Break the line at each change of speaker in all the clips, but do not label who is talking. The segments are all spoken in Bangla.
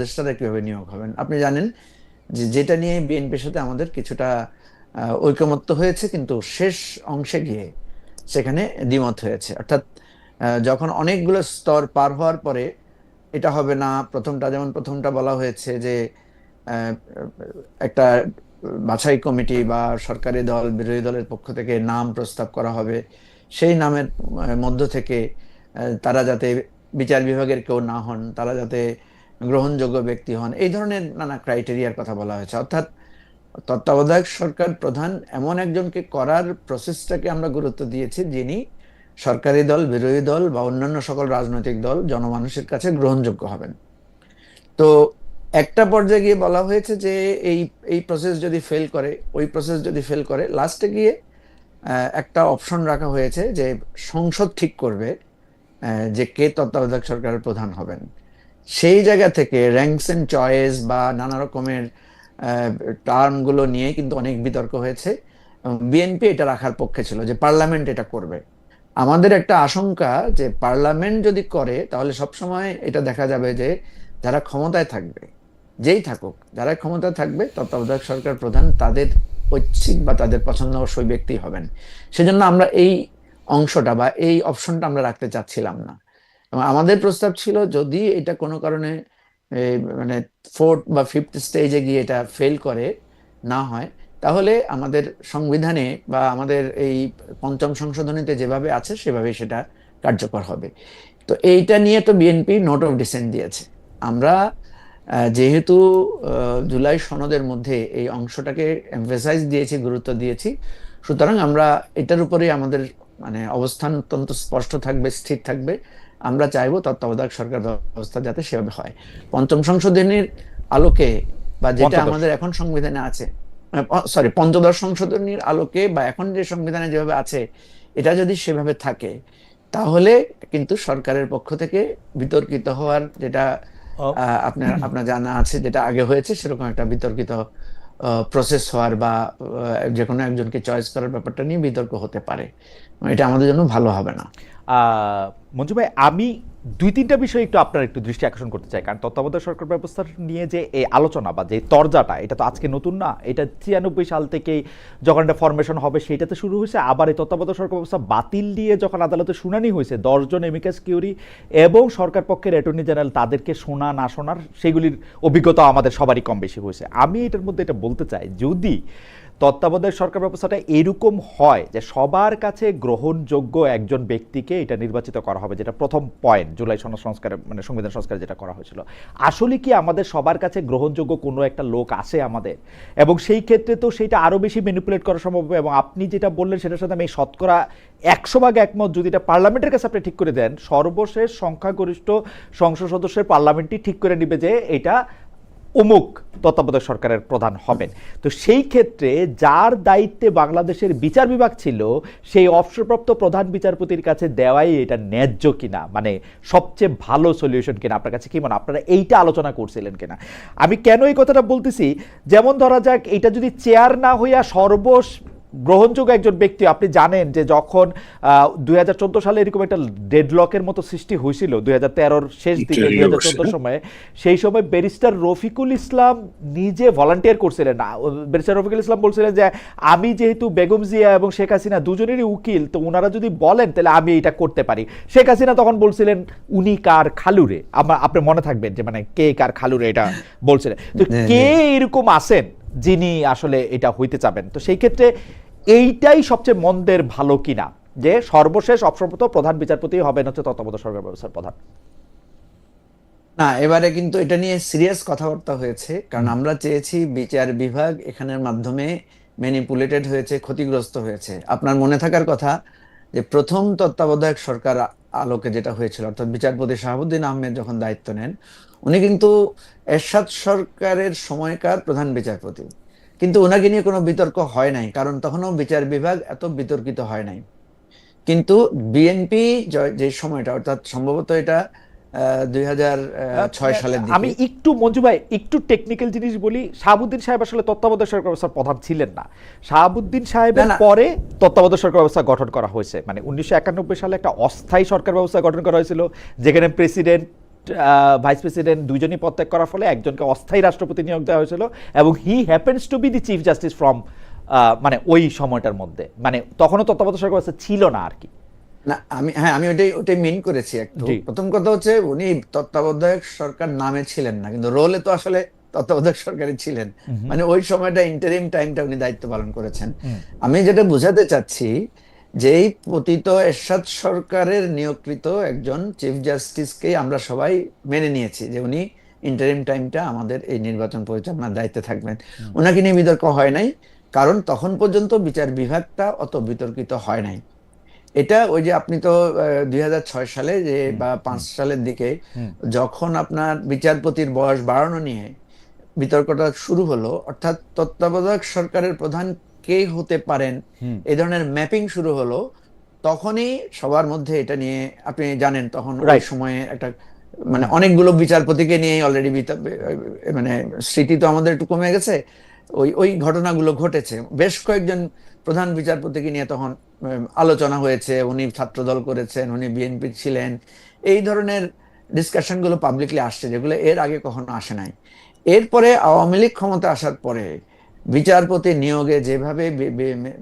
উপদেষ্টারা কিভাবে নিয়োগ হবেন। আপনি জানেন যে যেটা নিয়ে বিএনপির সাথে আমাদের কিছুটা ঐকমত্য হয়েছে, কিন্তু শেষ অংশে গিয়ে সেখানে দ্বিমত হয়েছে। অর্থাৎ যখন অনেকগুলো স্তর পার হওয়ার পরে এটা হবে না, প্রথমটা বলা হয়েছে যে আহ, একটা বাছাই কমিটি বা সরকারি দল বিরোধী দলের পক্ষ থেকে নাম প্রস্তাব করা হবে, সেই নামের মধ্য থেকে তারা যাতে বিচার বিভাগের কেউ না হন, তারা যাতে গ্রহণযোগ্য ব্যক্তি হন, এই ধরনের নানা ক্রাইটেরিয়ার কথা বলা হয়েছে। অর্থাৎ তত্ত্বাবধায়ক সরকার প্রধান এমন একজনকে করার প্রসেসটাকে আমরা গুরুত্ব দিয়েছি যিনি সরকারি দল বিরোধী দল বা অন্যান্য সকল রাজনৈতিক দল জনমানুষের কাছে গ্রহণযোগ্য হবেন। তো একটা পর্যায়ে গিয়ে বলা হয়েছে যে এই এই প্রসেস যদি ফেল করে, ওই প্রসেস যদি ফেল করে, লাস্টে গিয়ে একটা অপশন রাখা হয়েছে যে সংসদ ঠিক করবে যে কে তত্ত্বাবধায়ক সরকারের প্রধান হবেন। সেই জায়গা থেকে র্যাঙ্কস এন্ড চয়েস বা নানা রকমের টার্মগুলো নিয়ে কিন্তু অনেক বিতর্ক হয়েছে। বিএনপি এটা রাখার পক্ষে ছিল যে পার্লামেন্ট এটা করবে। আমাদের একটা আশঙ্কা যে পার্লামেন্ট যদি করে তাহলে সবসময় এটা দেখা যাবে যে যারা ক্ষমতায় থাকবে, যেই থাকুক, যারা ক্ষমতায় থাকবে তত্ত্বাবধায়ক সরকার প্রধান তাদের ঐচ্ছিক বা তাদের পছন্দসই ব্যক্তি হবেন। সেজন্য আমরা এই অংশটা বা এই অপশনটা আমরা রাখতে চাচ্ছিলাম না। এবং আমাদের প্রস্তাব ছিল যদি এটা কোনো কারণে মানে ফোর্থ বা ফিফথ স্টেজে গিয়ে এটা ফেল করে, না হয়, তাহলে আমাদের সংবিধানে বা আমাদের এই পঞ্চম সংশোধনীতে যেভাবে আছে সেভাবে সেটা কার্যকর হবে। তো এইটা নিয়ে তো বিএনপি নোট অফ ডিসেন্ট দিয়েছে। আমরা যেহেতু জুলাই সনদের মধ্যে এই অংশটাকে এমফেসাইজ দিয়েছি, গুরুত্ব দিয়েছি, সুতরাং আমরা এটার উপরেই আমাদের মানে অবস্থান অত্যন্ত স্পষ্ট থাকবে, স্থির থাকবে। আমরা চাইবো তত্ত্বাবধায়ক সরকার ব্যবস্থা যাতে সেভাবে হয় পঞ্চম সংশোধনীর আলোকে, বা যেটা
পঞ্চদশ।
আমাদের এখন সংবিধানে আছে, সরি, পঞ্চদশ সংশোধনীর আলোকে বা এখন যে সংবিধানে যেভাবে আছে, এটা যদি সেভাবে থাকে তাহলে কিন্তু সরকারের পক্ষ থেকে বিতর্কিত হওয়ার যেটা আপনার আপনার জানা আছে, যেটা আগে হয়েছে সেরকম একটা বিতর্কিত প্রসেস হওয়ার বা যে কোনো একজনকে চয়েস করার ব্যাপারটা নিয়ে বিতর্ক হতে পারে। এটা আমাদের জন্য ভালো হবে না।
মঞ্জু ভাই, আমি দুই তিনটা বিষয় আপনার একটু দৃষ্টি আকর্ষণ করতে চাই। কারণ তত্ত্বাবধায়ক সরকার ব্যবস্থা নিয়ে যে এই আলোচনা বা যে তরজাটা, এটা তো আজকে নতুন না। এটা 93 সাল থেকেই যখন একটা ফরমেশন হবে সেইটাতে শুরু হয়েছে। আবার এই তত্ত্বাবধায়ক সরকার ব্যবস্থা বাতিল দিয়ে যখন আদালতে শুনানি হয়েছে, 10 জন এমিকাস কিউরি এবং সরকার পক্ষের অ্যাটর্নি জেনারেল তাদেরকে শোনা না শোনার সেগুলির অভিজ্ঞতা আমাদের সবারই কম বেশি হয়েছে। আমি এটার মধ্যে এটা বলতে চাই, যদি তত্ত্বাবধায়ক সরকার ব্যবস্থাটা এরকম হয় যে সবার কাছে গ্রহণযোগ্য একজন ব্যক্তিকে এটা নির্বাচিত করা হবে, যেটা প্রথম পয়েন্ট জুলাই সনদ সংস্কারে মানে সংবিধান সংস্কারে যেটা করা হয়েছিল, আসলে কি আমাদের সবার কাছে গ্রহণযোগ্য কোনো একটা লোক আছে আমাদের? এবং সেই ক্ষেত্রে তো সেটা আরও বেশি ম্যানিপুলেট করা সম্ভব হবে। এবং আপনি যেটা বললেন সেটার সাথে আমি শতকরা 100% একমত। যদি এটা পার্লামেন্টের কাছে আপনি ঠিক করে দেন, সর্বশেষ সংখ্যাগরিষ্ঠ সংসদ সদস্যের পার্লামেন্টই ঠিক করে নিবে যে এটা অমুক তত্ত্বাবধায়ক সরকারের প্রধান হবেন। তো সেই ক্ষেত্রে যার দায়িত্বে বাংলাদেশের বিচার বিভাগ ছিল, সেই অবসরপ্রাপ্ত প্রধান বিচারপতির কাছে দেওয়াই এটা ন্যায্য কিনা, মানে সবচেয়ে ভালো সলিউশন কিনা, আপনার কাছে কি মনে? আপনারা এইটা আলোচনা করছিলেন কিনা? আমি কেন এই কথাটা বলতেছি, যেমন ধরা যাক এটা যদি চেয়ার না হইয়া গ্রহণযোগ্য একজন ব্যক্তি, আপনি জানেন যে যখন 2014 সালে এরকম একটা ডেডলকের মতো সৃষ্টি হয়েছিল 2013-র শেষ দিকে, 2014 সময়ে, সেই সময় ব্যারিস্টার রফিকুল ইসলাম নিজে ভলান্টিয়ার করছিলেন। ব্যারিস্টার রফিকুল ইসলাম বলছিলেন যে আমি যেহেতু বেগম জিয়া এবং শেখ হাসিনা দুজনেরই উকিল, তো ওনারা যদি বলেন তাহলে আমি এটা করতে পারি। শেখ হাসিনা তখন বলছিলেন উনি কার খালুরে, আপনি মনে থাকবেন যে মানে কে কার খালুরে এটা বলছিলেন। তো কে এরকম আছেন যিনি আসলে এটা হইতে চাবেন? তো সেই ক্ষেত্রে এইটাই সবচেয়ে মন্দের ভালো কিনা, যে সর্বশেষ অবসরপ্রাপ্ত প্রধান বিচারপতি হবেন হচ্ছে তত্ত্বাবধায়ক সরকার ব্যবস্থার প্রধান?
না, এবারে কিন্তু এটা নিয়ে সিরিয়াস কথাবার্তা হয়েছে, কারণ আমরা চেয়েছি বিচার বিভাগ এখানের মাধ্যমে ম্যানিপুলেটেড হয়েছে, ক্ষতিগ্রস্ত হয়েছে। আপনার মনে থাকার কথা যে প্রথম তত্ত্বাবধায়ক সরকার আলোকে যেটা হয়েছিল, অর্থাৎ বিচারপতি শাহাবুদ্দিন আহমেদ যখন দায়িত্ব নেন, উনি কিন্তু এরশাদ সরকারের সময়কার প্রধান বিচারপতি, কিন্তু ওনাকে নিয়ে কোনো বিতর্ক হয় নাই, কারণ তখনও বিচার বিভাগ এত বিতর্কিত হয় নাই। কিন্তু বিএনপি যে সময়টা, অর্থাৎ সম্ভবত এটা 2006 সালের
আমি
দিকে।
একটু মঞ্জু ভাই একটু টেকনিক্যাল জিনিস বলি। শাহাবুদ্দিন সাহেব আসলে তত্ত্বাবধায়ক সরকার ব্যবস্থার প্রধান ছিলেন না। শাহাবুদ্দিন
না,
সাহেবের
না,
পরে তত্ত্বাবধায়ক সরকার ব্যবস্থা গঠন করা হয়েছে। মানে 1991 সালে একটা অস্থায়ী সরকার ব্যবস্থা গঠন করা হয়েছিল, যেখানে প্রেসিডেন্ট ভাইস প্রেসিডেন্ট দুইজনই পদত্যাগ করার ফলে একজনকে অস্থায়ী রাষ্ট্রপতি নিয়োগ দেওয়া হয়েছিল, এবং he happens to be the chief justice from মানে ওই সময়টার মধ্যে, মানে তখনও তত্ত্বাবধায়ক সরকার ব্যবস্থা ছিল না আর কি।
না, আমি ওটাই মিন করেছি একটু।
জি।
প্রথম কথা হচ্ছে উনি তত্ত্বাবধায়ক সরকার নামে ছিলেন না, কিন্তু রোলে তো আসলে তত্ত্বাবধায়ক সরকারই ছিলেন। মানে ওই সময়টা ইন্টারিম টাইমটা উনি দায়িত্ব পালন করেছেন। আমি যেটা বোঝাতে চাচ্ছি যে এই পতিত এরশাদ সরকারের নিয়োগকৃত একজন চিফ জাস্টিসকে আমরা সবাই মেনে নিয়েছি যে উনি ইন্টারিম টাইমটা আমাদের এই নির্বাচন পরিচালনার দায়িত্বে থাকবেন। ওনাকে নিয়ে বিতর্ক হয় নাই, কারণ তখন পর্যন্ত বিচার বিভাগটা অত বিতর্কিত হয় নাই। এটা ওই যে আপনি তো 2006 সালে যে বা 5 সালের দিকে যখন আপনার বিচারপতির বয়স বাড়ানো নিয়ে বিতর্কটা শুরু হলো, অর্থাৎ তত্ত্বাবধায়ক সরকারের প্রধান কে হতে পারেন এই ধরনের ম্যাপিং শুরু হলো, তখনই সবার মধ্যে এটা নিয়ে, আপনি জানেন তখন ওই
রাইট।
সময়ে একটা মানে অনেকগুলো বিচারপতিকে নিয়ে অলরেডি মানে স্মৃতি তো আমাদের একটু কমে গেছে, ওই ওই ঘটনাগুলো ঘটেছে। বেশ কয়েকজন প্রধান বিচারপতিকে নিয়ে তখন আলোচনা হয়েছে, উনি ছাত্রদল করেছেন, উনি বিএনপি ছিলেন, এই ধরনের ডিসকাশন গুলো পাবলিকলি আসছে, যেগুলো এর আগে কখনো আসে নাই। এরপরে আওয়ামী লীগ ক্ষমতা আসার পরে বিচারপতি নিয়োগে যেভাবে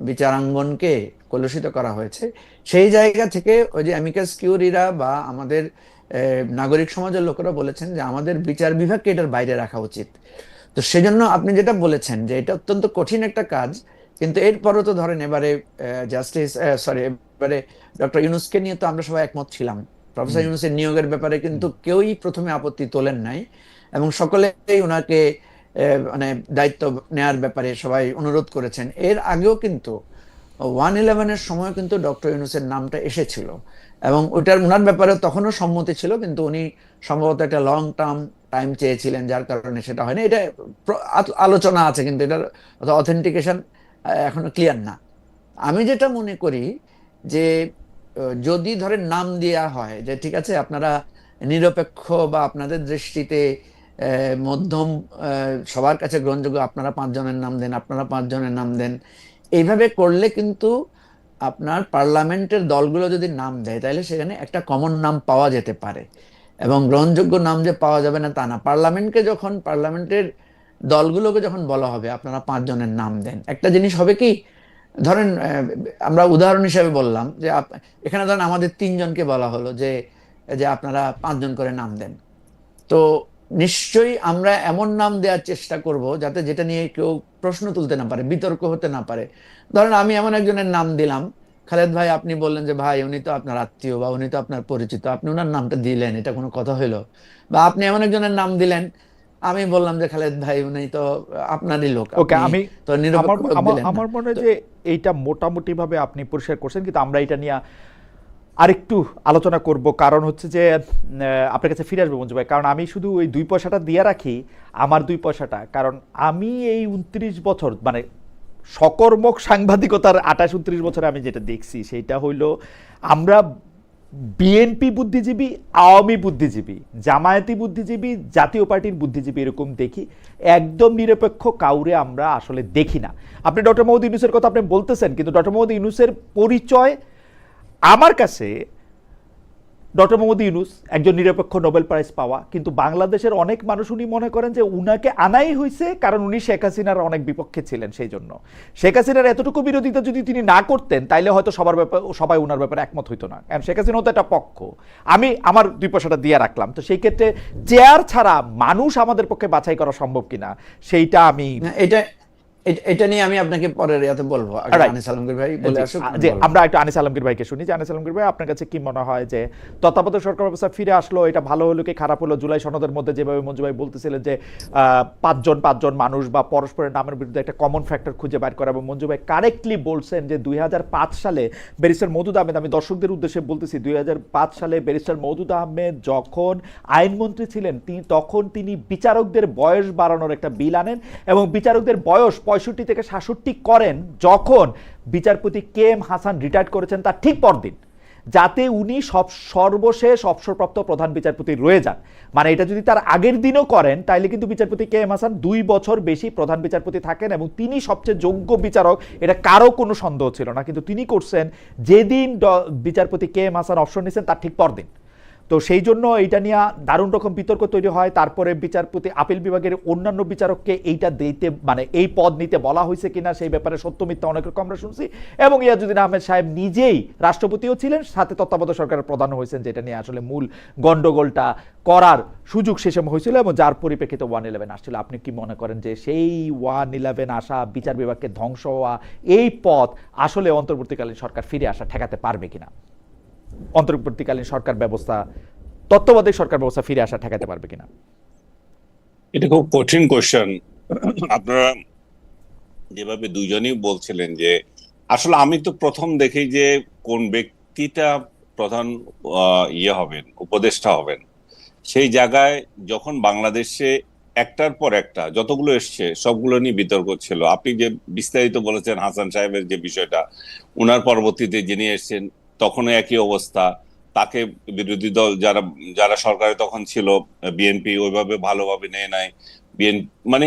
বিচারাঙ্গনকে কলুষিত করা হয়েছে, সেই জায়গা থেকে ওই যে অ্যামিকাস কিউরিরা বা আমাদের নাগরিক সমাজের লোকেরা বলেছেন যে আমাদের বিচার বিভাগকে এটার বাইরে রাখা উচিত। তো সেজন্য আপনি যেটা বলেছেন যে এটা অত্যন্ত কঠিন একটা কাজ, কিন্তু এরপরও তো ধরেন এবারে এবারে ডক্টর ইউনূসকে নিয়ে তো আমরা সবাই একমত ছিলাম। প্রফেসর ইউনূসের নিয়োগের ব্যাপারে কিন্তু কেউই প্রথমে আপত্তি তোলেন নাই, এবং সকলেই ওনাকে মানে দায়িত্ব নেয়ার ব্যাপারে সবাই অনুরোধ করেছেন। এর আগেও কিন্তু 111-এর সময় কিন্তু ডক্টর ইউনূসের নামটা এসেছিল, এবং ওটার ওনার ব্যাপারে তখনও সম্মতি ছিল, কিন্তু উনি সম্ভবত একটা লং টার্ম টাইম চেয়েছিলেন, যার কারণে সেটা হয়নি। এটা আলোচনা আছে, কিন্তু এটার অথেন্টিকেশন এখনো ক্লিয়ার না। আমি যেটা মনে করি যে যদি ধরেন নাম দেয়া হয় যে ঠিক আছে আপনারা নিরপেক্ষ বা আপনাদের দৃষ্টিতে মধ্যম, সবার কাছে গ্রহণযোগ্য, আপনারা 5 জনের নাম দেন, আপনারা 5 জনের নাম দেন, এইভাবে করলে কিন্তু আপনার পার্লামেন্টের দলগুলো যদি নাম দেয় তাহলে সেখানে একটা কমন নাম পাওয়া যেতে পারে, এবং গ্রহণযোগ্য নাম যে পাওয়া যাবে না তা না। পার্লামেন্টের দলগুলোকে যখন বলা হবে আপনারা 5 জনের নাম দেন, একটা জিনিস হবে কি, ধরেন আমরা উদাহরণ হিসেবে বললাম যে এখানে ধরেন আমাদের 3 জনকে বলা হলো যে যে আপনারা 5 জন করে নাম দেন। তো নিশ্চয়ই আমরা এমন নাম দেওয়ার চেষ্টা করব যাতে যেটা নিয়ে কেউ প্রশ্ন তুলতে না পারে, বিতর্ক হতে না পারে। ধরেন আমি এমন একজনের নাম দিলাম, খালেদ ভাই, আপনি বললেন যে ভাই উনি তো আপনার আত্মীয় বা উনি তো আপনার পরিচিত, আপনি ওনার নামটা দিলেন, এটা কোনো কথা হইলো? বা আপনি এমন একজনের নাম দিলেন, আমি বললাম যে খালেদ ভাই উনি তো আপনারই লোক,
ওকে,
আপনি
আমি
তো নিরপেক্ষ লোক দিলেন না।
আমার মনে হয়
তো
যে এইটা মোটামুটি ভাবে আপনি পরিষ্কার করছেন, কিন্তু আমরা এটা নিয়ে আরেকটু আলোচনা করব। কারণ হচ্ছে যে আপনার কাছে ফিরে আসবো মঞ্জু ভাই, কারণ আমি শুধু ওই 2 পয়সাটা দিয়ে রাখি, আমার 2 পয়সাটা, কারণ আমি এই 29 বছর মানে সকর্মক সাংবাদিকতার 28-29 বছরে আমি যেটা দেখছি সেটা হইলো আমরা বিএনপি বুদ্ধিজীবী, আওয়ামী বুদ্ধিজীবী, জামায়াতি বুদ্ধিজীবী, জাতীয় পার্টির বুদ্ধিজীবী এরকম দেখি, একদম নিরপেক্ষ কাউরে আমরা আসলে দেখি না। আপনি ডক্টর মোহাম্মদ ইউনূসের কথা আপনি বলতেছেন, কিন্তু ডক্টর মোহাম্মদ ইউনূসের পরিচয় আমার কাছে, ডক্টর মোহাম্মদ ইউনূস একজন নিরপেক্ষ নোবেল প্রাইজ পাওয়া, কিন্তু বাংলাদেশের অনেক মানুষ উনি মনে করেন যে উনাকে আনাই হয়েছে কারণ উনি শেখ হাসিনার অনেক বিপক্ষে ছিলেন, সেই জন্য। শেখ হাসিনার এতটুকু বিরোধিতা যদি তিনি না করতেন তাইলে হয়তো সবাই উনার ব্যাপারে একমত হইতো না, কারণ শেখ হাসিনা তো একটা পক্ষ। আমি আমার 2 পয়সাটা দিয়ে রাখলাম। তো সেই ক্ষেত্রে চেয়ার ছাড়া মানুষ আমাদের পক্ষে বাছাই করা সম্ভব কিনা সেইটা আমি,
এটা এটা নিয়ে আমি আপনাকে পরের ইয়াতে বলবো। আগে
Alright.
আনিস আলমগীর ভাই বলে আসুক, আমি
যে
বলবো।
আমরা একটু আনিস আলমগীর ভাইকে শুনি, যে আনিস আলমগীর ভাই আপনার কাছে কি মনে হয় যে তত্ত্বাবধায়ক সরকার ব্যবস্থা ফিরে আসলো, এটা ভালো হলো কি খারাপ হলো? জুলাই সনদের মধ্যে যেভাবে মঞ্জু ভাই বলতেছিলেন যে 5 জন মানুষ বা পরস্পরের নামের বিরুদ্ধে একটা কমন ফ্যাক্টর খুঁজে বের করা, এবং মঞ্জু ভাই কারেক্টলি বলছেন যে 2005 সালে ব্যারিস্টার মওদুদ আহমেদ, আমি দর্শকদের উদ্দেশ্যে বলতেছি, 2005 সালে ব্যারিস্টার মওদুদ আহমেদ যখন আইনমন্ত্রী ছিলেন তখন তিনি বিচারকদের বয়স বাড়ানোর একটা বিল আনেন, এবং বিচারকদের বয়স 65 থেকে 66 করেন যখন বিচারপতি কে এম হাসান রিটায়ার্ড করেছেন তার ঠিক পরদিন, যাতে উনি সর্বশেষ অবসরপ্রাপ্ত প্রধান বিচারপতি রয়ে যান। মানে এটা যদি তার আগের দিনও করেন তাইলে কিন্তু বিচারপতি কে এম হাসান 2 বছর বেশি প্রধান বিচারপতি থাকেন, এবং তিনি সবচেয়ে যোগ্য বিচারক, এটা কারো কোনো সন্দেহ ছিল না। কিন্তু তিনি করছেন যেদিন বিচারপতি কে এম হাসান অবসর নিয়েছেন তার ঠিক পরদিন। তো সেই জন্য এইটা নিয়ে দারুণ রকম বিতর্ক তৈরি হয়। তারপরে বিচারপতি আপিল বিভাগের অন্যান্য বিচারককে এইটা দিতে মানে এই পদ নিতে বলা হয়েছে কিনা সেই ব্যাপারে সত্য মিথ্যা অনেক রকম আমরা শুনছি। এবং ইয়াজউদ্দিন আহমেদ সাহেব নিজেই রাষ্ট্রপতিও ছিলেন, সাথে তত্ত্বাবধায়ক সরকারের প্রধান হয়েছেন, যেটা নিয়ে আসলে মূল গন্ডগোলটা করার সুযোগ সে সময় হয়েছিল এবং যার পরিপ্রেক্ষিতে 111 আসছিল। আপনি কি মনে করেন যে সেই 111 আসা, বিচার বিভাগকে ধ্বংস হওয়া, এই পথ আসলে অন্তর্বর্তীকালীন সরকার ফিরে আসা ঠেকাতে পারবে কিনা? অন্তর্বর্তীকালীন সরকার ব্যবস্থা, তত্ত্বাবধায়ক সরকার ব্যবস্থা ফিরে আসা ঠেকাতে পারবে কিনা?
এটা খুব কঠিন কোশ্চেন। আপনারা যেভাবে দুইজনই বলছিলেন যে আসলে আমি তো প্রথম দেখি যে কোন ব্যক্তিটা প্রধান হবেন, উপদেষ্টা হবেন, সেই জায়গায় যখন বাংলাদেশে একটার পর একটা যতগুলো এসছে সবগুলো নিয়ে বিতর্ক ছিল। আপনি যে বিস্তারিত বলেছেন হাসান সাহেবের যে বিষয়টা, উনার পরবর্তীতে যিনি এসছেন তখনও একই অবস্থা। তাকে বিরোধী দল যারা যারা সরকারে তখন ছিল, বিএনপি ওইভাবে ভালোভাবে নেয় নাই। মানে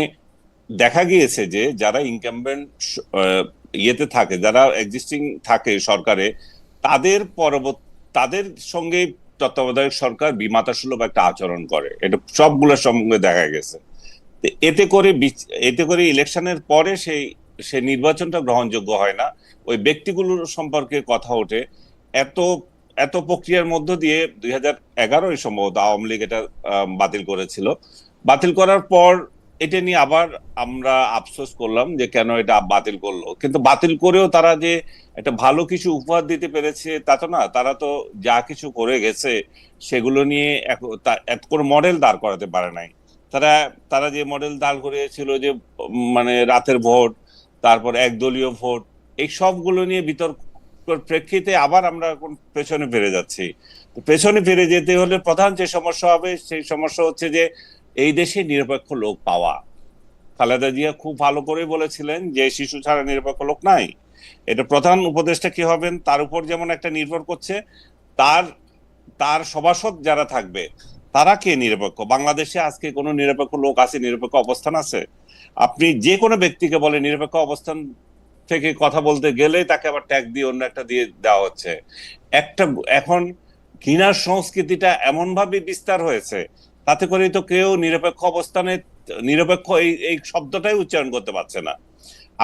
দেখা গিয়েছে যে যারা ইনকামবেন্ট ইয়েতে থাকে, যারা এক্সিস্টিং থাকে সরকারে, তাদের সঙ্গে তত্ত্বাবধায়ক সরকার বিমাতা সুলভ একটা আচরণ করে। এটা সবগুলোর সঙ্গে দেখা গেছে। এতে করে ইলেকশনের পরে সেই নির্বাচনটা গ্রহণযোগ্য হয় না। ওই ব্যক্তিগুলোর সম্পর্কে কথা ওঠে। এত এত প্রক্রিয়ার মধ্য দিয়ে 2011 সম্ভবত আওয়ামী লীগ এটা বাতিল করেছিল। বাতিল করার পর এটা নিয়ে আবার আমরা আফসোস করলাম যে কেন এটা বাতিল করলো। কিন্তু বাতিল করেও তারা যে একটা ভালো কিছু উপহার দিতে পেরেছে তা তো না। তারা তো যা কিছু করে গেছে সেগুলো নিয়ে এত করে মডেল দাঁড় করাতে পারে নাই। তারা যে মডেল দাঁড় করিয়েছিল যে মানে রাতের ভোট, তারপর একদলীয় ভোট, এই সবগুলো নিয়ে বিতর্ক প্রেক্ষিতে আবার আমরা এখন পেছনে ফিরে যাচ্ছি। পেছনে ফিরে যেতে হলে প্রধান যে সমস্যা হবে সেই সমস্যা হচ্ছে যে এই দেশে নিরপেক্ষ লোক পাওয়া। খালেদা জিয়া খুব ভালো করে বলেছিলেন যে শিশু ছাড়া নিরপেক্ষ লোক নাই। এটা প্রধান উপদেষ্টা কি হবেন তার উপর যেমন একটা নির্ভর করছে, তার তার সভাসদ যারা থাকবে তারা কে নিরপেক্ষ। বাংলাদেশে আজকে কোনো নিরপেক্ষ লোক আছে, নিরপেক্ষ অবস্থান আছে? আপনি যে কোনো ব্যক্তিকে বলে নিরপেক্ষ অবস্থান থেকে কথা বলতে গেলে তাকে আবার ট্যাগ দিয়ে অন্য একটা দিয়ে দেওয়া হচ্ছে। এখন ঘৃণার সংস্কৃতিটা এমন ভাবে বিস্তার হয়েছে, তাতে করে তো কেউ নিরপেক্ষ অবস্থানে নিরপেক্ষ এই শব্দটাই উচ্চারণ করতে পারছে না।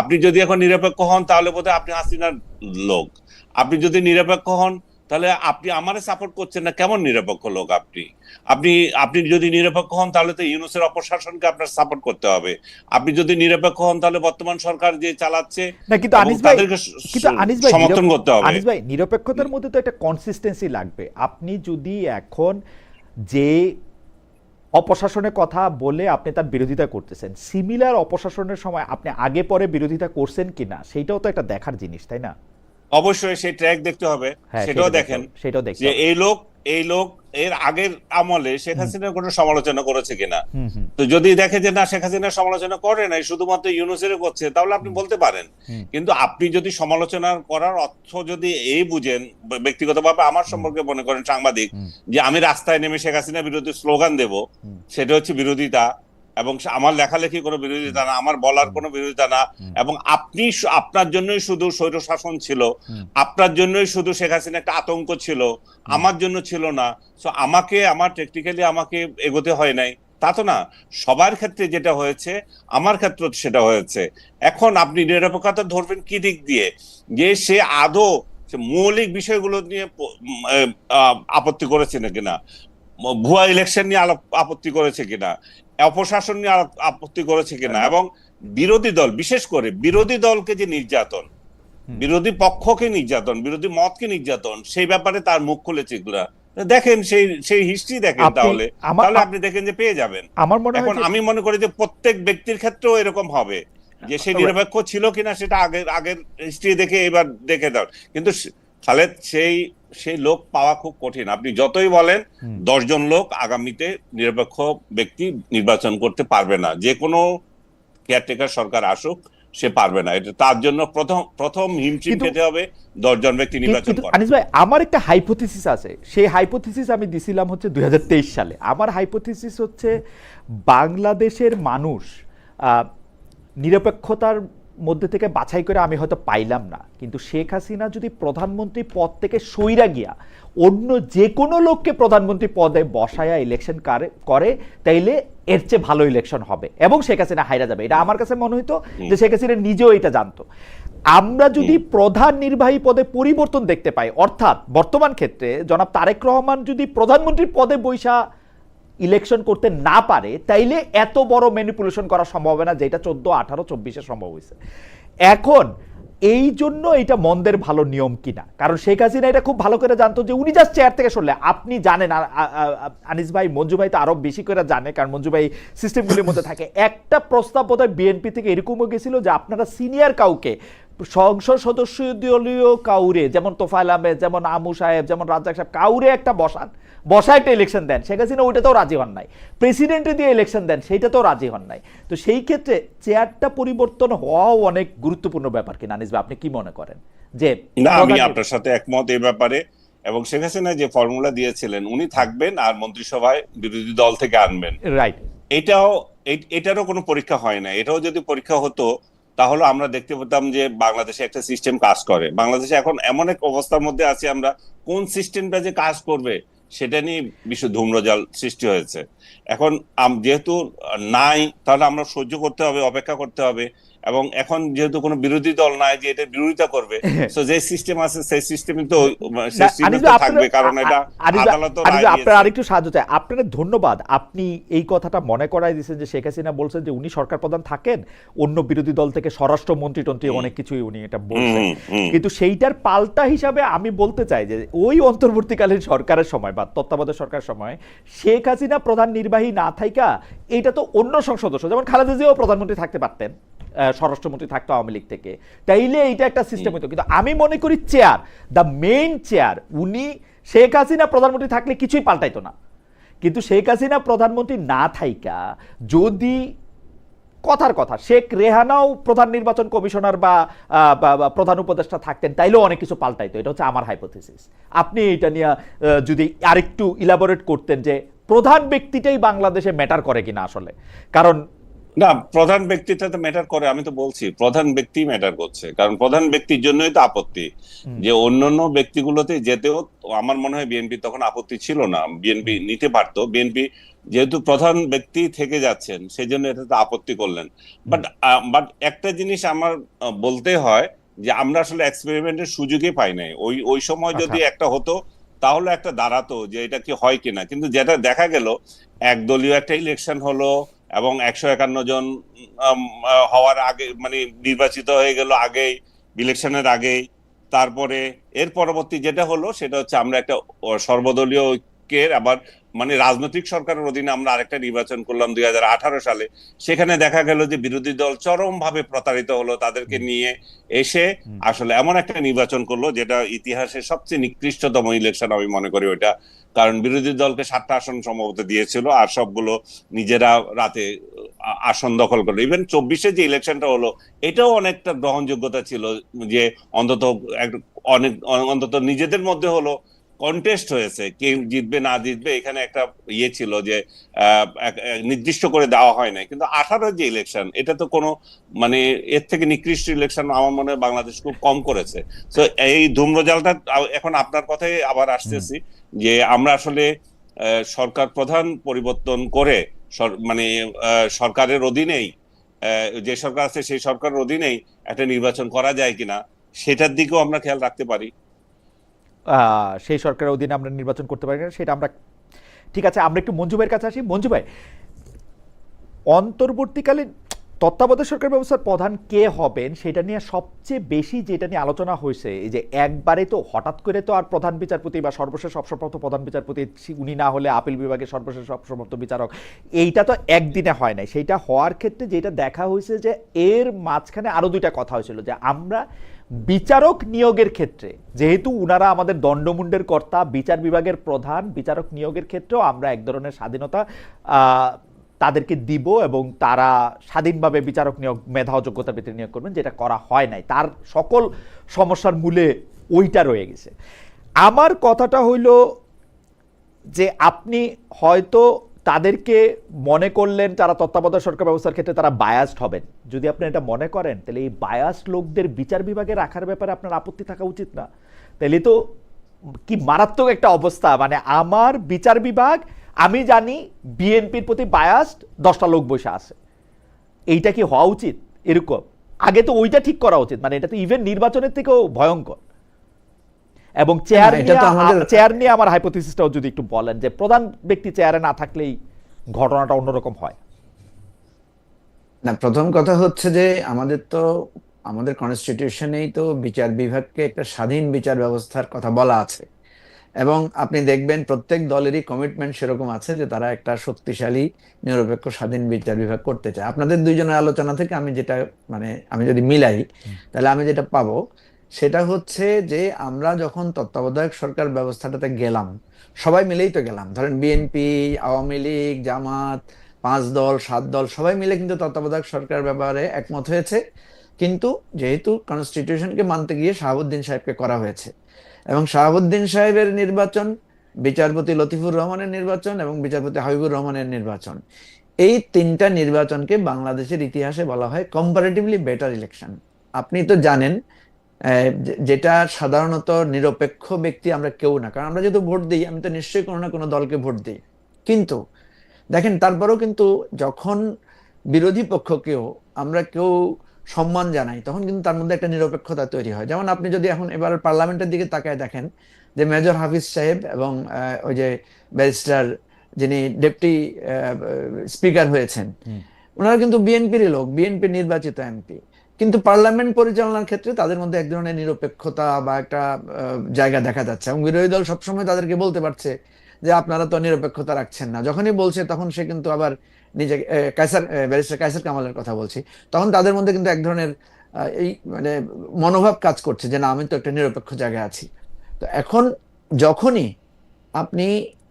আপনি যদি এখন নিরপেক্ষ হন তাহলে বোধহয় আপনি হাসিনার লোক। আপনি যদি নিরপেক্ষ হন তাহলে আপনি আমারে সাপোর্ট করছেন না, কেমন নিরপেক্ষ লোক আপনি? আপনি আপনি যদি নিরপেক্ষ হন তাহলে তো ইউনূসের অপশাসনকে আপনার সাপোর্ট করতে হবে। আপনি যদি নিরপেক্ষ হন তাহলে বর্তমান সরকার যে চালাচ্ছে
না, কিন্তু আনিস ভাই,
সমর্থন করতে হবে।
আনিস ভাই, নিরপেক্ষতার মধ্যে তো একটা কনসিস্টেন্সি লাগবে। আপনি যদি এখন যে অপশাসনের কথা বলে আপনি তার বিরোধিতা করতেছেন, সিমিলার অপশাসনের সময় আপনি আগে পরে বিরোধিতা করছেন কিনা সেটাও তো একটা দেখার জিনিস, তাই না?
অবশ্যই সেই ট্র্যাক দেখতে হবে। সেটাও দেখেন যে এই লোক এর আগের আমলে শেখ হাসিনার কোনো সমালোচনা করেছে কিনা। তো যদি দেখে যে না শেখ হাসিনার সমালোচনা করে নাই, শুধুমাত্র ইউনূসের করছে, তাহলে আপনি বলতে পারেন। কিন্তু আপনি যদি সমালোচনা করার অর্থ যদি এই বুঝেন, ব্যক্তিগতভাবে আমার সম্পর্কে মনে করেন সাংবাদিক, যে আমি রাস্তায় নেমে শেখ হাসিনা বিরোধী স্লোগান দেব, সেটা হচ্ছে বিরোধিতা। এবং আমার লেখালেখি কোনো বিরোধিতা না, আমার বলার কোনো বিরোধিতা না। এবং আপনার জন্যই শুধু স্বৈর শাসন ছিল, আপনার জন্যই শুধু শেখ হাসিনা একটা আতঙ্ক ছিল, আমার জন্য ছিল না। সো আমার টেকনিক্যালি আমাকে এগোতে হয় নাই তা তো না। সবার ক্ষেত্রে যেটা হয়েছে আমার ক্ষেত্রে সেটা হয়েছে। এখন আপনি নিরপেক্ষতা ধরবেন কি দিক দিয়ে? যে সে আদৌ মৌলিক বিষয়গুলো নিয়ে আপত্তি করেছে না কিনা, ভুয়া ইলেকশন নিয়ে আপত্তি করেছে কিনা, অপশাসন নিয়ে আপত্তি করেছে কিনা, এবং বিরোধী দল, বিশেষ করে বিরোধী দলকে যে নির্যাতন, বিরোধী পক্ষকে নির্যাতন, বিরোধী মতকে নির্যাতন, সেই ব্যাপারে তার মুখ খুলেছে এগুলা দেখেন। সেই হিস্ট্রি দেখেন, তাহলে আপনি দেখেন যে পেয়ে যাবেন।
আমার মনে হয়
এখন আমি মনে করি যে প্রত্যেক ব্যক্তির ক্ষেত্রেও এরকম হবে যে সে নিরপেক্ষ ছিল কিনা সেটা আগের হিস্ট্রি দেখে এবার দেখে দাও। কিন্তু খালেদ সেই লোক পাওয়া খুব কঠিন। আপনি যতই বলেন 10 জন লোক আগামীতে নিরপেক্ষ ব্যক্তি নির্বাচন করতে পারবে না। যে কোনো কেয়ারটেকার সরকার আসুক সে পারবে না। এটা তার জন্য প্রথম হিমশিম খেতে হবে 10 জন ব্যক্তি নির্বাচন করা।
আনিস ভাই, আমার একটা হাইপোথিসিস আছে। সেই হাইপোথিসিস আমি দিছিলাম হচ্ছে 2023 সালে। আমার হাইপোথিসিস হচ্ছে বাংলাদেশের মানুষ নিরপেক্ষতার মধ্যে থেকে বাছাই করে আমি হয়তো পাইলাম না, কিন্তু শেখ হাসিনা যদি প্রধানমন্ত্রী পদ থেকে সইরা গিয়া অন্য যে কোনো লোককে প্রধানমন্ত্রী পদে বসায়া ইলেকশন করে তাইলে এর চেয়ে ভালো ইলেকশন হবে এবং শেখ হাসিনা হাইরা যাবে। এটা আমার কাছে মনে হইতো যে শেখ হাসিনা নিজেও এটা জানতো। আমরা যদি প্রধান নির্বাহী পদে পরিবর্তন দেখতে পাই, অর্থাৎ বর্তমান ক্ষেত্রে জনাব তারেক রহমান যদি প্রধানমন্ত্রীর পদে বৈশা ইলেকশন করতে না পারে, তাইলে এত বড় ম্যানিপুলেশন করা সম্ভব হবে না, যেটা 14, 18, 24-এ সম্ভব হয়েছে। এখন এই জন্য এটা মন্দের ভালো নিয়ম কিনা, কারণ শেখ হাসিনা এটা খুব ভালো করে জানতো যে উনি জাস্ট চেয়ার থেকে সরলে, আপনি জানেন, আনিস ভাই, মঞ্জু ভাই তো আরো বেশি করে জানে, কারণ মঞ্জু ভাই সিস্টেমগুলির মধ্যে থাকে। একটা প্রস্তাব বোধহয় বিএনপি থেকে এরকমও গেছিল যে আপনারা সিনিয়র কাউকে, সংসদ সদস্য দলীয় কাউরে, যেমন তোফায়েল আহমেদ, যেমন আমু সাহেব, যেমন রাজ্জাক সাহেব, কাউরে একটা বসা একটা ইলেকশন দেন। শেখ হাসিনা ওইটাতেও রাজি হন নাই। প্রেসিডেন্টে দিয়ে ইলেকশন দেন, সেইটাতেও রাজি হন নাই। তো সেই ক্ষেত্রে চেয়ারটা পরিবর্তন হওয়াও অনেক গুরুত্বপূর্ণ ব্যাপার কিনা আনিস ভাই, আপনি কি মনে করেন? যে
না, আমি আপনার সাথে একমত এই ব্যাপারে। এবং শেখ হাসিনা যে ফর্মুলা দিয়েছিলেন, উনি থাকবেন আর মন্ত্রিসভায় বিরোধী দল থেকে আনবেন,
রাইট,
এটারও কোনো পরীক্ষা হয় না। এটাও যদি পরীক্ষা হতো তাহলে আমরা দেখতে পেতাম যে বাংলাদেশে একটা সিস্টেম কাজ করে। বাংলাদেশে এখন এমন এক অবস্থার মধ্যে আছে, আমরা কোন সিস্টেমটা যে কাজ করবে সেটা নিয়ে বিশ্ব ধূম্রজাল সৃষ্টি হয়েছে। এখন যেহেতু নাই, তাহলে আমরা সহ্য করতে হবে, অপেক্ষা করতে হবে। এবং এখন যেহেতু কোনো বিরোধী দল নাই যে এটা বিরোধিতা করবে, তো যে সিস্টেম আছে সেই সিস্টেমই তো থাকবে, কারণ এটা আদালত
আপনার আরেকটু সাহায্য চাই। আপনার ধন্যবাদ, আপনি এই কথাটা মনে করাই দিয়েছেন যে শেখ হাসিনা বলছেন যে উনি সরকার প্রধান থাকেন, অন্য বিরোধী দল থেকে স্বরাষ্ট্রমন্ত্রী টন্ত্রী অনেক কিছুই উনি এটা বলছেন। কিন্তু সেইটার পাল্টা হিসাবে আমি বলতে চাই যে ওই অন্তর্বর্তীকালীন সরকারের সময় বা তত্ত্বাবধায়ক সরকারের সময় শেখ হাসিনা প্রধান নির্বাহী না থাইকা এটা তো অন্য সংসদ সদস্য, যেমন খালেদা জিয়াও প্রধানমন্ত্রী থাকতে পারতেন, স্বরাষ্ট্রমন্ত্রী থাকতো আওয়ামী লীগ থেকে, তাইলে এটা একটা সিস্টেম হতো। কিন্তু আমি মনে করি চেয়ার, দ্য মেইন চেয়ার, উনি শেখ হাসিনা প্রধানমন্ত্রী থাকলে কিছুই পাল্টাইতো না। কিন্তু শেখ হাসিনা প্রধানমন্ত্রী না থাইকা যদি কথার কথা শেখ রেহানাও প্রধান নির্বাচন কমিশনার বা প্রধান উপদেষ্টা থাকতেন, তাইলেও অনেক কিছু পাল্টাইতো। এটা হচ্ছে আমার হাইপোথিসিস। আপনি এটা নিয়ে যদি আরেকটু ইলাবোরেট করতেন যে প্রধান ব্যক্তিটাই বাংলাদেশে ম্যাটার করে কিনা আসলে, কারণ
না, প্রধান ব্যক্তিটা তো ম্যাটার করে। আমি তো বলছি প্রধান ব্যক্তি ম্যাটার করছে, কারণ প্রধান ব্যক্তির জন্যই তো আপত্তি। যে অন্যান্য ব্যক্তিগুলোতে যেতেও আমার মনে হয় বিএনপি তখন আপত্তি ছিল না, বিএনপি নিতে পারতো। বিএনপি যেহেতু প্রধান ব্যক্তি থেকে যাচ্ছেন, সেই জন্য এটাতে আপত্তি করলেন। বাট একটা জিনিস আমার বলতে হয় যে আমরা আসলে এক্সপেরিমেন্টের সুযোগই পাই নাই। ওই সময় যদি একটা হতো তাহলে একটা দাঁড়াতো যে এটা কি হয় কিনা। কিন্তু যেটা দেখা গেল, একদলীয় একটা ইলেকশন হলো এবং 151 জন হওয়ার আগে, মানে নির্বাচিত হয়ে গেল আগেই, ইলেকশনের আগেই। তারপরে এর পরবর্তী যেটা হলো সেটা হচ্ছে আমরা একটা সর্বদলীয় ঐক্যের, আবার মানে রাজনৈতিক সরকারের অধীনে আমরা আরেকটা নির্বাচন করলাম 2018 সালে। সেখানে দেখা গেল যে বিরোধী দল চরম ভাবে প্রতারিত হলো, তাদেরকে নিয়ে এসে আসলে এমন একটা নির্বাচন করলো যেটা ইতিহাসের সবচেয়ে নিকৃষ্টতম ইলেকশন আমি মনে করি ওইটা। কারণ বিরোধী দলকে 7টা আসন সম্ভবত দিয়েছিল, আর সবগুলো নিজেরা রাতে আসন দখল করলো। ইভেন 24-এ যে ইলেকশনটা হলো, এটাও অনেকটা গ্রহণযোগ্যতা ছিল, যে অন্তত নিজেদের মধ্যে হলো কন্টেস্ট হয়েছে, কে জিতবে না জিতবে, এখানে একটা ইয়ে ছিল যে নির্দিষ্ট করে দেওয়া হয় না। কিন্তু 18 যে ইলেকশন, এটা তো কোনো মানে এর থেকে নিকৃষ্ট ইলেকশন আমার মনে হয় বাংলাদেশ খুব কম করেছে। তো এই ধূম্রজালটা, এখন আপনার কথাই আবার আসতেছি যে আমরা আসলে সরকার প্রধান পরিবর্তন করে, মানে সরকারের অধীনেই, যে সরকার আছে সেই সরকারের অধীনেই একটা নির্বাচন করা যায় কিনা, সেটার দিকেও আমরা খেয়াল রাখতে পারি।
সেই সরকারের অধীনে আমরা নির্বাচন করতে পারি না, সেটা আমরা, ঠিক আছে। আমরা একটু মঞ্জু ভাইয়ের কাছে আসি। মঞ্জু ভাই, অন্তর্বর্তীকালীন তত্ত্বাবধায়ক সরকার ব্যবস্থার প্রধান কে হবেন সেটা নিয়ে সবচেয়ে বেশি যেটা নিয়ে আলোচনা হয়েছে, এই যে একবারে তো হঠাৎ করে তো আর প্রধান বিচারপতি বা সর্বশেষ অবসরপ্রাপ্ত প্রধান বিচারপতি উনি না হলে আপিল বিভাগের সর্বশেষ অবসরপ্রাপ্ত বিচারক, এইটা তো একদিনে হয় নাই। সেইটা হওয়ার ক্ষেত্রে যেটা দেখা হয়েছে যে এর মাঝখানে আরো দুইটা কথা হয়েছিল, যে আমরা বিচারক নিয়োগের ক্ষেত্রে, যেহেতু উনারা আমাদের দণ্ডমুণ্ডের কর্তা, বিচার বিভাগের প্রধান, বিচারক নিয়োগের ক্ষেত্রেও আমরা এক ধরনের স্বাধীনতা তাদেরকে দিব এবং তারা স্বাধীনভাবে বিচারক নিয়োগ, মেধা ও যোগ্যতার ভিত্তিতে নিয়োগ করবেন, যেটা করা হয় নাই। তার সকল সমস্যার মূলে ওইটা রয়ে গেছে। আমার কথাটা হইল যে আপনি হয়তো তাদেরকে মনে করলেন যারা তত্ত্বাবধায়ক সরকার ব্যবস্থার ক্ষেত্রে তারা বায়াসড হবেন। যদি আপনি এটা মনে করেন তাহলে এই বায়াসড লোকদের বিচার বিভাগে রাখার ব্যাপারে আপনার আপত্তি থাকা উচিত না? তাহলে তো কি মারাত্মক একটা অবস্থা, মানে আমার বিচার বিভাগ, আমি জানি বিএনপির প্রতি বায়াসড 10টা লোক বসে আছে, এইটা কি হওয়া উচিত? এরকম আগে তো ওইটা ঠিক করা উচিত, মানে এটা তো ইভেন নির্বাচনের থেকেও ভয়ঙ্কর। এবং চেয়ার নিয়ে আমার হাইপোথিসিসটাও যদি একটু বলেন, যে প্রধান ব্যক্তি চেয়ারে না থাকলেই ঘটনাটা অন্যরকম হয়।
না, প্রথম কথা হচ্ছে যে আমাদের কনস্টিটিউশনেই তো বিচার বিভাগকে একটা স্বাধীন বিচার ব্যবস্থার কথা বলা আছে, এবং আপনি দেখবেন প্রত্যেক দলেরই কমিটমেন্ট সেরকম আছে যে তারা একটা শক্তিশালী নিরপেক্ষ স্বাধীন বিচার বিভাগ করতে চায়। আপনাদের দুইজনের আলোচনা থেকে আমি যদি মিলাই, তাহলে আমি যেটা পাবো সেটা হচ্ছে যে আমরা যখন তত্ত্বাবধায়ক সরকার ব্যবস্থাটাতে গেলাম, সবাই মিলেই তো গেলাম, ধরেন বিএনপি, আওয়ামী লীগ, জামাত, 5 দল 7 দল সবাই মিলে কিন্তু তত্ত্বাবধায়ক সরকার ব্যাপারে একমত হয়েছে। কিন্তু যেহেতু কনস্টিটিউশনকে মানতে গিয়ে শাহাবুদ্দিন সাহেবকে করা হয়েছে, এবং শাহাবুদ্দিন সাহেবের নির্বাচন, বিচারপতি লতিফুর রহমানের নির্বাচন এবং বিচারপতি হাবিবুর রহমানের নির্বাচন, এই 3টা নির্বাচনকে বাংলাদেশের ইতিহাসে বলা হয় কম্পারেটিভলি বেটার ইলেকশন। আপনি তো জানেন যেটা সাধারণত নিরপেক্ষ ব্যক্তি আমরা কেউ না, কারণ আমরা যেহেতু ভোট দিই, আমি তো নিশ্চয়ই কোনো না কোনো দলকে ভোট দিই। কিন্তু দেখেন, তারপরেও কিন্তু যখন বিরোধী পক্ষকেও আমরা কেউ সম্মান জানাই, তখন কিন্তু তার মধ্যে একটা নিরপেক্ষতা তৈরি হয়। যেমন আপনি যদি এখন এবার পার্লামেন্টের দিকে তাকায় দেখেন, যে মেজর হাফিজ সাহেব এবং ওই যে ব্যারিস্টার যিনি ডেপুটি স্পিকার হয়েছেন, ওনারা কিন্তু বিএনপির লোক, বিএনপি নির্বাচিত এমপি, কিন্তু পার্লামেন্ট পরিচালনার ক্ষেত্রে তাদের মধ্যে এক ধরনের নিরপেক্ষতা বা একটা জায়গা দেখা যাচ্ছে, এবং বিরোধী দল সবসময় তাদেরকে বলতে পারছে যে আপনারা তো নিরপেক্ষতা রাখছেন না। যখনই বলছে তখন সে কিন্তু আবার নিজে ব্যারিস্টার কায়সার কামালের কথা বলছি, তখন তাদের মধ্যে কিন্তু এক ধরনের এই মনোভাব কাজ করছে যে না, আমি তো একটা নিরপেক্ষ জায়গায় আছি। তো এখন যখনই আপনি,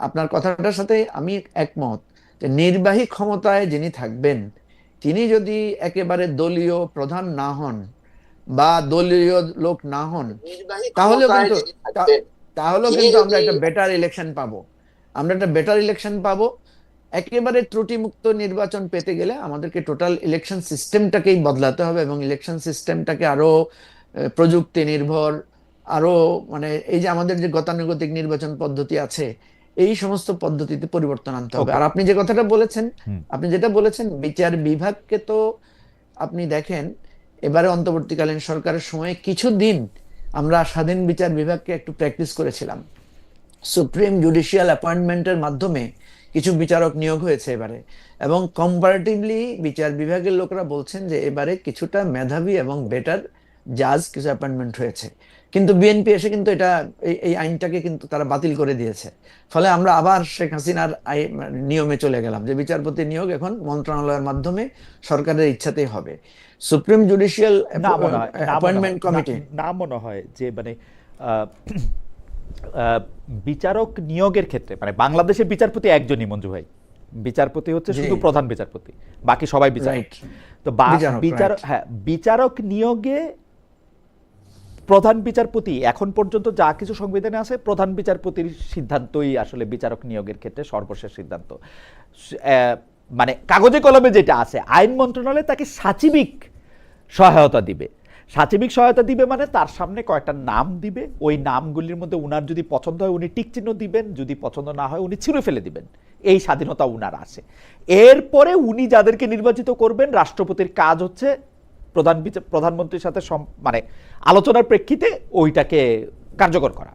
আপনার কথাটার সাথে আমি একমত, যে নির্বাহী ক্ষমতায় যিনি থাকবেন তিনি যদি একেবারে দলীয় প্রধান না হন বা দলীয় লোক না হন, তাহলেও কিন্তু তাহলেও কিন্তু আমরা একটা বেটার ইলেকশন পাবো। একেবারে ত্রুটিমুক্ত নির্বাচন পেতে গেলে আমাদেরকে টোটাল ইলেকশন সিস্টেমটাকেই বদলাতে হবে, এবং ইলেকশন সিস্টেমটাকে আরো প্রযুক্তি নির্ভর, আরো এই যে আমাদের যে গতানুগতিক নির্বাচন পদ্ধতি আছে, এই সমস্ত পদ্ধতিতে পরিবর্তন আনতে হবে। আর আপনি যেটা বলেছেন বিচার বিভাগকে, তো আপনি দেখেন এবারে অন্তর্বর্তীকালীন সরকারের সময় কিছুদিন আমরা স্বাধীন বিচার বিভাগকে একটু প্র্যাকটিস করেছিলাম। সুপ্রিম জুডিশিয়াল অ্যাপয়েন্টমেন্টের মাধ্যমে কিছু বিচারক নিয়োগ হয়েছে এবারে, এবং কম্পারেটিভলি বিচার বিভাগের লোকরা বলছেন যে এবারে কিছুটা মেধাবী এবং বেটার জাজ কিছু অ্যাপয়েন্টমেন্ট হয়েছে। কিন্তু বিএনপি এসে কিন্তু এই আইনটাকে কিন্তু তারা বাতিল করে দিয়েছে। ফলে আমরা আবার শেখ হাসিনার নিয়মে চলে গেলাম, যে বিচারপতি নিয়োগ এখন মন্ত্রণালয়ের মাধ্যমে সরকারের ইচ্ছাতেই হবে। সুপ্রিম জুডিশিয়াল অ্যাপয়েন্টমেন্ট কমিটি
না মনে হয় যে বিচারক নিয়োগের ক্ষেত্রে, বাংলাদেশের বিচারপতি একজনই মঞ্জু ভাই, বিচারপতি হচ্ছে শুধু প্রধান বিচারপতি, বাকি সবাই বিচারক। তো বিচারক নিয়োগে প্রধান বিচারপতি এখন পর্যন্ত যা কিছু সংবিধানে আছে, প্রধান বিচারপতির সিদ্ধান্তই আসলে বিচারক নিয়োগের ক্ষেত্রে সর্বশেষ সিদ্ধান্ত। কাগজে কলমে যেটা আছে, আইন মন্ত্রণালয় তাকে সাচিবিক সহায়তা দিবে। সাচিবিক সহায়তা দিবে মানে তার সামনে কয়েকটা নাম দিবে, ওই নামগুলির মধ্যে উনার যদি পছন্দ হয় উনি টিক চিহ্ন দিবেন, যদি পছন্দ না হয় উনি ছিঁড়ে ফেলে দিবেন। এই স্বাধীনতা উনার আছে। এরপরে উনি যাদেরকে নির্বাচিত করবেন, রাষ্ট্রপতির কাজ হচ্ছে প্রধানমন্ত্রীর সাথে আলোচনার প্রেক্ষিতে ওইটাকে কার্যকর করা।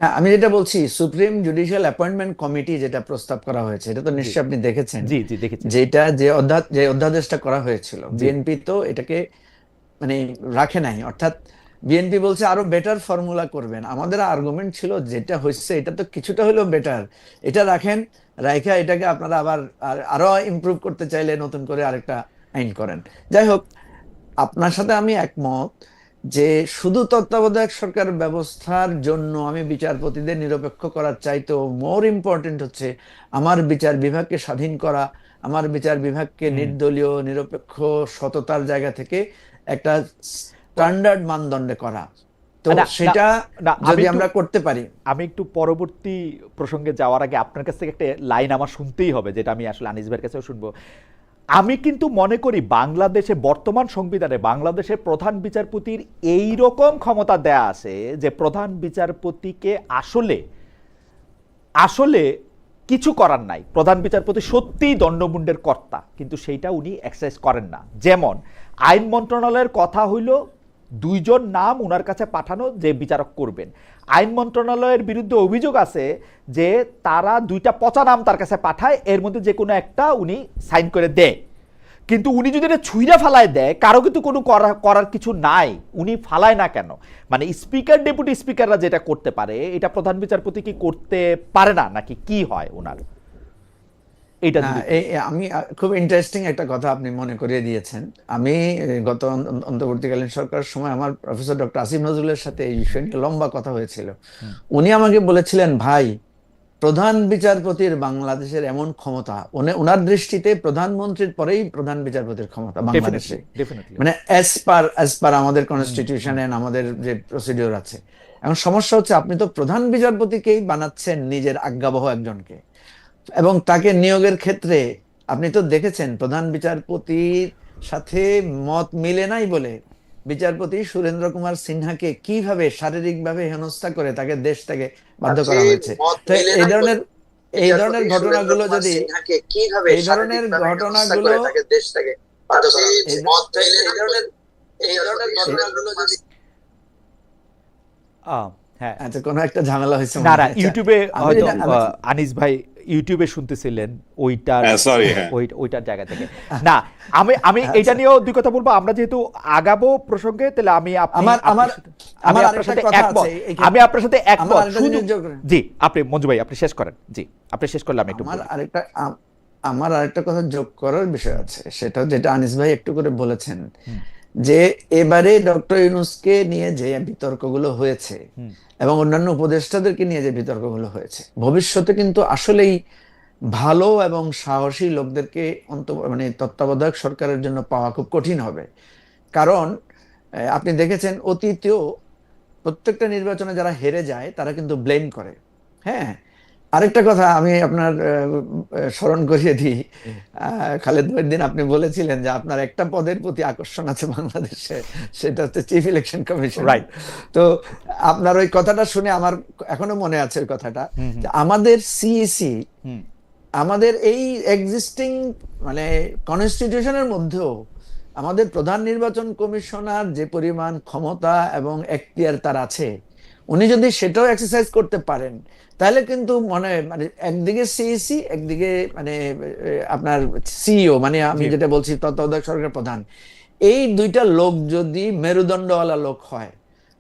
আমি যেটা বলছি, সুপ্রিম জুডিশিয়াল অ্যাপয়েন্টমেন্ট কমিটি যেটা প্রস্তাব করা হয়েছে, এটা তো নিশ্চয়ই আপনি দেখেছেন।
জি জি দেখেছি।
যে অধ্যাদেশটা করা হয়েছিল, বিএনপি তো এটাকে রাখে নাই, অর্থাৎ বিএনপি বলছে আরো বেটার ফর্মুলা করবেন। আমাদের আর্গুমেন্ট ছিল যেটা হচ্ছে এটা তো কিছুটা হলেও বেটার, এটা রাখেন, রাইখা এটাকে আপনারা আবার আরো ইমপ্রুভ করতে চাইলে নতুন করে আরেকটা আইন করেন। যাই হোক, আপনার সাথে আমি একমত যে শুধু তত্ত্বাবধায়ক সরকার ব্যবস্থার জন্য আমি বিচারপতিদের নিরপেক্ষ করার চাইতেও মোর ইম্পর্টেন্ট হচ্ছে আমার বিচার বিভাগকে স্বাধীন করা, আমার বিচার বিভাগকে নির্দলীয়, নিরপেক্ষ, সততার জায়গা থেকে একটা স্ট্যান্ডার্ড মানদণ্ডে করা। তো
না,
সেটা
না, আমি
যদি
একটু-
আমরা করতে পারি।
আমি একটু পরবর্তী প্রসঙ্গে যাওয়ার আগে আপনার কাছ থেকে একটা লাইন আমার শুনতেই হবে, যেটা আমি আসলে আনিস ভাইয়ের কাছেও শুনবো। আমি কিন্তু মনে করি বাংলাদেশে বর্তমান সংবিধানে বাংলাদেশের প্রধান বিচারপতির এই রকম ক্ষমতা দেয়া আছে যে প্রধান বিচারপতিকে আসলে আসলে কিছু করার নাই। প্রধান বিচারপতি সত্যিই দণ্ডমুণ্ডের কর্তা, কিন্তু সেইটা উনি এক্সারসাইজ করেন না। যেমন আইন মন্ত্রণালয়ের কথা হইল 2 জন নাম উনার কাছে পাঠানো যে বিচারক করবেন। আইন মন্ত্রণালয়ের বিরুদ্ধে অভিযোগ আছে যে তারা 2টা পচা নাম তার কাছে পাঠায়, এর মধ্যে যে কোনো একটা উনি সাইন করে দেয়। কিন্তু উনি যদি এটা ছুঁইরা ফালায় দেয়, কারো কিন্তু কোনো করার কিছু নাই, উনি ফালায় না কেন? মানে স্পিকার ডেপুটি স্পিকাররা যেটা করতে পারে এটা প্রধান বিচারপতি কি করতে পারে না, নাকি কি হয় ওনার? এটা
না,
যদি
আমি খুব ইন্টারেস্টিং একটা কথা আপনি মনে করিয়ে দিয়েছেন। আমি গত অন্তর্বর্তীকালীন সরকারের সময় আমার প্রফেসর ডক্টর আসিফ নজরুলের সাথে এই বিষয় নিয়ে লম্বা কথা হয়েছিল। উনি আমাকে বলেছিলেন, ভাই, প্রধান বিচারপতির বাংলাদেশের এমন ক্ষমতা, ওনার দৃষ্টিতে প্রধানমন্ত্রীর পরেই প্রধান বিচারপতির ক্ষমতা বাংলাদেশে,
ডেফিনেটলি
মানে অ্যাজ পার আমাদের কনস্টিটিউশন এন্ড আমাদের যে প্রসিডিওর আছে। এখন সমস্যা হচ্ছে, আপনি তো প্রধান বিচারপতিকেই বানাচ্ছেন নিজের আজ্ঞাবহ একজনকে, এবং তাকে নিয়োগের ক্ষেত্রে আপনি তো দেখেছেন প্রধান বিচারপতির সাথে মত মিলে নাই বলে বিচারপতি সুরেন্দ্র কুমার সিনহাকে কিভাবে শারীরিকভাবে হেনস্থা করে তাকে দেশ থেকে বাধ্য করা হয়েছে। তো এই ধরনের ঘটনাগুলো যদি এই ধরনের ঘটনাগুলো
হ্যাঁ।
আচ্ছা, কোনো একটা ঝামেলা হয়েছে
না
মনে
না,
হয়।
ইউটিউবে
আমি
হয়তো
যেটা-
আনিস ভাই ইউটিউবে শুনতেছিলেন ওইটার
sorry, হ্যাঁ।
ওইটার জায়গা থেকে। না, আমি এটা নিয়েও 2 কথা বলবো। আমরা যেহেতু আগাবো প্রসঙ্গে, তাহলে আমি
আমার
আপনার
আরেকটা
সাথে
কথা
একমত।
আছে এইখানে।
আমি আপনার সাথে
আমার
একমত
আরেকটা
শুধু।
জিনিস যোগ করেন।
জি, আপনি মঞ্জু ভাই আপনি শেষ করেন। জি, আপনি শেষ করলে আমি একটু বলি।
আমার আরেকটা কথা যোগ করার বিষয় আছে, সেটা যেটা আনিস ভাই একটু করে বলেছেন, যে এবারে ডক্টর ইউনূসকে নিয়ে যে বিতর্কগুলো হয়েছে এবং অন্যান্য উপদেষ্টাদেরকে নিয়ে যে বিতর্কগুলো হয়েছে, ভবিষ্যতে কিন্তু আসলেই ভালো এবং সাহসী লোকদেরকে মানে তত্ত্বাবধায়ক সরকারের জন্য পাওয়া খুব কঠিন হবে। কারণ আপনি দেখেছেন অতীতেও প্রত্যেকটা নির্বাচনে যারা হেরে যায় তারা কিন্তু ব্লেম করে। হ্যাঁ, আরেকটা কথা আমি আপনার স্মরণ করিয়ে দিই। খালেদ ভাইয়ের দিন আপনি বলেছিলেন যে আপনার একটা পদের প্রতি আকর্ষণ আছে বাংলাদেশে, সেটা হচ্ছে চিফ ইলেকশন কমিশন।
Right.
তো আপনার ওই কথাটা শুনে আমার এখনো মনে আছে ওই কথাটা, যে আমাদের সিইসি, আমাদের এই এক্সিস্টিং মানে কনস্টিটিউশনের মধ্যেও আমাদের প্রধান নির্বাচন কমিশনার যে পরিমাণ ক্ষমতা এবং এখতিয়ার তার আছে, উনি যদি সেটাও এক্সারসাইজ করতে পারেন, তাহলে কিন্তু মানে একদিকে সিইসি, একদিকে মানে আপনার সিইও, মানে আমি যেটা বলছি তত্ত্বাবধায়ক সরকার প্রধান, এই 2টা লোক যদি মেরুদণ্ডওয়ালা লোক হয়,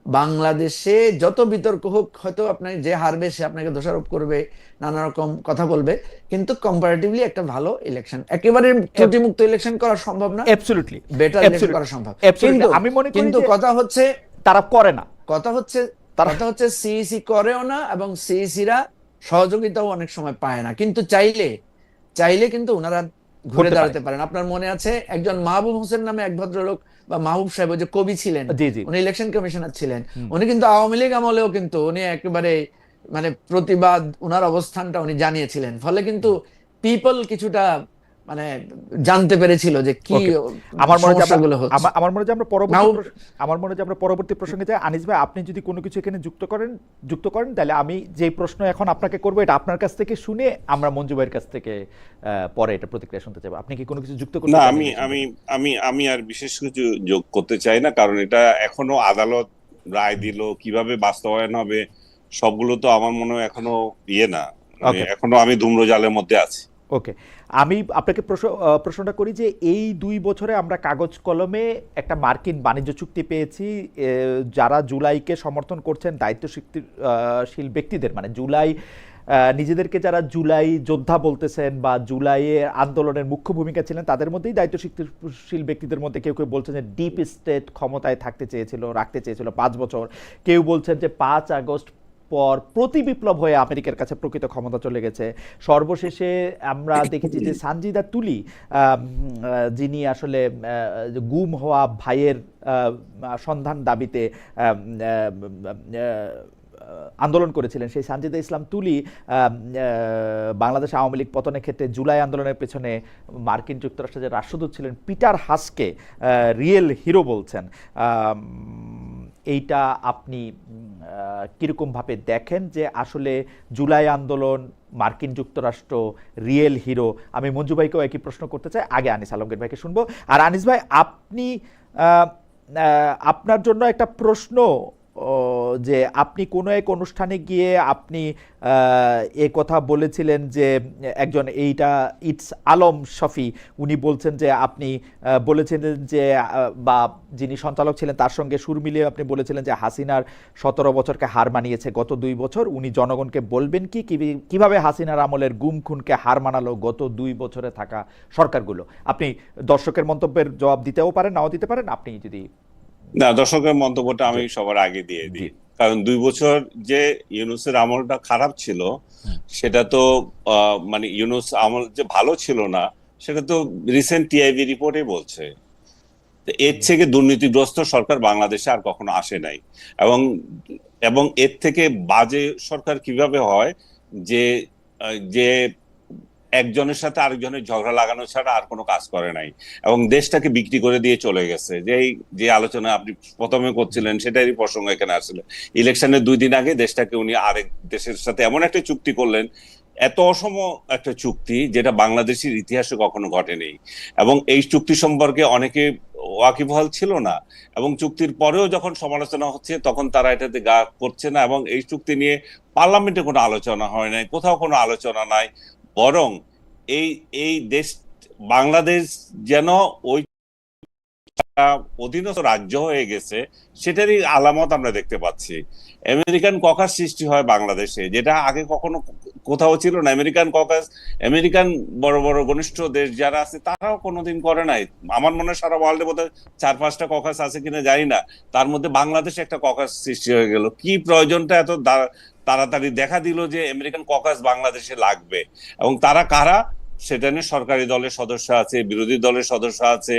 বাংলাদেশে যত বিতর্ক হোক, হয়তো আপনি যে হারবে সে আপনাকে দোষারোপ করবে, নানা রকম কথা বলবে, কিন্তু কম্পারেটিভলি একটা ভালো ইলেকশন, একেবারে ত্রুটিমুক্ত ইলেকশন করা সম্ভব না,
অ্যাবসলিউটলি
বেটার ইলেকশন করা সম্ভব। কিন্তু
আমি মনে করি
কিন্তু
যে
কথা হচ্ছে
তারা করে না।
কথা হচ্ছে সিইসি করেও না, এবং সিইসিরা সহযোগিতাও অনেক সময় পায় না, কিন্তু চাইলে কিন্তু ওনারা ঘুরে
করতে
দাঁড়াতে পারেন। আপনার মনে আছে একজন মাহবুব হোসেন নামে এক ভদ্রলোক, বা মাহবুব সাহেব, ওই যে কবি ছিলেন,
জি, জি।
উনি ইলেকশন কমিশনার ছিলেন। উনি কিন্তু আওয়ামী লীগ আমলেও কিন্তু উনি একেবারে মানে প্রতিবাদ, ওনার অবস্থানটা উনি জানিয়েছিলেন, ফলে কিন্তু পিপল কিছুটা মানে জানতে পেরেছিল যে কি
Okay. আমার মনে হয় যে
সমস্যাগুলো হচ্ছে।
আমার মনে হয় যে আমরা
নাও-
আমার মনে হয় যে আমরা পরবর্তী প্রসঙ্গে যাই। আনিস ভাই, আপনি যদি কোনো কিছু এখানে যুক্ত করেন তাহলে আমি যে প্রশ্ন এখন আপনাকে করবো এটা আপনার কাছ থেকে শুনে আমরা মঞ্জু ভাইয়ের কাছ থেকে পরে এটা প্রতিক্রিয়া শুনতে চাইবো। আপনি কি কোনো কিছু যুক্ত করতে
না,
চান?
আমি আর বিশেষ কিছু যোগ করতে চাই না, কারণ এটা এখনো আদালত রায় দিল, কিভাবে বাস্তবায়ন হবে সবগুলো তো আমার মনে হয় এখনো না,
Okay.
এখনো আমি ধূম্রজালের মধ্যে আছি।
ওকে, আমি আপনাকে প্রশ্নটা করি যে এই 2 বছরে আমরা কাগজ কলমে একটা মার্কিন বাণিজ্য চুক্তি পেয়েছি। যারা জুলাইকে সমর্থন করছেন, দায়িত্বশীল ব্যক্তিদের, মানে জুলাই নিজেদেরকে যারা জুলাই যোদ্ধা বলতেছেন বা জুলাইয়ের আন্দোলনের মুখ্য ভূমিকা ছিলেন, তাদের মধ্যেই দায়িত্বশীল ব্যক্তিদের মধ্যে কেউ কেউ বলছেন যে ডিপ স্টেট ক্ষমতায় রাখতে চেয়েছিল 5 বছর। কেউ বলছেন যে 5 আগস্ট পর প্রতি বিপ্লব হয়ে আমেরিকার কাছে প্রকৃত ক্ষমতা চলে গেছে। সর্বশেষে আমরা দেখেছি যে সানজিদা তুলি যিনি আসলে গুম হওয়া ভাইয়ের সন্ধান দাবিতে আন্দোলন করেছিলেন, সেই সানজিদা ইসলাম তুলি বাংলাদেশ আওয়ামী লীগ পতনের ক্ষেত্রে জুলাই আন্দোলনের পেছনে মার্কিন যুক্তরাষ্ট্রের যে রাষ্ট্রদূত ছিলেন পিটার হাসকে রিয়েল হিরো বলছেন। এইটা আপনি কীরকমভাবে দেখেন যে আসলে জুলাই আন্দোলন, মার্কিন যুক্তরাষ্ট্র রিয়েল হিরো? আমি মঞ্জু ভাইকেও একই প্রশ্ন করতে চাই, আগে আনিস আলমগীর ভাইকে শুনবো। আর আনিস ভাই, আপনি আপনার জন্য একটা প্রশ্ন, যে আপনি কোনো এক অনুষ্ঠানে গিয়ে আপনি এ কথা বলেছিলেন যে একজন, এইটা ইটস আলম শফি, উনি বলছেন যে আপনি বলেছিলেন যে, বা যিনি সঞ্চালক ছিলেন তার সঙ্গে সুর মিলিয়ে আপনি বলেছিলেন যে হাসিনার 17 বছরকে হার মানিয়েছে গত 2 বছর। উনি জনগণকে বলবেন কি কিভাবে হাসিনার আমলের গুম খুনকে হার মানালো গত 2 বছরে থাকা সরকারগুলো? আপনি দর্শকের মন্তব্যের জবাব দিতেও পারেন, নাও দিতে পারেন, আপনি যদি।
না, দর্শকের মন্তব্যটা আমি সবার আগে দিয়ে দিই, কারণ 2 বছর যে ইউনূসের আমলটা খারাপ ছিল, সেটা তো মানে ইউনূস আমল যে ভালো ছিল না সেটা তো রিসেন্ট টিআইবি রিপোর্টে বলছে। এর থেকে দুর্নীতিগ্রস্ত সরকার বাংলাদেশে আর কখনো আসে নাই। এবং এবং এর থেকে বাজে সরকার কিভাবে হয় যে যে একজনের সাথে আরেকজনের ঝগড়া লাগানো ছাড়া আর কোনো কাজ করে নাই, এবং দেশটাকে বিক্রি করে দিয়ে চলে গেছে। যে আলোচনা আপনি প্রথমে করছিলেন সেটারই প্রসঙ্গ এখানে আসলে। ইলেকশনের 2 দিন আগে দেশটাকে উনি আরেক দেশের সাথে এমন একটা চুক্তি করলেন, এত অসম একটা চুক্তি যেটা বাংলাদেশের ইতিহাসে কখনো ঘটেনি। এবং এই চুক্তি সম্পর্কে অনেকে ওয়াকিবহাল ছিল না, এবং চুক্তির পরেও যখন সমালোচনা হচ্ছে তখন তারা এটাতে গা করছে না। এবং এই চুক্তি নিয়ে পার্লামেন্টে কোনো আলোচনা হয় নাই, কোথাও কোনো আলোচনা নাই, বরং এই এই দেশ বাংলাদেশ যেন ওই অধীনস্থ রাজ্য হয়ে গেছে, সেটারই আলামত আমরা দেখতে পাচ্ছি। আমেরিকান ককাস সৃষ্টি হয় বাংলাদেশে, যেটা আগে কখনো কোথাও ছিল না। আমেরিকান ককাস, আমেরিকান বড় বড় ঘনিষ্ঠ দেশ যারা আছে তারাও কোনোদিন করে নাই। আমার মনে হয় সারা ওয়ার্ল্ডে বোধহয় 4-5টা ককাস আছে কিনা জানি না, তার মধ্যে বাংলাদেশে একটা ককাস সৃষ্টি হয়ে গেল। কি প্রয়োজনটা এত তাড়াতাড়ি দেখা দিল যে আমেরিকান ককাস বাংলাদেশে লাগবে? এবং তারা কারা? সেটা নিয়ে সরকারি দলের সদস্য আছে, বিরোধী দলের সদস্য আছে,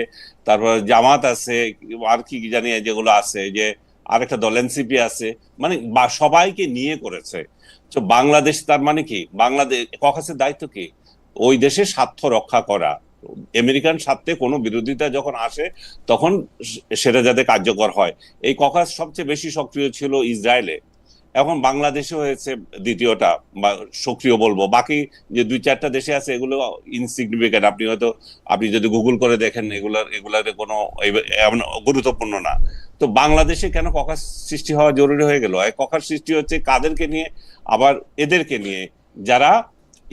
তারপর জামাত আছে, আর কি জানি যেগুলো আছে, যে আরেকটা দল এনসিপি আছে, মানে সবাইকে নিয়ে করেছে। তো বাংলাদেশ তার মানে কি, বাংলাদেশ ককাসের দায়িত্ব কি? ওই দেশের স্বার্থ রক্ষা করা। আমেরিকান স্বার্থে কোনো বিরোধিতা যখন আসে তখন সেটা যাতে কার্যকর হয়। এই ককাস সবচেয়ে বেশি সক্রিয় ছিল ইসরায়েলে, এখন বাংলাদেশে হয়েছে দ্বিতীয়টা বা সক্রিয় বলবো। বাকি যে 2-4টা দেশে আছে এগুলো ইনসিগনিফিকেন্ট। আপনি যদি গুগল করে দেখেন এগুলার কোনো গুরুত্বপূর্ণ না। তো বাংলাদেশে কেন ককাস সৃষ্টি হওয়া জরুরি হয়ে গেল? এই ককাস সৃষ্টি হচ্ছে কাদেরকে নিয়ে? আবার এদেরকে নিয়ে যারা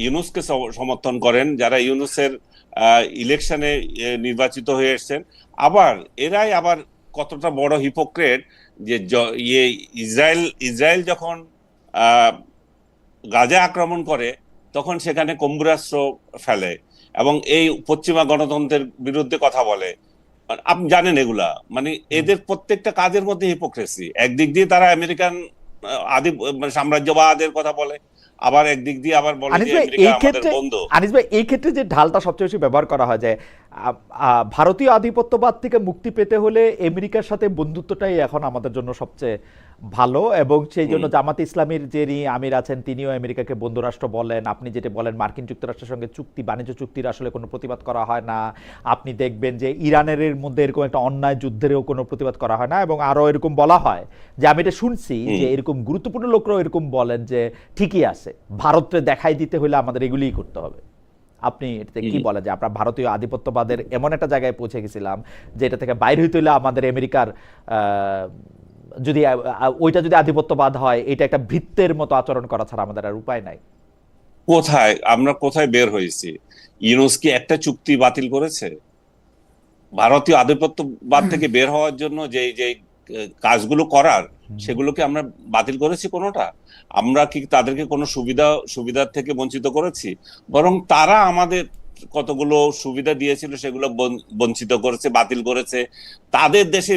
ইউনূসকে সমর্থন করেন, যারা ইউনূসের ইলেকশনে নির্বাচিত হয়ে এসেছেন। আবার এরাই আবার কতটা বড় হিপোক্রেট যে ইসরায়েল যখন গাজা আক্রমণ করে তখন সেখানে কম্বুরাস্ত্র ফেলে এবং এই পশ্চিমা গণতন্ত্রের বিরুদ্ধে কথা বলে। আপনি জানেন এগুলা, মানে এদের প্রত্যেকটা কাজের মধ্যে হিপোক্রেসি। একদিক দিয়ে তারা আমেরিকান আদি সাম্রাজ্যবাদের কথা বলে, আবার একদিক দিয়ে আবার বলে যে আমেরিকা আমাদের বন্ধু।
আনিস ভাই, এই ক্ষেত্রে যে ঢালটা সবচেয়ে বেশি ব্যবহার করা হয় যে ভারতীয় আধিপত্যবাদ থেকে মুক্তি পেতে হলে আমেরিকার সাথে বন্ধুত্বটাই এখন আমাদের জন্য সবচেয়ে ভালো, এবং সেই জন্য জামাত ইসলামীর যিনি আমির আছেন তিনিও আমেরিকাকে বন্ধুরাষ্ট্র বলেন। আপনি যেটা বলেন মার্কিন যুক্তরাষ্ট্রের সঙ্গে বাণিজ্য চুক্তির আসলে কোনো প্রতিবাদ করা হয় না। আপনি দেখবেন যে ইরানের মধ্যে এরকম একটা অন্যায় যুদ্ধেরও কোনো প্রতিবাদ করা হয় না, এবং আরো এরকম বলা হয় যে, আমি এটা শুনছি যে এরকম গুরুত্বপূর্ণ লোকরাও এরকম বলেন যে ঠিকই আছে, ভারতকে দেখাই দিতে হলে আমাদের এগুলিই করতে হবে। আপনি এটাতে কি বলেন যে আমরা ভারতীয় আধিপত্যবাদের এমন একটা জায়গায় পৌঁছে গেছিলাম যে এটা থেকে বাইরে হইতে হলে আমাদের আমেরিকার যদি ওইটা যদি আধিপত্যবাদ হয়, এটা একটা ভৃত্যের মতো আচরণ করা ছাড়া আমাদের আর উপায় নাই?
আমরা কোথায় বের হয়েছি? ইউনূস কি একটা চুক্তি বাতিল করেছে? ভারতীয় আধিপত্যবাদ থেকে বের হওয়ার জন্য যে কাজগুলো করার, সেগুলোকে আমরা বাতিল করেছি কোনোটা? আমরা কি তাদেরকে কোনো সুবিধার থেকে বঞ্চিত করেছি? বরং তারা আমাদের কতগুলো সুবিধা দিয়েছিল সেগুলো বঞ্চিত করেছে, বাতিল করেছে। তাদের দেশে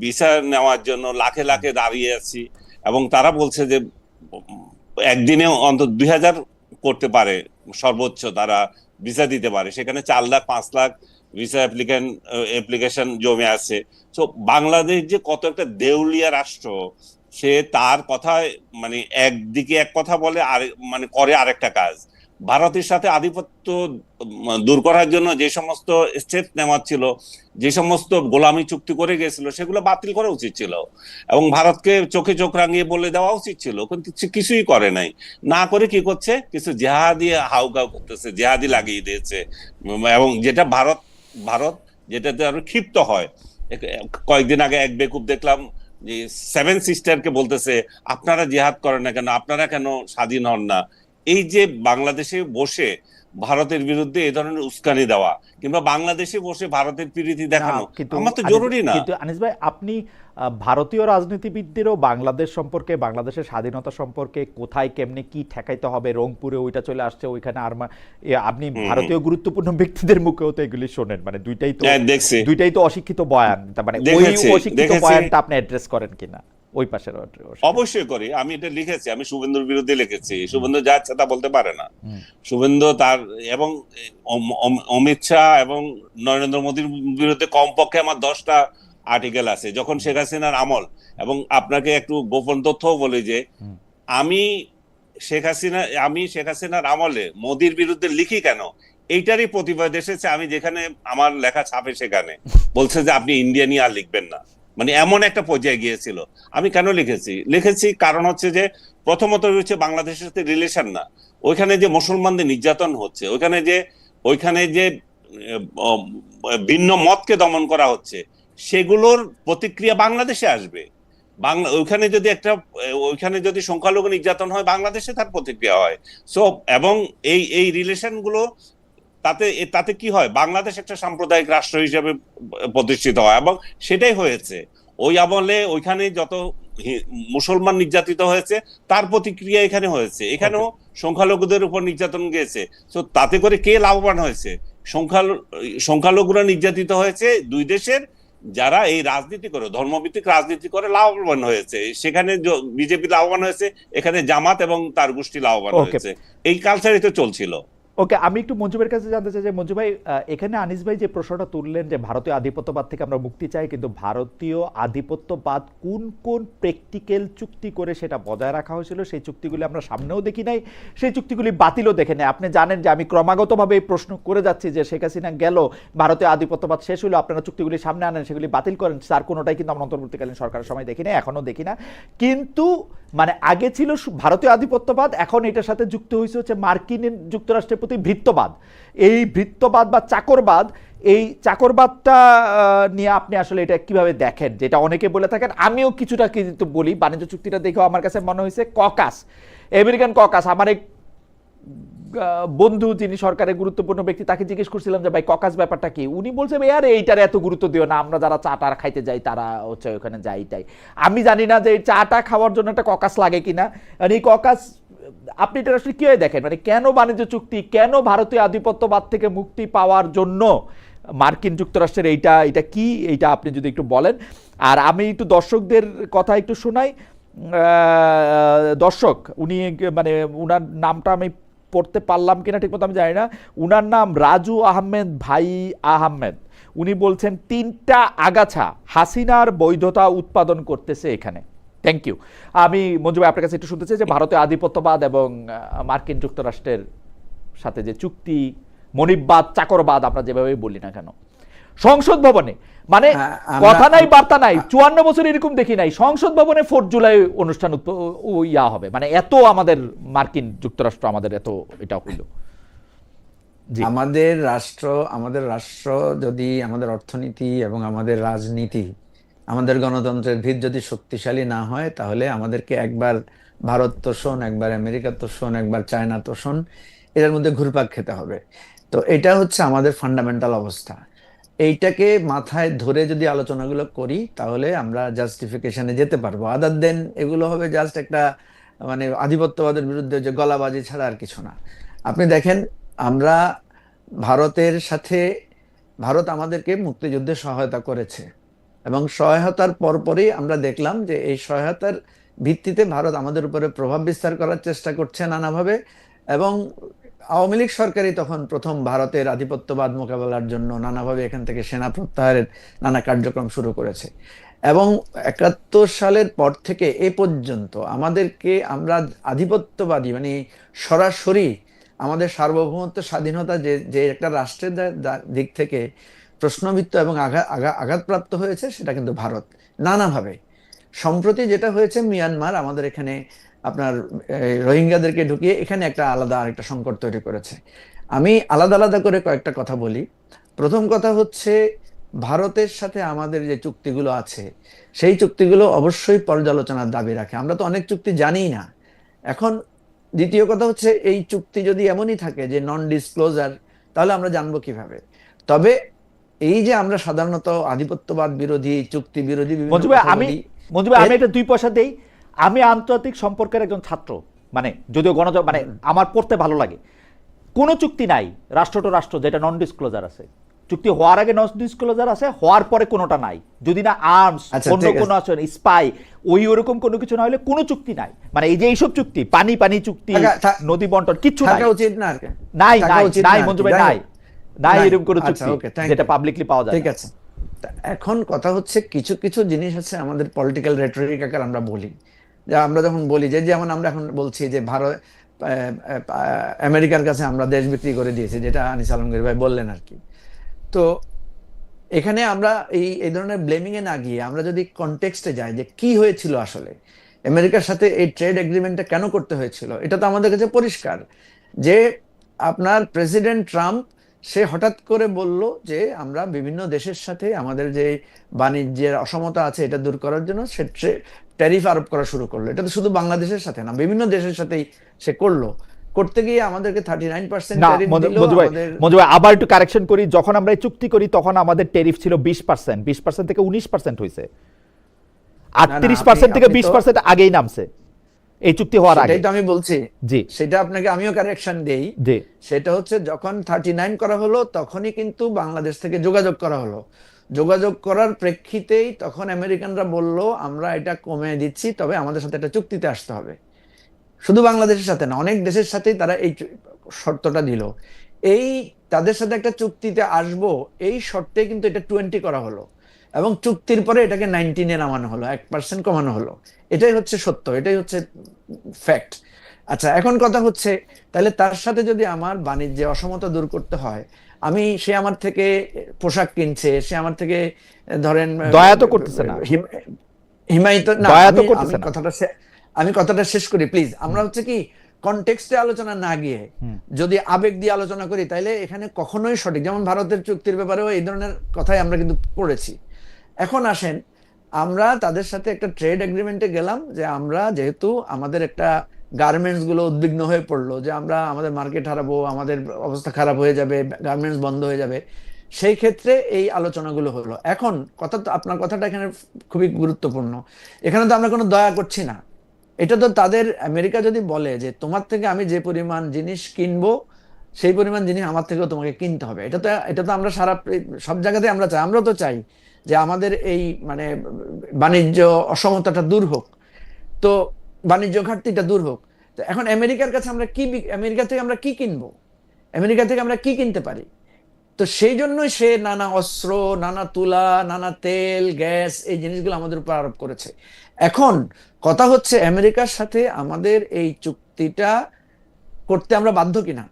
ভিসা নেওয়ার জন্য লাখে লাখে দাঁড়িয়ে আছি, এবং তারা বলছে যে একদিনে অন্তত 2000 করতে পারে সর্বোচ্চ, তারা ভিসা দিতে পারে। সেখানে 4 লাখ 5 লাখ ভিসা অ্যাপ্লিকেশন জমে আছে। তো বাংলাদেশ যে কত একটা দেউলিয়া রাষ্ট্র, সে তার কথায় মানে একদিকে এক কথা বলে আর মানে করে আরেকটা কাজ। ভারতের সাথে আধিপত্য দূর করার জন্য যে সমস্ত স্টেপ নেওয়া ছিল, যে সমস্ত গোলামি চুক্তি করে গেছিল, সেগুলো বাতিল করা উচিত ছিল এবং ভারতকে চোখে চোখ রাঙিয়ে বলে দেওয়া উচিত ছিল, কিন্তু কিছুই করে নাই। না করে কি করছে, কিছু জেহাদি হাউকাউ করতেছে, জেহাদি লাগিয়ে দিয়েছে। এবং যেটা ভারত ভারত যেটাতে আরো ক্ষিপ্ত হয়। কয়েকদিন আগে এক বেকুব দেখলাম যে 7 সিস্টারকে বলতেছে, আপনারা জিহাদ করেন না কেন, আপনারা কেন স্বাধীন হন না। এই যে বাংলাদেশে বসে ভারতের বিরুদ্ধে এ ধরনের উস্কানি দেওয়া কিংবা বাংলাদেশে বসে ভারতের প্রীতি দেখানো আমার তো জরুরি না।
কিন্তু আনিস ভাই, আপনি ভারতীয় রাজনীতিবিদদেরও বাংলাদেশ সম্পর্কে, বাংলাদেশের স্বাধীনতা সম্পর্কে কোথায় কেমনে কি ঠেকাইতে হবে, রংপুরে ওইটা চলে আসছে, ওইখানে আপনি ভারতীয় গুরুত্বপূর্ণ ব্যক্তিদের মুখেও তো এগুলি শোনেন, মানে দুইটাই তো অশিক্ষিত বয়ান। তার মানে ওই অশিক্ষিত বয়ানটা আপনি অ্যাড্রেস করেন কিনা ওই পাশের?
অবশ্যই করি, আমি এটা লিখেছি, আমি শুভেন্দুর বিরুদ্ধে লিখেছি। শুভেন্দু যা ইচ্ছা তা বলতে পারে না। শুভেন্দু তার এবং অমিত শাহ এবং নরেন্দ্র মোদীর বিরুদ্ধে কমপক্ষে আমার 10টা আর্টিকেল আছে যখন শেখ হাসিনার আমল। এবং আপনাকে একটু গোপন তথ্যও বলি যে আমি শেখ হাসিনার আমলে মোদীর বিরুদ্ধে লিখি কেন, এইটারই প্রতিবাদ এসেছে। আমি যেখানে আমার লেখা ছাপে সেখানে বলছে যে আপনি ইন্ডিয়া নিয়ে আর লিখবেন না, মানে এমন একটা পর্যায়ে গিয়েছিল। আমি কেন লিখেছি কারণ হচ্ছে যে প্রথমত হচ্ছে বাংলাদেশের সাথে রিলেশন না, ওইখানে যে মুসলমানদের নির্যাতন হচ্ছে, ওইখানে যে ভিন্ন মতকে দমন করা হচ্ছে, সেগুলোর প্রতিক্রিয়া বাংলাদেশে আসবে। ওইখানে যদি সংখ্যালঘু নির্যাতন হয়, বাংলাদেশে তার প্রতিক্রিয়া হয়। সো এবং এই রিলেশন গুলো তাতে কি হয়, বাংলাদেশ একটা সাম্প্রদায়িক রাষ্ট্র হিসেবে প্রতিষ্ঠিত হয় এবং সেটাই হয়েছে। ওই আমলে ওইখানে যত মুসলমান নির্যাতিত হয়েছে তার প্রতিক্রিয়া এখানে হয়েছে, এখানেও সংখ্যালঘুদের উপর নির্যাতন গিয়েছে। তো তাতে করে কে লাভবান হয়েছে? সংখ্যালঘুরা নির্যাতিত হয়েছে দুই দেশের যারা এই রাজনীতি করে, ধর্মভিত্তিক রাজনীতি করে লাভবান হয়েছে। সেখানে বিজেপি লাভবান হয়েছে, এখানে জামাত এবং তার গোষ্ঠী লাভবান হয়েছে। এই কালচারই তো চলছিল।
ওকে, আমি একটু মঞ্জুবের কাছে জানতে চাই যে মঞ্জু ভাই, এখানে আনিস ভাই যে প্রশ্নটা তুললেন যে ভারতীয় আধিপত্যবাদ থেকে আমরা মুক্তি চাই, কিন্তু ভারতীয় আধিপত্যবাদ কোন কোন প্র্যাকটিক্যাল চুক্তি করে সেটা বজায় রাখা হয়েছিল, সেই চুক্তিগুলি আমরা সামনেও দেখি নাই, সেই চুক্তিগুলি বাতিলও দেখে নেই। আপনি জানেন যে আমি ক্রমাগতভাবে এই প্রশ্ন করে যাচ্ছি যে শেখ হাসিনা গেল, ভারতীয় আধিপত্যবাদ শেষ হলো, আপনারা চুক্তিগুলি সামনে আনেন, সেগুলি বাতিল করেন, তার কোনোটাই কিন্তু আমরা অন্তর্বর্তীকালীন সরকারের সময় দেখি না, এখনও দেখি না। কিন্তু মানে আগে ছিল ভারতীয় আধিপত্যবাদ, এখন এটার সাথে যুক্ত হয়েছে হচ্ছে মার্কিন যুক্তরাষ্ট্রের প্রতি ভৃত্যবাদ। এই ভৃত্যবাদ বা চাকরবাদ, এই চাকরবাদটা নিয়ে আপনি আসলে এটা কিভাবে দেখেন? যেটা অনেকে বলে থাকেন, আমিও কিছুটা কিন্তু বলি, বাণিজ্য চুক্তিটা দেখেও আমার কাছে মনে হয়েছে ককাস, আমেরিকান ককাস। আমার এক বন্ধু যিনি সরকারের গুরুত্বপূর্ণ ব্যক্তি, তাকে জিজ্ঞেস করছিলাম যে ভাই ককাস ব্যাপারটা কি, উনি বলছে ভাই আরে এইটার এত গুরুত্ব দিও না, আমরা যারা চাটা খাইতে যাই তারা হচ্ছে ওখানে যাই তাই। আমি জানি না যে এই চাটা খাওয়ার জন্য একটা ককাস লাগে কিনা। আর এই ককাস আপনি এটা আসলে কিভাবে দেখেন, মানে কেন বাণিজ্য চুক্তি, কেন ভারতীয় আধিপত্যবাদ থেকে মুক্তি পাওয়ার জন্য মার্কিন যুক্তরাষ্ট্রের এইটা কি, এইটা আপনি যদি একটু বলেন। আর আমি একটু দর্শকদের কথা একটু শোনাই। দর্শক, উনি মানে উনার নামটা আমি পড়তে পারলাম কিনা ঠিক মতো আমি জানি না, উনার নাম রাজু আহমেদ ভাই আহমেদ। উনি বলছেন 3টা আগাছা হাসিনার বৈধতা উৎপাদন করতেছে এখানে। Thank you. আমি মঞ্জু ভাই আপনার কাছে একটু শুনতে চাই যে ভারতীয় আধিপত্যবাদ এবং মার্কিন যুক্তরাষ্ট্রের সাথে যে চুক্তি, মনিববাদ, চাকরবাদ আমরা যেভাবে বলি না কেন, সংসদ ভবনে মানে কথা নাই বার্তা নাই, 54 বছর এরকম দেখি নাই, সংসদ ভবনে 4 জুলাই অনুষ্ঠান ইয়া হবে, মানে এত আমাদের মার্কিন যুক্তরাষ্ট্র আমাদের এত এটা হইল।
আমাদের রাষ্ট্র যদি, আমাদের অর্থনীতি এবং আমাদের রাজনীতি, আমাদের গণতন্ত্রের ভিত যদি শক্তিশালী না হয়, তাহলে আমাদেরকে একবার ভারত তোষণ, একবার আমেরিকা তোষণ, একবার চায়না তোষণ, এটার মধ্যে ঘুরপাক খেতে হবে। তো এটা হচ্ছে আমাদের ফান্ডামেন্টাল অবস্থা। এইটাকে মাথায় ধরে যদি আলোচনাগুলো করি, তাহলে আমরা জাস্টিফিকেশনে যেতে পারবো। আদার দেন এগুলো হবে জাস্ট একটা মানে আধিপত্যবাদের বিরুদ্ধে যে গলাবাজি ছাড়া আর কিছু না। আপনি দেখেন, আমরা ভারত আমাদেরকে মুক্তিযুদ্ধে সহায়তা করেছে এবং সহায়তার পরপরই আমরা দেখলাম যে এই সহায়তার ভিত্তিতে ভারত আমাদের উপরে প্রভাব বিস্তার করার চেষ্টা করছে নানাভাবে। এবং আওয়ামী লীগ সরকারই তখন প্রথম ভারতের আধিপত্যবাদ মোকাবেলার জন্য নানাভাবে এখান থেকে সেনা প্রত্যাহারের নানা কার্যক্রম শুরু করেছে। এবং 71 সালের পর থেকে এ পর্যন্ত আমাদেরকে আমরা আধিপত্যবাদী মানে সরাসরি আমাদের সার্বভৌমত্ব স্বাধীনতা যে যে একটা রাষ্ট্রের দিক থেকে প্রশ্নবিদ্ধ এবং আঘাতপ্রাপ্ত হয়েছে সেটা কিন্তু ভারত নানাভাবে। সম্প্রতি যেটা হয়েছে মিয়ানমার আমাদের এখানে আপনার রোহিঙ্গাদেরকে ঢুকিয়ে এখানে একটা আলাদা আরেকটা সংকট তৈরি করেছে। আমি আলাদা আলাদা করে কয়েকটা কথা বলি। প্রথম কথা হচ্ছে ভারতের সাথে আমাদের যে চুক্তিগুলো আছে সেই চুক্তিগুলো অবশ্যই পর্যালোচনার দাবি রাখে। আমরা তো অনেক চুক্তি জানি না। এখন দ্বিতীয় কথা হচ্ছে এই চুক্তি যদি এমনই থাকে যে নন ডিসক্লোজার, তাহলে আমরা জানবো কিভাবে? তবে এই যে আমরা সাধারণত আধিপত্যবাদ বিরোধী, চুক্তি বিরোধী বিভিন্ন
মঞ্জু ভাই,
কথা
আমি
বলি,
মঞ্জু ভাই, আমি এটা 2 পয়সা দেই। আমি আন্তর্জাতিক সম্পর্কের একজন ছাত্র, মানে যদিও মানে আমার পড়তে ভালো লাগে। কোন চুক্তি নাই রাষ্ট্র টু রাষ্ট্র যেটা নন ডিসক্লোজার আছে। চুক্তি হওয়ার আগে নন ডিসক্লোজার আছে, হওয়ার পরে কোনোটা নাই। যদি না আর্মস,
আচ্ছা,
অন্য
ঠিক
কোনো
আছে।
আছে স্পাই, ওরকম কোনো কিছু না হলে কোনো চুক্তি নাই। মানে এই যে এইসব চুক্তি, পানি পানি চুক্তি, নদী বন্টন, কিচ্ছু নাই।
থাকা উচিত না আর কি।
নাই
থাকা
নাই
উচিত
নাই
না আর
মঞ্জু
কি,
ভাই,
যাই
নাই
হোক।
নাই
নাই।
এরকম কোনো
আচ্ছা,
চুক্তি
ওকে, thank
যেটা
you।
পাবলিকলি পাওয়া যায়
ঠিক
না।
আছে। তা এখন কথা হচ্ছে কিছু কিছু জিনিস আছে আমাদের পলিটিক্যাল রেটরিক আকার আমরা বলি। যে আমরা যখন বলি যে যেমন আমরা এখন বলছি যে ভারত আমেরিকার কাছে আমরা দেশ বিক্রি করে দিয়েছি, যেটা আনিস আলমগীর ভাই বললেন আর কি। তো এখানে আমরা এই এই ধরনের ব্লেমিং এ না গিয়ে আমরা যদি কনটেক্সটে যাই যে কি হয়েছিল আসলে, আমেরিকার সাথে এই ট্রেড এগ্রিমেন্টটা কেন করতে হয়েছিল, এটা তো আমাদের কাছে পরিষ্কার। যে আপনার প্রেসিডেন্ট ট্রাম্প সে হঠাৎ করে বলল যে আমরা বিভিন্ন দেশের সাথে আমাদের যে বাণিজ্যের অসমতা আছে এটা দূর করার জন্য সে ট্যারিফ আরোপ করা শুরু করলো। এটা তো শুধু বাংলাদেশের সাথে না, বিভিন্ন দেশের সাথেই সে করলো। করতে গিয়ে আমাদেরকে 39%
না
ট্যারিফ দিল আমাদের।
মঞ্জু ভাই, আবার একটু কারেকশন করি। যখন আমরা এই চুক্তি করি তখন আমাদের ট্যারিফ ছিল 20%, 20% থেকে 19% হয়েছে।
না, না,
38% থেকে
আপনি তো
20% আগেই নামছে এই চুক্তি হওয়ার আগে।
সেটাই তো আমি বলছি।
জি
সেটা আপনাকে আমিও কারেকশন দেই।
জি
সেটা হচ্ছে যখন 39 করা হলো তখনই কিন্তু বাংলাদেশ থেকে যোগাযোগ করা হলো। যোগাযোগ করার প্রেক্ষিতেই তখন আমেরিকানরা বলল আমরা এটা কমে দিচ্ছি, তবে আমাদের সাথে একটা চুক্তিতে আসতে হবে। শুধু বাংলাদেশের সাথে না, অনেক দেশের সাথেই তারা এই শর্তটা দিল। এই তাদের সাথে একটা চুক্তিতে আসবো এই শর্তে কিন্তু এটা 20 করা হলো, এবং চুক্তির পরে এটাকে 19-এ নামানো হলো, 1% কমানো হলো। এটাই হচ্ছে সত্য, এটাই হচ্ছে ফ্যাক্ট। আচ্ছা, এখন কথা হচ্ছে তাহলে তার সাথে যদি আমার বাণিজ্যে অসমতা দূর করতে হয়, সে আমার থেকে পোশাক কিনছে, সে আমার থেকে ধরেন
দয়া তো করতেছে না,
হিমায়িত না।
দয়া তো
আমি
করতেছে না।
আমি কথাটা শেষ করি প্লিজ। আমরা হচ্ছে কি কনটেক্সটে আলোচনা না গিয়ে যদি আবেগ দিয়ে আলোচনা করি তাহলে এখানে কখনোই সঠিক। যেমন ভারতের চুক্তির ব্যাপারেও এই ধরনের কথাই আমরা কিন্তু পড়েছি। এখন আসেন, আমরা তাদের সাথে একটা ট্রেড এগ্রিমেন্টে গেলাম যে আমরা যেহেতু আমাদের একটা গার্মেন্টস গুলো উদ্বিগ্ন হয়ে পড়লো যে আমরা আমাদের মার্কেট হারাবো, আমাদের অবস্থা খারাপ হয়ে যাবে, গার্মেন্টস বন্ধ হয়ে যাবে, সেই ক্ষেত্রে এই আলোচনাগুলো হলো। এখন কথা তো আপনার কথাটা এখানে খুবই গুরুত্বপূর্ণ। এখানে তো আমরা কোনো দয়া করছি না। এটা তো তাদের, আমেরিকা যদি বলে যে তোমার থেকে আমি যে পরিমাণ জিনিস কিনবো সেই পরিমাণ জিনিস আমার থেকেও তোমাকে কিনতে হবে, এটা তো আমরা সব জায়গাতে আমরা চাই। আমরাও তো চাই যে আমাদের এই মানে বাণিজ্য অসমতাটা দূর হোক, তো বাণিজ্য ঘাটতিটা দূর হোক। তো এখন আমেরিকার কাছে আমরা আমেরিকা থেকে আমরা কি কিনবো, আমেরিকা থেকে আমরা কি কিনতে পারি? তো সেই জন্যই সে নানা অস্ত্র, নানা তুলা, নানা তেল, গ্যাস, এই জিনিসগুলো আমাদের উপর আরোপ করেছে। এখন কথা হচ্ছে আমেরিকার সাথে আমাদের এই চুক্তিটা করতে আমরা বাধ্য কিনা।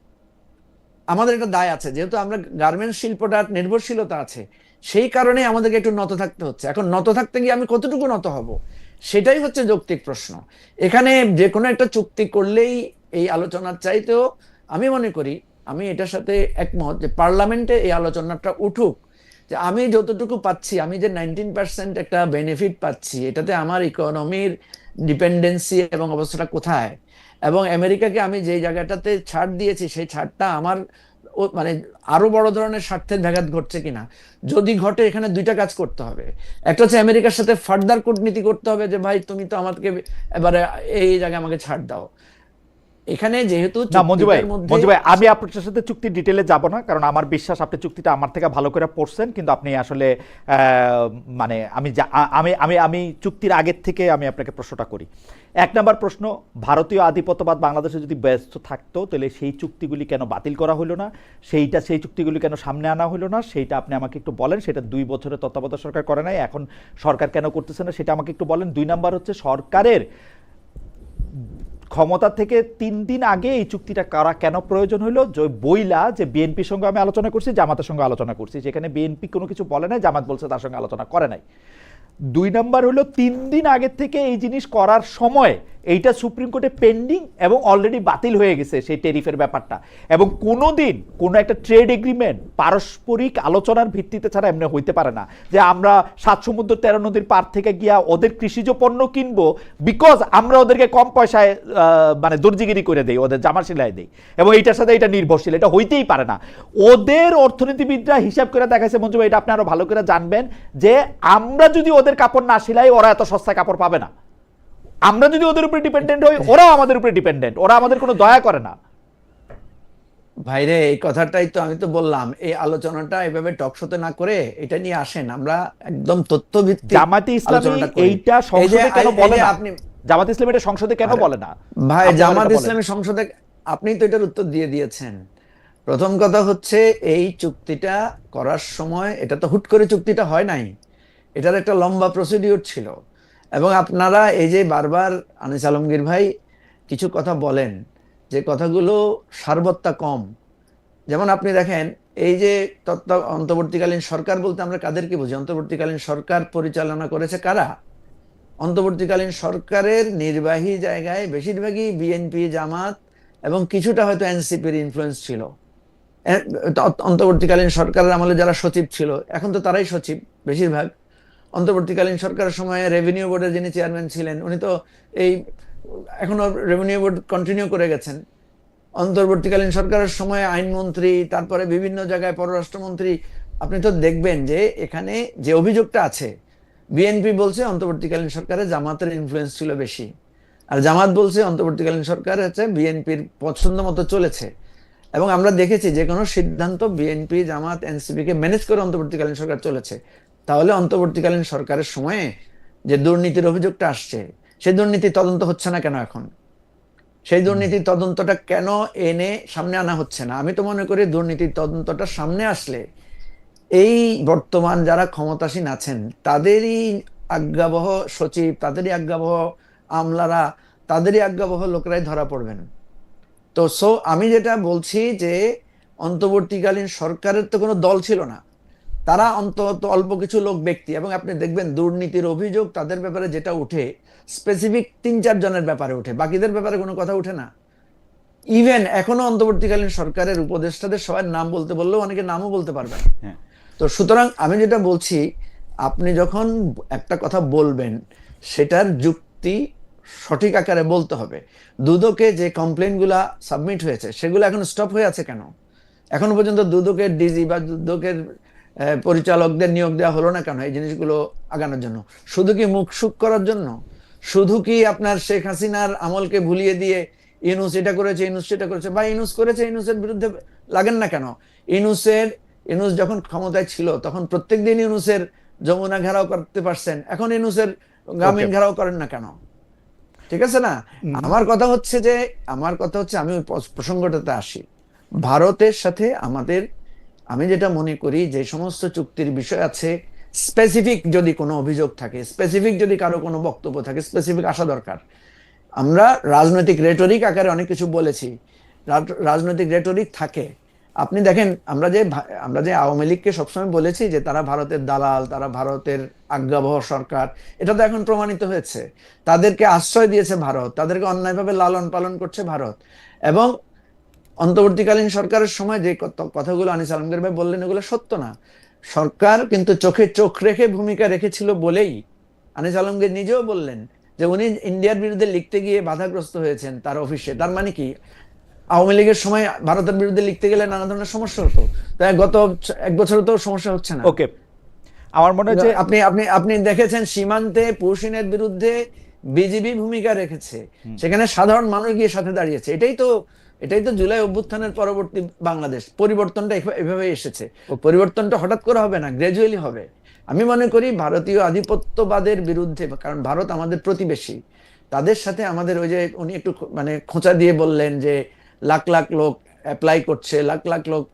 আমাদের একটা দায় আছে, যেহেতু আমরা গার্মেন্টস শিল্পটার নির্ভরশীলতা আছে, সেই কারণে আমাদেরকে একটু নত থাকতে হচ্ছে। এখন নত থাকতে গিয়ে আমি কতটুকু নত হব, সেটাই হচ্ছে যৌক্তিক প্রশ্ন। এখানে যে কোনো একটা চুক্তি করলেই এই আলোচনার চাইতেও আমি মনে করি, আমি এটার সাথে একমত যে পার্লামেন্টে এই আলোচনাটা উঠুক, যে আমি যতটুকু পাচ্ছি, আমি যে 19% একটা বেনিফিট পাচ্ছি, এটাতে আমার ইকোনমির ডিপেন্ডেন্সি এবং অবস্থাটা কোথায়, এবং আমেরিকাকে আমি যে জায়গাটাতে ছাড় দিয়েছি সেই ছাড়টা আমার মানে আরো বড় ধরনের স্বার্থের ব্যাঘাত ঘটছে কিনা। যদি ঘটে, এখানে দুইটা কাজ করতে হবে। একটা হচ্ছে আমেরিকার সাথে ফার্দার কূটনীতি করতে হবে যে ভাই তুমি তো আমাকে এবারে এই জায়গায় আমাকে ছাড় দাও। এখানে যেহেতু
না মঞ্জু ভাই,
চুক্তিটার মধ্যে
মঞ্জু ভাই, আমি আপনার সাথে চুক্তির ডিটেলে যাব না, কারণ আমার বিশ্বাস আপনি চুক্তিটা আমার থেকে ভালো করে পড়ছেন, কিন্তু আপনি আসলে মানে আমি চুক্তির আগের থেকে আমি আপনাকে প্রশ্নটা করি। 1 নম্বর প্রশ্ন, ভারতীয় আধিপত্যবাদ বাংলাদেশে যদি ব্যস্ত থাকতো তাহলে সেই চুক্তিগুলি কেন বাতিল করা হলো না, সেই চুক্তিগুলি কেন সামনে আনা হলো না, সেইটা আপনি আমাকে একটু বলেন। সেটা 2 বছরের তত্ত্বাবধায়ক সরকার করে নাই, এখন সরকার কেন করতেছে না সেটা আমাকে একটু বলেন। 2 নম্বর হচ্ছে, সরকারের ক্ষমতা থেকে 3 দিন আগে এই চুক্তিটা করা কেন প্রয়োজন হলো? বইলা যে বিএনপির সঙ্গে আমি আলোচনা করছি, জামাতের সঙ্গে আলোচনা করছি, যেখানে বিএনপি কোনো কিছু বলে নাই, জামাত বলছে তার সঙ্গে আলোচনা করে নাই। 2 নম্বর হলো 3 দিন আগে থেকে এই জিনিস করার সময় এইটা সুপ্রিম কোর্টে পেন্ডিং এবং অলরেডি বাতিল হয়ে গেছে সেই ট্যারিফের ব্যাপারটা, এবং কোনো দিন কোনো একটা ট্রেড এগ্রিমেন্ট পারস্পরিক আলোচনার ভিত্তিতে ছাড়া এমনি হইতে পারে না যে আমরা 7 সমুদ্র 13 নদীর পার থেকে গিয়া ওদের কৃষিজ পণ্য কিনবো বিকজ আমরা ওদেরকে কম পয়সায় মানে দর্জিগিরি করে দেই, ওদের জামা সেলাই দেই, এবং এইটার সাথে এটা নির্ভরশীল। এটা হইতেই পারে না। ওদের অর্থনীতিবিদরা হিসাব করে দেখাইছে, মঞ্জু ভাই এটা আপনি আরো ভালো করে জানবেন, যে আমরা যদি ওদের কাপড় না সেলাই ওরা এত সস্তায় কাপড় পাবে না। আমরা যদি ওদের উপরে ডিপেন্ডেন্ট হই, ওরাও আমাদের উপরে ডিপেন্ডেন্ট, ওরা আমাদের কোনো দয়া করে না।
ভাইরে, এই কথাটাই তো আমি তো বললাম, এই আলোচনাটা এভাবে টকশোতে না করে এটা নিয়ে আসেন, আমরা একদম তথ্যভিত্তিক
জামাতে ইসলামী
আলোচনাটা করি।
এইটা
এই যে
সংসদে কেন বলে না?
আপনি
জামাতে ইসলামী এটা সংসদে কেন বলে না?
ভাই,
আপনি আমার
জামাত
এটা বলেন।
ইসলামী সংসদে আপনি তো এটার উত্তর দিয়ে দিয়েছেন। প্রথম কথা হচ্ছে, এই চুক্তিটা করার সময় এটা তো হুট করে চুক্তিটা হয় নাই, এটার একটা লম্বা প্রসিডিউর ছিল। এবং আপনারা এই যে বারবার আনিস আলমগীর ভাই কিছু কথা বলেন, যে কথাগুলো সারবত্তা কম। যেমন আপনি দেখেন, এই যে অন্তর্বর্তীকালীন সরকার বলতে আমরা কাদেরকে বুঝি? অন্তর্বর্তীকালীন সরকার পরিচালনা করেছে কারা? অন্তর্বর্তীকালীন সরকারের নির্বাহী জায়গায় বেশিরভাগই বিএনপি, জামাত এবং কিছুটা হয়তো এনসিপির ইনফ্লুয়েন্স ছিল। অন্তর্বর্তীকালীন সরকারের আমলে যারা সচিব ছিল, এখন তো তারাই সচিব বেশিরভাগ। অন্তর্বর্তীকালীন সরকারের সময় রেভিনিউ বোর্ডের যিনি চেয়ারম্যান ছিলেন, উনি তো এই এখনো রেভিনিউ বোর্ড কন্টিনিউ করে গেছেন। অন্তর্বর্তীকালীন সরকারের সময় আইনমন্ত্রী, তারপরে বিভিন্ন জায়গায় পররাষ্ট্রমন্ত্রী। আপনি তো দেখবেন যে এখানে যে অভিযোগটা আছে, বিএনপি বলছে অন্তর্বর্তীকালীন সরকারে জামাতের ইনফ্লুয়েন্স ছিল বেশি, আর জামাত বলছে অন্তর্বর্তীকালীন সরকার হচ্ছে বিএনপির পছন্দ মতো চলেছে। এবং আমরা দেখেছি যে কোনো সিদ্ধান্ত বিএনপি, জামাত, এনসিপি কে ম্যানেজ করে অন্তর্বর্তীকালীন সরকার চলেছে। তাহলে অন্তর্বর্তীকালীন সরকারের সময়ে যে দুর্নীতির অভিযোগটা আসছে, সেই দুর্নীতি তদন্ত হচ্ছে না কেন এখন? সেই দুর্নীতির তদন্তটা কেন এনে সামনে আনা হচ্ছে না? আমি তো মনে করি দুর্নীতির তদন্তটা সামনে আসলে এই বর্তমান যারা ক্ষমতাসীন আছেন তাদেরই আজ্ঞাবহ সচিব, তাদেরই আজ্ঞাবহ আমলারা, তাদেরই আজ্ঞাবহ লোকরাই ধরা পড়বেন। তো আমি যেটা বলছি যে অন্তর্বর্তীকালীন সরকারের তো কোনো দল ছিল না, তারা অন্তত অল্প কিছু লোক, ব্যক্তি। এবং আপনি দেখবেন দুর্নীতির অভিযোগ তাদের ব্যাপারে যেটা উঠে, স্পেসিফিক 3-4 জনের ব্যাপারে উঠে, বাকিদের ব্যাপারে কোনো কথা উঠে না। ইভেন এখনো অন্তর্বর্তীকালীন সরকারের উপদেষ্টাদের সবার নাম বলতে বললেও অনেকে নামও বলতে পারবেন। তো সুতরাং আমি যেটা বলছি, আপনি যখন একটা কথা বলবেন সেটার যুক্তি সঠিক আকারে বলতে হবে। দুদকে যে কমপ্লেইনগুলা সাবমিট হয়েছে সেগুলো এখন স্টপ হয়ে আছে কেন? এখনো পর্যন্ত দুদকের ডিজি বা দুদকের পরিচালকদের নিয়োগ দেওয়া হলো না কেন? এই জিনিসগুলো আগানোর জন্য, শুধু কি মুখ সুখ করার জন্য? শুধু কি আপনার শেখ হাসিনার আমলকে ভুলিয়ে দিয়ে ইউনূস এটা করেছে, ইউনূস সেটা করেছে? বা ইউনূস করেছে, ইউনূসের বিরুদ্ধে লাগেন না কেন? ইউনূস যখন ক্ষমতায় ছিল তখন প্রত্যেকদিন ইউনূসের যমুনা ঘেরাও করতে পারছেন, এখন ইউনূসের গ্রামীণ ঘেরাও করেন না কেন? ঠিক আছে না? আমার কথা হচ্ছে আমি ওই প্রসঙ্গটাতে আসি। ভারতের সাথে আমাদের, আমি যেটা মনে করি, যে সমস্ত চুক্তির বিষয় আছে, স্পেসিফিক যদি কোনো অভিযোগ থাকে, স্পেসিফিক যদি কারো কোনো বক্তব্য থাকে, স্পেসিফিক আসা দরকার। আমরা রাজনৈতিক রেটরিক আকারে অনেক কিছু বলেছি, রাজনৈতিক রেটরিক থাকে। আপনি দেখেন, আমরা যে আওয়ামী লীগকে সবসময় বলেছি যে তারা ভারতের দালাল, তারা ভারতের আজ্ঞাবহ সরকার, এটা তো এখন প্রমাণিত হয়েছে। তাদেরকে আশ্রয় দিয়েছে ভারত, তাদেরকে অন্যায়ভাবে লালন পালন করছে ভারত। এবং অন্তর্বর্তীকালীন সরকারের সময় যে কথাগুলো আনিস আলমগীর ভাই বললেন, এগুলো সত্য না। সরকার কিন্তু চোখে চোখ রেখে ভূমিকা রেখেছিল বলেই আনিস আলমগীর নিজেও বললেন যে উনি ইন্ডিয়ার বিরুদ্ধে লিখতে গিয়ে বাধাগ্রস্ত হয়েছেন তার অফিসে। তার মানে কি, আওয়ামী লীগের সময় ভারতের বিরুদ্ধে লিখতে গেলে নানা ধরনের সমস্যা হতো, তাই গত 1 বছর তো সমস্যা হচ্ছে না।
ওকে, আমার মনে হচ্ছে
আপনি দেখেছেন সীমান্তে পুশিনের বিরুদ্ধে বিজিবি ভূমিকা রেখেছে, সেখানে সাধারণ মানুষ গিয়ে সাথে দাঁড়িয়েছে। এটাই তো জুলাই অভ্যুত্থানের পরবর্তী বাংলাদেশ। পরিবর্তনটা এভাবে এসেছে। পরিবর্তনটা হঠাৎ করে হবে না, গ্রাজুয়ালি হবে। আমি মনে করি ভারতীয় আধিপত্যবাদের বিরুদ্ধে, কারণ ভারত আমাদের প্রতিবেশী, তাদের সাথে আমাদের ওই যে উনি একটু মানে খোঁচা দিয়ে বললেন যে লাখ লাখ লোক অ্যাপ্লাই করছে, লাখ লাখ লোক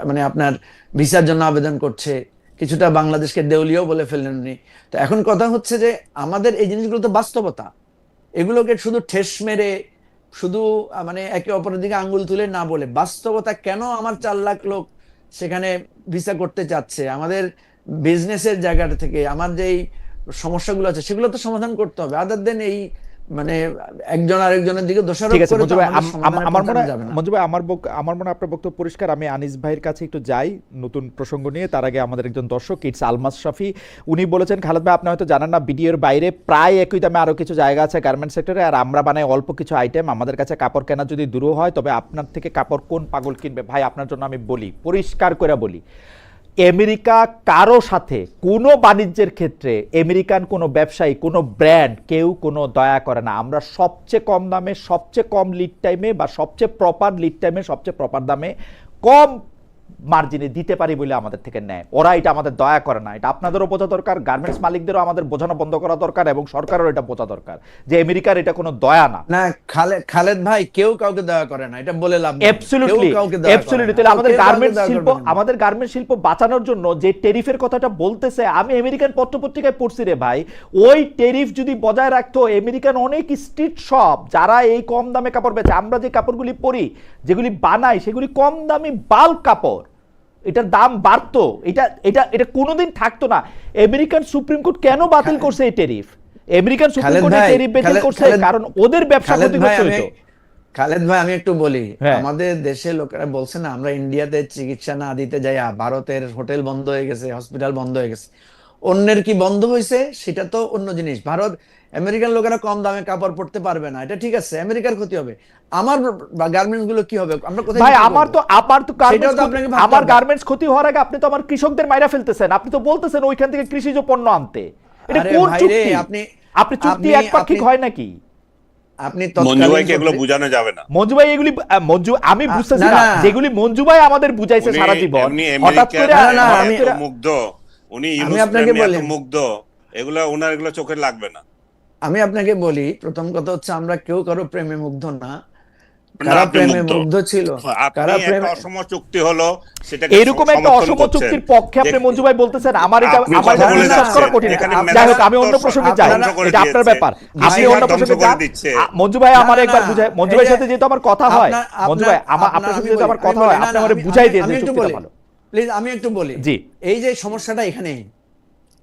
মানে আপনার ভিসার জন্য আবেদন করছে, কিছুটা বাংলাদেশকে দেউলিয়া বলে ফেললেন উনি। তো এখন কথা হচ্ছে যে আমাদের এই জিনিসগুলো তো বাস্তবতা, এগুলোকে শুধু ঠেস মেরে, শুধু মানে একে অপরের দিকে আঙ্গুল তুলে না বলে, বাস্তবতা কেন আমার 4 লাখ লোক সেখানে ভিসা করতে চাচ্ছে, আমাদের বিজনেসের জায়গাটা থেকে আমার যেই সমস্যাগুলো আছে সেগুলো তো সমাধান করতে হবে। আদার দেন এই মানে একজন আরেকজনের দিকে দোষারোপ
ঠিক আছে
করে
মঞ্জু
তো
ভাই,
আমাদের সমাধানে
আমার মনে
পৌঁছানো
হয়
যাবে না।
মঞ্জু ভাই আমার মনে হয় আপনার বক্তব্য পরিষ্কার। আমি আনিস ভাইয়ের কাছে একটু যাই নতুন প্রসঙ্গ নিয়ে। তার আগে আমাদের একজন দর্শক ইটস আলমাস শাফি, উনি বলেছেন খালেদ ভাই আপনি হয়তো জানেন না, বিডিএর বাইরে প্রায় একই দামে আরো কিছু জায়গা আছে গার্মেন্ট সেক্টরে, আর আমরা বানাই অল্প কিছু আইটেম। আমাদের কাছে কাপড় কেনা যদি দূর হয়, তবে আপনার থেকে কাপড় কোন পাগল কিনবে? ভাই আপনার জন্য আমি বলি, পরিষ্কার করে বলি, আমেরিকা কারো সাথে কোনো বাণিজ্যের ক্ষেত্রে আমেরিকান কোনো ব্যবসায়ী, কোনো ব্র্যান্ড, কেউ কোনো দয়া করে না। আমরা সবচেয়ে কম দামে, সবচেয়ে কম লিড টাইমে, বা সবচেয়ে প্রপার লিড টাইমে, সবচেয়ে প্রপার দামে, কম মার্জিনে দিতে পারি বলে আমাদের থেকে নেয়। ওরা এটা আমাদের দয়া করে না। এটা আপনাদেরও বোঝা দরকার, গার্মেন্টস মালিকদেরও আমাদের বোঝানো বন্ধ করা দরকার, এবং সরকারেরও এটা বোঝা দরকার যে আমেরিকার এটা কোনো দয়া না।
না খালেদ ভাই, কেউ কাউকে দয়া করে না, এটা বলে লাভ নেই।
অ্যাবসলিউটলি,
কেউ কাউকে দয়া করে
অ্যাবসলিউটলি।
না।
তাহলে আমাদের
কেউ কাউকে
গার্মেন্টস
দয়া
শিল্প,
করবে না।
আমাদের গার্মেন্টস শিল্প বাঁচানোর জন্য যে টেরিফের কথাটা বলতেছে, আমি আমেরিকান পত্রপত্রিকায় পড়ছি রে ভাই, ওই টেরিফ যদি বজায় রাখতো, আমেরিকান অনেক স্ট্রিট শপ যারা এই কম দামে কাপড় বেচে, আমরা যে কাপড়গুলি পরি, যেগুলি বানাই, সেগুলি কম দামি বাল্ক কাপড়, এটার দাম বাড়তো, এটা এটা এটা কোনোদিন থাকতো না। আমেরিকান সুপ্রিম কোর্ট কেন বাতিল করছে এই টেরিফ? আমেরিকান সুপ্রিম কোর্ট এই টেরিফ বাতিল করছে কারণ ওদের ব্যবসা ক্ষতিগ্রস্ত হতো।
খালেদ ভাই আমি একটু বলি,
হ্যাঁ।
আমাদের দেশে লোকেরা বলছে না, আমরা ইন্ডিয়াতে চিকিৎসা না দিতে যাই, ভারতের হোটেল বন্ধ হয়ে গেছে, হসপিটাল বন্ধ হয়ে গেছে। অন্যের কি বন্ধ হয়েছে সেটা তো অন্য জিনিস। আমেরিকান লোকেরা কম দামে কাপড় পরতে পারবে না, এটা ঠিক আছে, আমেরিকার ক্ষতি হবে। আমার গার্মেন্টস গুলো কি হবে? আমরা কোথায়
ভাই
বিক্রি
আমার
করবো?
তো
সেটাও তো আপনাকে ভাবতে
আমার
হবে।
গার্মেন্টস ক্ষতি হওয়ার আগে আপনি তো আমার কৃষকদের মাইরা ফেলতেছেন। আপনি তো বলতেছেন ওইখান থেকে কৃষিজ পণ্য আনতে। এটা
আরে
কোন
ভাই রে,
চুক্তি?
আপনি-
আপনি চুক্তি
আপনি-
একপাক্ষিক হয় নাকি?
আপনি
মঞ্জু
তৎকালীন
ভাইকে এগুলো
সরকারে-
বোঝানো যাবে না।
মঞ্জু ভাই এগুলি মঞ্জু আমি বুঝতেছি
না,
না,
না।
যেগুলি মঞ্জু ভাই আমাদের বুঝাইছে
উনি
সারা জীবন,
এমনি
হঠাৎ
আমেরিকার
করে
না,
এত
আমি-
মুগ্ধ, উনি
আমি
ইউনুস
আপনাকে
প্রেমে
বলি।
এত মুগ্ধ, এগুলা ওনার এগুলো চোখে লাগবে না।
আমি আপনাকে বলি, প্রথম কথা হচ্ছে আমরা কেউ কারো প্রেমে মুগ্ধ না।
না,
কারা
আপনি
প্রেমে
মুগ্ধ।
মুগ্ধ ছিল,
আপনি
কারা
একটা
প্রেমে
অসম চুক্তি হলো, সেটাকে
এরকম একটা
সমর্থন
অসম
করছেন।
চুক্তির পক্ষে আপনি মঞ্জু ভাই বলতেছেন, আমার এটা
আপনি
আমার
কথা
এটা
বলে
বিশ্বাস করা
যাচ্ছেন।
কঠিন।
এখানে
যাই হোক, আমি
মেধার
অন্য
তো
প্রসঙ্গে যাই,
ধ্বংস করে
এটা আপনার
দিয়েছে।
ব্যাপার। আপনি
কৃষিখাত
অন্য
ধ্বংস
প্রসঙ্গে
করে
যান।
দিচ্ছে।
মঞ্জু ভাই আমার
না,
একবার
না,
বুঝায়, মঞ্জু
এই
ভাইয়ের
যে
সাথে যেহেতু আমার কথা হয়, মঞ্জু ভাই আপনার সাথে যেহেতু আমার কথা হয়, আপনি আমারে বুঝাই দিয়ে যে চুক্তিটা ভালো।
প্লিজ আমি একটু বলি।
জি।
এই যে সমস্যাটা এখানেই,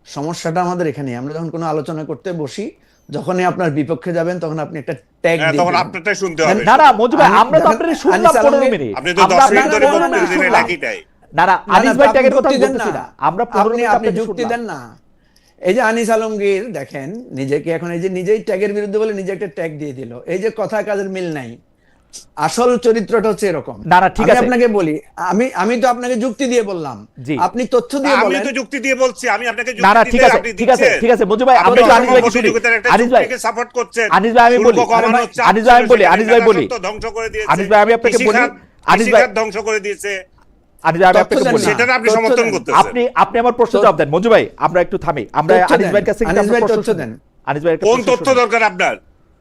সমস্যাটা আমাদের এখানেই। আমরা যখন কোনো আলোচনা করতে বসি, যখনই আপনার বিপক্ষে যাবেন তখন আপনি একটা ট্যাগ
হ্যাঁ,
দিয়ে
তখন
দিবেন।
আপনারটাই শুনতে হবে।
না না মঞ্জু ভাই, আমরা তো
দেখেন,
আপনার শুনলাম
আনিস
15
আলমগীর-
মিনিট,
আপনি তো
আমরা
10
আপনার
মিনিট ধরে
15
বক্তব্য
মিনিট
দিলেন
শুনলাম।
একইটাই।
না না, আনিস ভাই
আপনি
ট্যাগের কথা আমি
যুক্তি দেন
বলতেছি
না।
না, আমরা 15 মিনিট
আপনি
আপনাকে
যুক্তি
শুনলাম।
দেন না। এই যে আনিস আলমগীর দেখেন, নিজেকে এখন এই যে নিজেই ট্যাগের বিরুদ্ধে বলে নিজে একটা ট্যাগ দিয়ে দিল। এই যে কথা কাজের মিল নাই। আসল চরিত্রটা হচ্ছে এরকম।
না, না, ঠিক
আমি
আছে।
আপনাকে বলি, আমি তো আপনাকে যুক্তি দিয়ে বললাম,
জি।
আপনি তথ্য দিয়ে
আমি
বলেন।
তো যুক্তি দিয়ে বলছি, আমি আপনাকে
না না
যুক্তি
ঠিক
দিতে
আছে,
আপনি
ঠিক আছে,
দিচ্ছেন।
ঠিক আছে মঞ্জু ভাই,
আপনি
আমরা একটু
তো
আনিস ভাইকে শুনি।
প্রতিযোগিতার একটা
আনিস ভাই,
চুক্তিকে সাপোর্ট করছেন।
আনিস ভাই আমি
শুল্ক
বলি,
কমানোর চাপ
আনিস ভাই আমি
ছিল,
বলি,
সেখানে
আনিস ভাই বলি,
মেধাস্বত্ব ধ্বংস করে দিয়েছে।
আনিস ভাই আমি আপনাকে বলি, আনিস ভাই
কৃষিখাত ধ্বংস করে দিয়েছে।
আনিস ভাই আমি
তথ্য
আপনাকে
দেন
বলি,
না।
সেটা আপনি
তথ্য
সমর্থন
দেন।
করতেছেন।
আপনি আমার প্রশ্ন জবাব দেন। মঞ্জু ভাই আমরা একটু থামি, আমরা
তথ্য
আনিস
দেন।
ভাইয়ের কাছে থেকে
আনিস
আপনার
ভাই
প্রশ্ন
তথ্য
শুনি।
দেন।
আনিস ভাইয়ের একটা
কোন
প্রশ্ন
তথ্য
শুনি।
দরকার আপনার?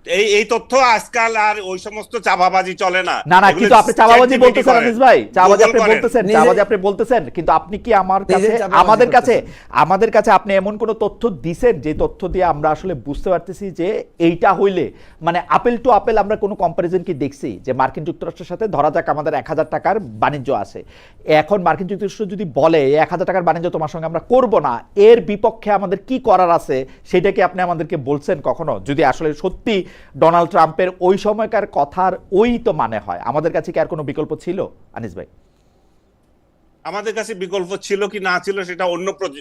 এই তথ্য আজকাল আর ওই সমস্ত চাপাবাজি চলে না।
না না,
এগুলো
কিন্তু আপনি চাপাবাজি
ChatGPT
বলতেছেন
করেন,
আনিস ভাই, চাপাবাজি
Google
আপনি
করেন।
বলতেছেন,
নিজে-
চাপাবাজি আপনি বলতেছেন, কিন্তু আপনি কি আমার
নিজে
কাছে,
চাপাবাজি
আমাদের কাছে আপনি এমন কোন তথ্য দিছেন যে তথ্য দিয়ে আমরা আসলে বুঝতে পারতেছি যে এইটা হইলে, মানে আপেল টু আপেল আমরা কোনো কম্পারিজন কি দেখছি যে মার্কিন যুক্তরাষ্ট্রের সাথে ধরা যাক আমাদের 1000 টাকার বাণিজ্য আছে, এখন মার্কিন যুক্তরাষ্ট্র যদি বলে 1000 টাকার বাণিজ্য তোমার সঙ্গে আমরা করব না, এর বিপক্ষে আমাদের কি করার আছে সেটা কি আপনি আমাদেরকে বলছেন কখনো? যদি আসলে সত্যি ডোনাল্ড ট্রাম্পের ওই সময়কার কথার ওই তো মানে হয়, আমাদের কাছে কি আর কোনো বিকল্প ছিল? আনিস ভাই,
আমাদের কাছে বিকল্প ছিল কি না ছিল সেটা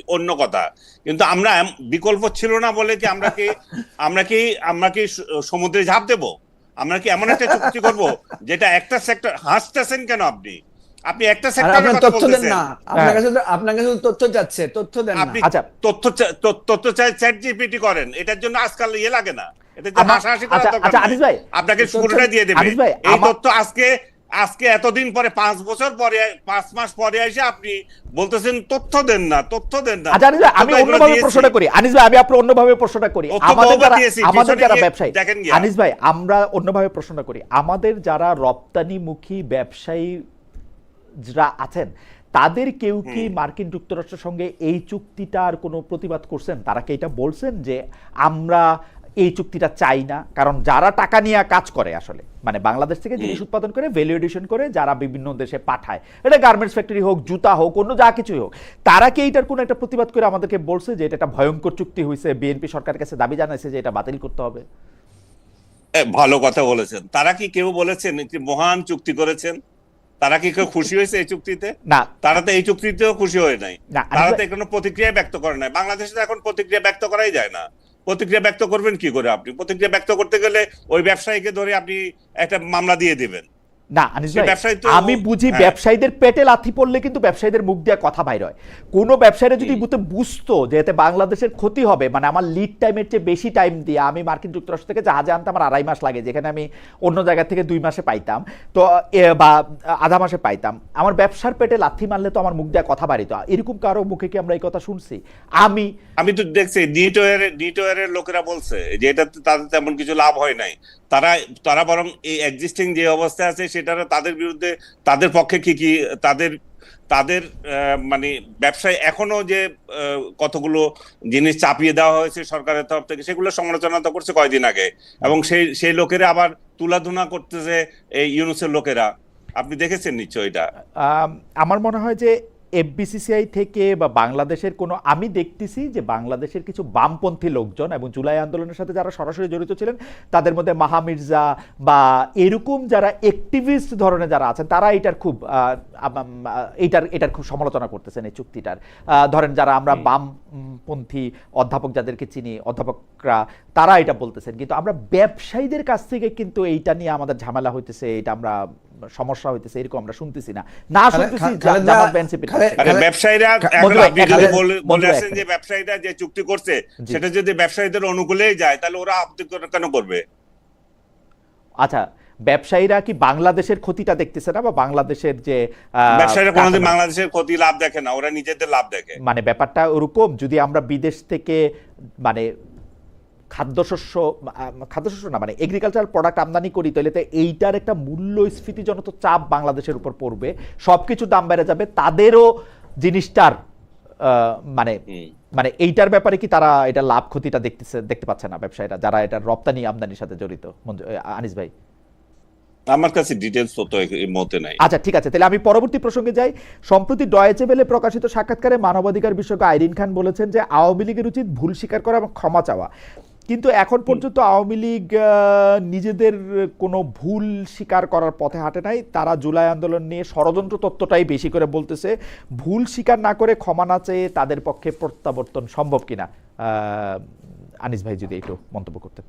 অন্য কথা, কিন্তু আমরা বিকল্প ছিল না বলে কি আমরা কি সমুদ্রে ঝাঁপ দেব? আমরা কি এমন একটা চুক্তি করব যেটা একটা সেক্টর? হাসতেছেন কেন আপনি? আপনি একটা
আর
সেক্টরের
আপনার
কথা
তথ্য দেন
বলতেছেন।
না, আপনার কাছে তো তথ্য চাচ্ছে, তথ্য দেন না।
আপনি
আচ্ছা
তথ্য চাই চ্যাট জিপিটি করেন, এটার জন্য আজকাল ইয়ে লাগে না, এটার জন্য
আমার
হাসাহাসি করার
আচ্ছা
দরকার
আচ্ছা
নাই,
আনিস ভাই,
আপনাকে
তথ্য
পুরোটাই দিয়ে দেবে।
আনিস ভাই
এই
আমার
তথ্য আজকে আজকে এতদিন পরে 5 বছর পরে 5 মাস পরে এসে আপনি বলতেছেন তথ্য দেন না, তথ্য দেন না।
আচ্ছা আনিস ভাই,
তথ্য
আমি
তো এগুলো
অন্যভাবে
দিয়েছি।
প্রশ্নটা করি। আনিস ভাই, আমি আপনার অন্যভাবে প্রশ্নটা করি।
তথ্য
আমাদের
বহুবার
যারা
দিয়েছি,
আমাদের
পিছনে
যারা
গিয়ে
ব্যবসায়ী,
দেখেন গিয়া।
আনিস ভাই আমরা অন্যভাবে প্রশ্নটা করি। আমাদের যারা রপ্তানিমুখী ব্যবসায়ী যারা আছেন তাদের কেউ কি মার্কিন যুক্তরাষ্ট্রের সঙ্গে এই চুক্তিটার কোনো প্রতিবাদ করছেন? তারা কি এটা বলছেন যে আমরা এই চুক্তিটা চাই না? কারণ যারা টাকা নিয়ে কাজ করে আসলে, মানে বাংলাদেশ থেকে জিনিস উৎপাদন করে ভ্যালু এডিশন করে যারা বিভিন্ন দেশে পাঠায়, এটা গার্মেন্টস ফ্যাক্টরি হোক, জুতা হোক, অন্য যা কিছুই হোক, তারা কি এইটার কোনো একটা প্রতিবাদ করে আমাদেরকে বলছে যে এটা একটা ভয়ঙ্কর চুক্তি হয়েছে, বিএনপি সরকারের কাছে দাবি জানাইছে যে এটা বাতিল করতে হবে?
ভালো কথা বলেছেন। তারা কি কেউ বলেছেন একটি মহান চুক্তি করেছেন? তারা কি কেউ খুশি হয়েছে এই চুক্তিতে?
না,
তারা তো এই চুক্তিতেও খুশি হয় নাই।
না,
তারা তো কোনো প্রতিক্রিয়া ব্যক্ত করে নাই। বাংলাদেশে তো এখন প্রতিক্রিয়া ব্যক্ত করাই যায় না। প্রতিক্রিয়া ব্যক্ত করবেন কি করে আপনি? প্রতিক্রিয়া ব্যক্ত করতে গেলে ওই ব্যবসায়ীকে ধরে আপনি একটা মামলা দিয়ে দিবেন।
না আনিস
সে
ভাই,
ব্যবসায়ী তো
আমি বুঝি
হ্যাঁ।
ব্যবসায়ীদের পেটে লাথি পড়লে কিন্তু ব্যবসায়ীদের মুখ দিয়ে কথা বাইর হয়। কোনো ব্যবসায়ীরা যদি বুঝতো যে এতে বাংলাদেশের ক্ষতি হবে, মানে আমার লিড টাইমের চেয়ে বেশি টাইম দিয়ে আমি মার্কিন যুক্তরাষ্ট্র থেকে জাহাজে আনতে আমার 2.5 মাস লাগে, যেখানে আমি অন্য জায়গা থেকে 2 মাসে পাইতাম, তো বা আধা মাসে পাইতাম, আমার ব্যবসার পেটে লাথি মারলে তো আমার মুখ দিয়ে কথা বাড়িত। এরকম কারো মুখে কি আমরা এই কথা শুনছি?
আমি তো দেখছি নিটওয়ারের লোকেরা বলছে যে এটা তাদের তেমন কিছু লাভ হয় নাই। তারা তারা বরং এই এক্সিস্টিং যে অবস্থা আছে সেটার তাদের বিরুদ্ধে, তাদের পক্ষে কি কি তাদের তাদের মানে ব্যবসায় এখনো যে কতগুলো জিনিস চাপিয়ে দেওয়া হয়েছে সরকারের তরফ থেকে, সেগুলো সমালোচনা তো করছে কয়দিন আগে। এবং সেই লোকেরা আবার তুলাধুনা করতেছে এই ইউনুসের লোকেরা। আপনি দেখেছেন নিশ্চয় এটা।
আমার মনে হয় যে এফবিসিসিআই থেকে বা বাংলাদেশের কোনো, আমি দেখতেছি যে বাংলাদেশের কিছু বামপন্থী লোকজন এবং জুলাই আন্দোলনের সাথে যারা সরাসরি জড়িত ছিলেন, তাদের মধ্যে মাহা মির্জা বা এরকম যারা অ্যাক্টিভিস্ট ধরনের যারা আছেন, তারা এটার খুব এটার খুব সমালোচনা করতেছেন এই চুক্তিটার। ধরেন যারা আমরা বামপন্থী অধ্যাপক যাদেরকে চিনি, অধ্যাপকরা, তারা এটা বলতেছেন। কিন্তু আমরা ব্যবসায়ীদের কাছ থেকে কিন্তু এইটা নিয়ে আমাদের ঝামেলা হইতেছে, এটা আমরা সমস্যা হইতেছে এরকম আমরা শুনতেছি না। না শুনতেছি জামাত এনসিপির কাছ থেকে।
আরে ব্যবসায়ীরা এখন আপনি যদি বলে আসেন যে ব্যবসায়ীরা যে চুক্তি করছে সেটা যদি ব্যবসায়ীদের অনুকূলেই যায়, তাহলে ওরা আপত্তি কেন করবে?
আচ্ছা, ব্যবসায়ীরা কি বাংলাদেশের ক্ষতিটা দেখতেছে না, বা বাংলাদেশের যে
ব্যবসায়ীরা কোনোদিন বাংলাদেশের ক্ষতি লাভ দেখে না, ওরা নিজেদের লাভ দেখে।
মানে ব্যাপারটা ওরকম, যদি আমরা বিদেশ থেকে মানে খাদ্যশস্য না মানে এগ্রিকালচারাল প্রোডাক্ট আমদানি করি, তাহলে তো এইটার একটা মূল্যস্ফীতিজনিত চাপ বাংলাদেশের উপর পড়বে, সবকিছু দাম বেড়ে যাবে, তাদেরও জিনিসটার মানে মানে এইটার ব্যাপারে কি তারা এটা লাভ ক্ষতিটা দেখতে পাচ্ছে না ব্যবসায়ীরা যারা এটা রপ্তানি আমদানির সাথে জড়িত? আনিস ভাই,
আমার কাছে ডিটেইলস তথ্য এই মুহূর্তে নাই।
আচ্ছা ঠিক আছে, তাহলে আমি পরবর্তী প্রসঙ্গে যাই। সম্প্রতি ডয়েচে ভেলে প্রকাশিত সাক্ষাৎকারে মানবাধিকার বিশেষজ্ঞ আইরিন খান বলেছেন যে আওয়ামী লীগের উচিত ভুল স্বীকার করা এবং ক্ষমা চাওয়া। কিন্তু এখন পর্যন্ত আওয়ামী লীগ নিজেদের কোনো ভুল স্বীকার করার পথে হাঁটে নাই। তারা জুলাই আন্দোলন নিয়ে ষড়যন্ত্র তত্ত্বটাই বেশি করে বলতেছে। ভুল স্বীকার না করে ক্ষমা না চেয়ে তাদের পক্ষে প্রত্যাবর্তন সম্ভব কিনা, আনিস ভাই যদি একটু মন্তব্য করতেন।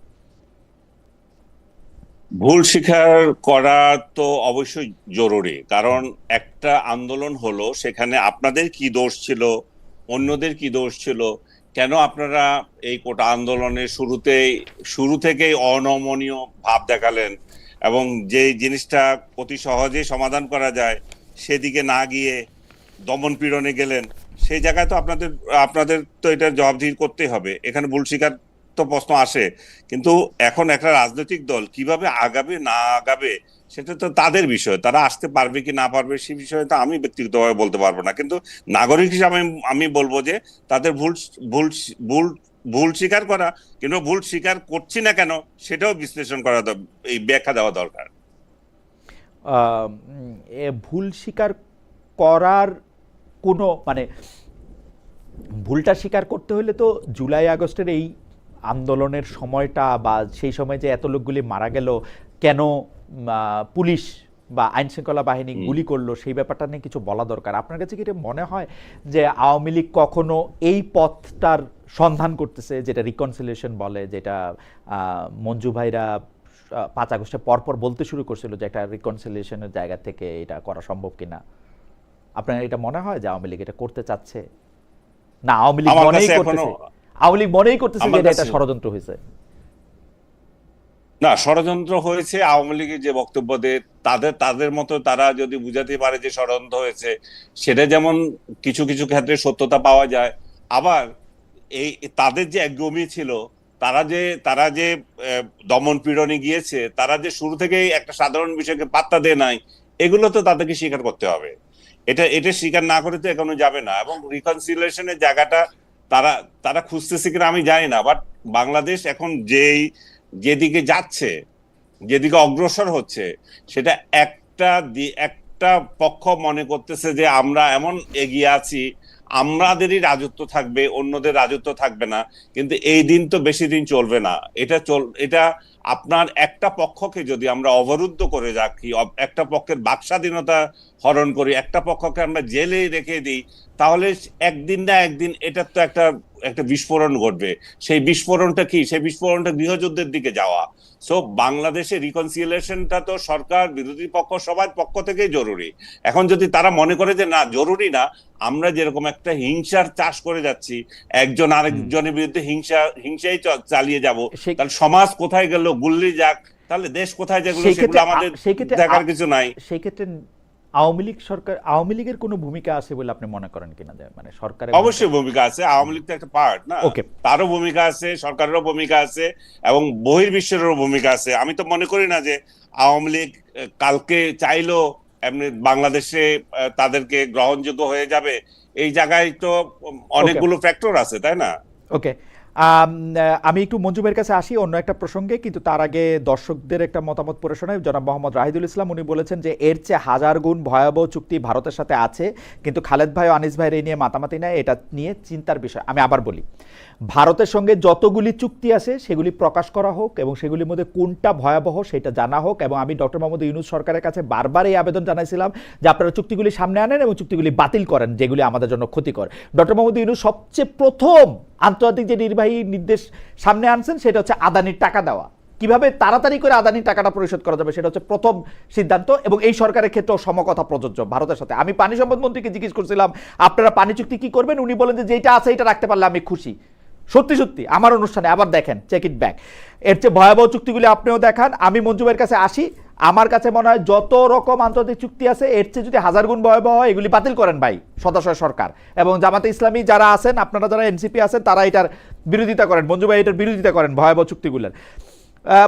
ভুল স্বীকার করা তো অবশ্যই জরুরি, কারণ একটা আন্দোলন হলো, সেখানে আপনাদের কি দোষ ছিল, অন্যদের কি দোষ ছিল, কেন আপনারা এই কোটা আন্দোলনের শুরু থেকেই অনমনীয় ভাব দেখালেন, এবং যে জিনিসটা অতি সহজেই সমাধান করা যায় সেদিকে না গিয়ে দমন পীড়নে গেলেন, সেই জায়গায় তো আপনাদের তো এটা জবাবদিহি করতেই হবে। এখানে ভুল স্বীকার তো প্রশ্ন আসে, কিন্তু এখন একটা রাজনৈতিক দল কিভাবে আগাবে না আগাবে সেটা তো তাদের বিষয়, তারা আসতে পারবে কি না পারবে সে বিষয়ে তো আমি ব্যক্তিগতভাবে বলতে পারবো না। কিন্তু নাগরিক হিসাবে আমি বলবো যে তাদের ভুল ভুল ভুল ভুল স্বীকার করা, কিন্তু ভুল স্বীকার করছি না কেন সেটাও বিশ্লেষণ করা, এই ব্যাখ্যা দেওয়া দরকার।
ভুল স্বীকার করার কোনো মানে ভুলটা স্বীকার করতে হলে তো জুলাই আগস্টের এই আন্দোলনের সময়টা বা সেই সময় যে এত লোকগুলি মারা গেল, কেন পুলিশ বা আইন শৃঙ্খলা বাহিনী গুলি করলো, সেই ব্যাপারটা নিয়ে কিছু বলা দরকার। আপনার কাছে কি এটা মনে হয় যে আওয়ামী লীগ কখনো এই পথটার সন্ধান করতেছে, যেটা রিকনসিলিয়েশন বলে, যেটা মঞ্জু ভাইরা 5 আগস্টে পরপর বলতে শুরু করছিল যে একটা রিকনসিলিয়েশনের জায়গা থেকে এটা করা সম্ভব কিনা? আপনার এটা মনে হয় যে আওয়ামী লীগ এটা করতে চাচ্ছে, না আওয়ামী লীগ
আমার
মনেই
কাছে
করতেছে,
এখনো
আওয়ামী লীগ মনেই করতেছে যে
আমার
এটা
কাছে
একটা ষড়যন্ত্র হয়েছে?
না, ষড়যন্ত্র হয়েছে। আওয়ামী লীগের যে বক্তব্য দেয় তাদের তাদের মতো তারা যদি বুঝাতে পারে যে ষড়যন্ত্র হয়েছে, সেটা যেমন কিছু কিছু ক্ষেত্রে সত্যতা পাওয়া যায়, আবার এই তাদের যে একগুঁয়ে ছিল, তারা যে দমন পীড়নে গিয়েছে, তারা যে শুরু থেকেই একটা সাধারণ বিষয়কে পাত্তা দেয় নাই, এগুলো তো তাদেরকে স্বীকার করতে হবে। এটা স্বীকার না করে তো এখনো যাবে না। এবং রিকনসিলিয়েশনের জায়গাটা তারা তারা খুঁজতেছে কিনা আমি জানি না, বাট বাংলাদেশ এখন যেদিকে যাচ্ছে, যেদিকে অগ্রসর হচ্ছে, সেটা একটা পক্ষ মনে করতেছে যে আমরা এমন এগিয়ে আছি, আমাদেরই রাজত্ব থাকবে, অন্যদের রাজত্ব থাকবে না। কিন্তু এই দিন তো বেশি দিন চলবে না। এটা আপনার একটা পক্ষকে যদি আমরা অবরুদ্ধ করে রাখি, একটা পক্ষের বাকস্বাধীনতা হরণ করি, একটা পক্ষকে আমরা জেলে রেখে দিই, তাহলে একদিন না একদিন এটার তো একটা একটা বিস্ফোরণ ঘটবে। সেই বিস্ফোরণটা কি? সেই বিস্ফোরণটা গৃহযুদ্ধের দিকে যাওয়া। সো বাংলাদেশে রিকনসিলিয়েশনটা তো সরকার, বিরোধী পক্ষ, সবার পক্ষ থেকেই জরুরি। এখন যদি তারা মনে করে যে না, জরুরি না, আমরা যেরকম একটা হিংসার চাষ করে যাচ্ছি, একজন আরেকজনের বিরুদ্ধে হিংসাই চালিয়ে যাব,
সে-
তাহলে সমাজ কোথায় গেল, গুল্লি যাক, তাহলে দেশ কোথায় যেগুলো
সেই
সেগুলো
ক্ষেত্রে
আমাদের
সেই ক্ষেত্রে
দেখার কিছু নাই।
সেই ক্ষেত্রে আওয়ামী লীগের কোনো ভূমিকা আছে বলে আপনি মনে করেন কিনা, যে মানে সরকারের
অবশ্যই ভূমিকা আছে, আওয়ামী লীগ তো একটা পার্ট না।
ওকে,
তারও ভূমিকা আছে, সরকারেরও ভূমিকা আছে, এবং বহির্বিশ্বেরও ভূমিকা আছে। আমি তো মনে করি না যে আওয়ামী লীগ কালকে চাইলো এমনি বাংলাদেশে তাদেরকে গ্রহণযোগ্য হয়ে যাবে। এই জায়গায় তো
ওকে,
অনেকগুলো ফ্যাক্টর আছে, তাই না?
ওকে। আমি একটু মঞ্জু ভাইয়ের কাছে আসি অন্য একটা প্রসঙ্গে, কিন্তু তার আগে দর্শকদের একটা মতামত পড়ে শোনাই। জনাব মোহাম্মদ রাহিদুল ইসলাম উনি বলেছেন যে এর চেয়ে হাজার গুণ ভয়াবহ চুক্তি ভারতের সাথে আছে, কিন্তু খালেদ ভাই ও আনিস ভাইয়ের এই নিয়ে মাতামাতি নেয়, এটা নিয়ে চিন্তার বিষয়। আমি আবার বলি, ভারতের সঙ্গে যতগুলি চুক্তি আছে সেগুলি প্রকাশ করা হোক, এবং সেগুলির মধ্যে কোনটা ভয়াবহ সেটা জানা হোক। এবং আমি ডক্টর মোহাম্মদ ইউনূস সরকারের কাছে বারবার এই আবেদন জানাইছিলাম যে আপনারা চুক্তিগুলি সামনে আনেন এবং চুক্তিগুলি বাতিল করেন যেগুলি আমাদের জন্য ক্ষতিকর। ডক্টর মোহাম্মদ ইউনূস সবচেয়ে প্রথম আন্তর্জাতিক যে নির্বাহী নির্দেশ সামনে আনছেন সেটা হচ্ছে আদানির টাকা দেওয়া, কিভাবে তাড়াতাড়ি করে আদানির টাকাটা পরিশোধ করা যাবে, সেটা হচ্ছে প্রথম সিদ্ধান্ত। এবং এই সরকারের ক্ষেত্রেও সমকথা প্রযোজ্য ভারতের সাথে। আমি পানি সম্পদ মন্ত্রীকে জিজ্ঞেস করছিলাম আপনারা পানি চুক্তি কি করবেন, উনি বলেন যে যেটা আছে এটা রাখতে পারলে আমি খুশি। সত্যি সত্যি আমার অনুষ্ঠানে আবার দেখেন, চেক ইট ব্যাক, এর চেয়ে ভয়াবহ চুক্তিগুলি আপনিও দেখান। আমি মঞ্জু ভাইয়ের কাছে আসি, আমার কাছে মনে হয় যত রকম আন্তর্জাতিক চুক্তি আছে এর চেয়ে যদি হাজার গুণ ভয়াবহ হয় এগুলি বাতিল করেন ভাই সদাশয় সরকার। এবং জামাতে ইসলামী যারা আছেন, আপনারা যারা এনসিপি আছেন, তারা এটার বিরোধিতা করেন, মঞ্জু ভাই এটার বিরোধিতা করেন ভয়াবহ চুক্তিগুলোর।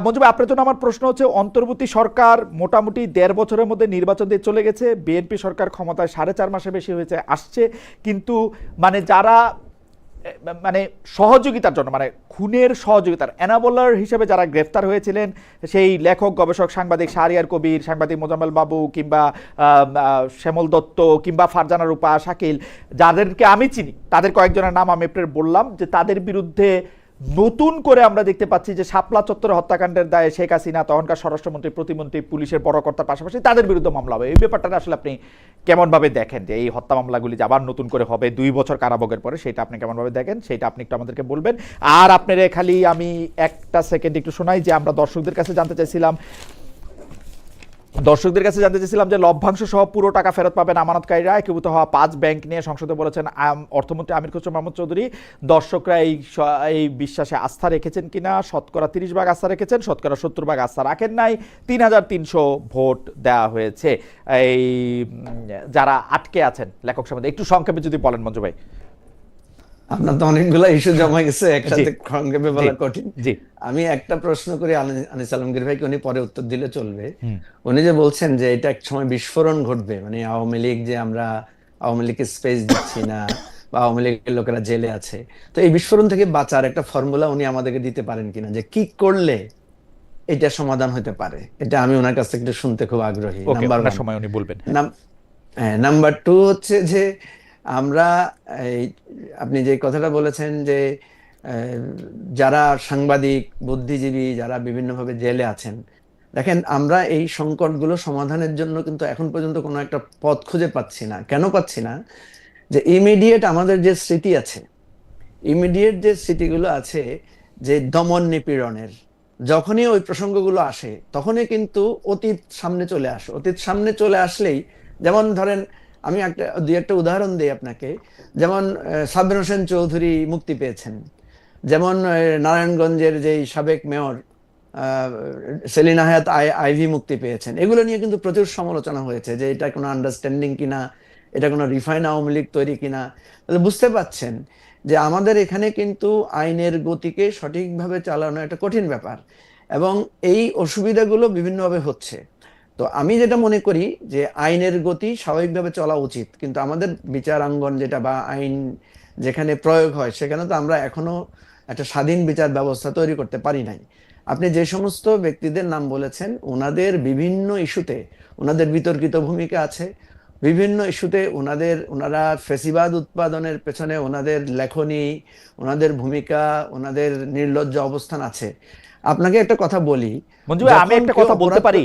মঞ্জু ভাই, আপনার জন্য আমার প্রশ্ন হচ্ছে, অন্তর্বর্তী সরকার মোটামুটি 1.5 বছরের মধ্যে নির্বাচন দিয়ে চলে গেছে, বিএনপি সরকার ক্ষমতায় 4.5 মাসে বেশি হয়েছে আসছে, কিন্তু মানে যারা মানে সহযোগিতার জন্য, মানে খুনের সহযোগিতার এনাবলার হিসেবে যারা গ্রেফতার হয়েছিলেন, সেই লেখক, গবেষক, সাংবাদিক শাহরিয়ার কবির, সাংবাদিক মোজাম্মেল বাবু, কিংবা শ্যামল দত্ত, কিংবা ফারজানা রূপা, শাকিল, যাদেরকে আমি চিনি, তাদের কয়েকজনের নাম আমি আপনার বললাম, যে তাদের বিরুদ্ধে নতুন করে আমরা দেখতে পাচ্ছি যে শাপলা চত্বরে হত্যাকাণ্ডের দায়ে শেখ হাসিনা, তখনকার স্বরাষ্ট্রমন্ত্রী, প্রতিমন্ত্রী, পুলিশের বড় কর্তার পাশাপাশি তাদের বিরুদ্ধে মামলা হবে। এই ব্যাপারটা আসলে আপনি কেমনভাবে দেখেন, যে এই হত্যা মামলাগুলি যে আবার নতুন করে হবে 2 বছর কারাভোগের পরে, সেটা আপনি কেমনভাবে দেখেন, সেটা আপনি একটু আমাদেরকে বলবেন। আর আপনারা খালি আমি একটা সেকেন্ড একটু শোনাই, যে আমরা দর্শকদের কাছে জানতে চাইছিলাম যে লভ্যাংশ সহ পুরো টাকা ফেরত পাবেন আমানতকারীরা। একীভূত হওয়া 5 ব্যাংক নিয়ে সংসদে বলেছেন অর্থমন্ত্রী আমির খসরু মাহমুদ চৌধুরী। দর্শকরা এই বিশ্বাসে আস্থা রেখেছেন কিনা? শতকরা 30% আস্থা রেখেছেন, শতকরা 70% আস্থা রাখেন নাই। 3300 ভোট দেওয়া হয়েছে এই যারা আটকে আছেন লেখক সমিতি। একটু সংক্ষেপে যদি বলেন মঞ্জু ভাই।
আপনার তো অনেকগুলো ইস্যু জমা গেছে, একসাথে সংক্ষেপে বলা কঠিন।
জি,
আমি একটা প্রশ্ন করি আনিস আলমগীর ভাইকে, উনি পরে উত্তর দিলে চলবে। উনি যে বলছেন যে এটা এক সময় বিস্ফোরণ ঘটবে, মানে আওয়ামী লীগ, যে আমরা আওয়ামী লীগকে স্পেস দিচ্ছি না, বা আওয়ামী লীগের লোকেরা জেলে আছে, তো এই বিস্ফোরণ থেকে বাঁচার একটা ফর্মুলা উনি আমাদেরকে দিতে পারেন কিনা, যে কি করলে এটা সমাধান হতে পারে? এটা আমি ওনার কাছ থেকে একটু শুনতে খুব আগ্রহী।
ওকে,
নাম্বার
আপনার
1।
সময় উনি বলবেন।
নাম্বার 2 হচ্ছে যে আমরা এই আপনি যে কথাটা বলেছেন যে যারা সাংবাদিক, বুদ্ধিজীবী, যারা বিভিন্নভাবে জেলে আছেন, দেখেন আমরা এই সংকটগুলো সমাধানের জন্য কিন্তু এখন পর্যন্ত কোনো একটা পথ খুঁজে পাচ্ছি না। কেন পাচ্ছি না? যে ইমিডিয়েট আমাদের যে স্মৃতি আছে, ইমিডিয়েট যে স্মৃতিগুলো আছে, যে দমন নিপীড়নের, যখনই ওই প্রসঙ্গগুলো আসে তখনই কিন্তু অতীত সামনে চলে আসে। অতীত সামনে চলে আসলেই, যেমন ধরেন আমি দুই একটা উদাহরণ দিই আপনাকে। যেমন সাব্বির হোসেন চৌধুরী মুক্তি পেয়েছেন, যেমন নারায়ণগঞ্জের যেই সাবেক মেয়র সেলিনা হায়াৎ আইভি মুক্তি পেয়েছেন। এগুলো নিয়ে কিন্তু প্রচুর সমালোচনা হয়েছে যে এটা কোনো আন্ডারস্ট্যান্ডিং কিনা, এটা কোনো রিফাইন আওয়ামী লীগ তৈরি কিনা। তাহলে বুঝতে পাচ্ছেন যে আমাদের এখানে কিন্তু আইনের গতিকে সঠিকভাবে চালানো একটা কঠিন ব্যাপার, এবং এই অসুবিধাগুলো বিভিন্নভাবে হচ্ছে। তো আমি যেটা মনে করি যে আইনের গতি স্বাভাবিকভাবে চলা উচিত, কিন্তু আমাদের বিচারাঙ্গন যেটা বা আইন যেখানে প্রয়োগ হয় সেখানে তো আমরা এখনো একটা স্বাধীন বিচার ব্যবস্থা তৈরি করতে পারি নাই। আপনি যে সমস্ত ব্যক্তিদের নাম বলেছেন, ওনাদের বিভিন্ন ইস্যুতে ওনাদের বিতর্কিত ভূমিকা আছে, বিভিন্ন ইস্যুতে ওনারা ফেসিবাদ উৎপাদনের পেছনে ওনাদের লেখনী, ওনাদের ভূমিকা, ওনাদের নির্লজ্জ অবস্থান আছে। আপনাকে একটা কথা বলি,
মঞ্জু ভাই, আমি একটা কথা বলতে পারি?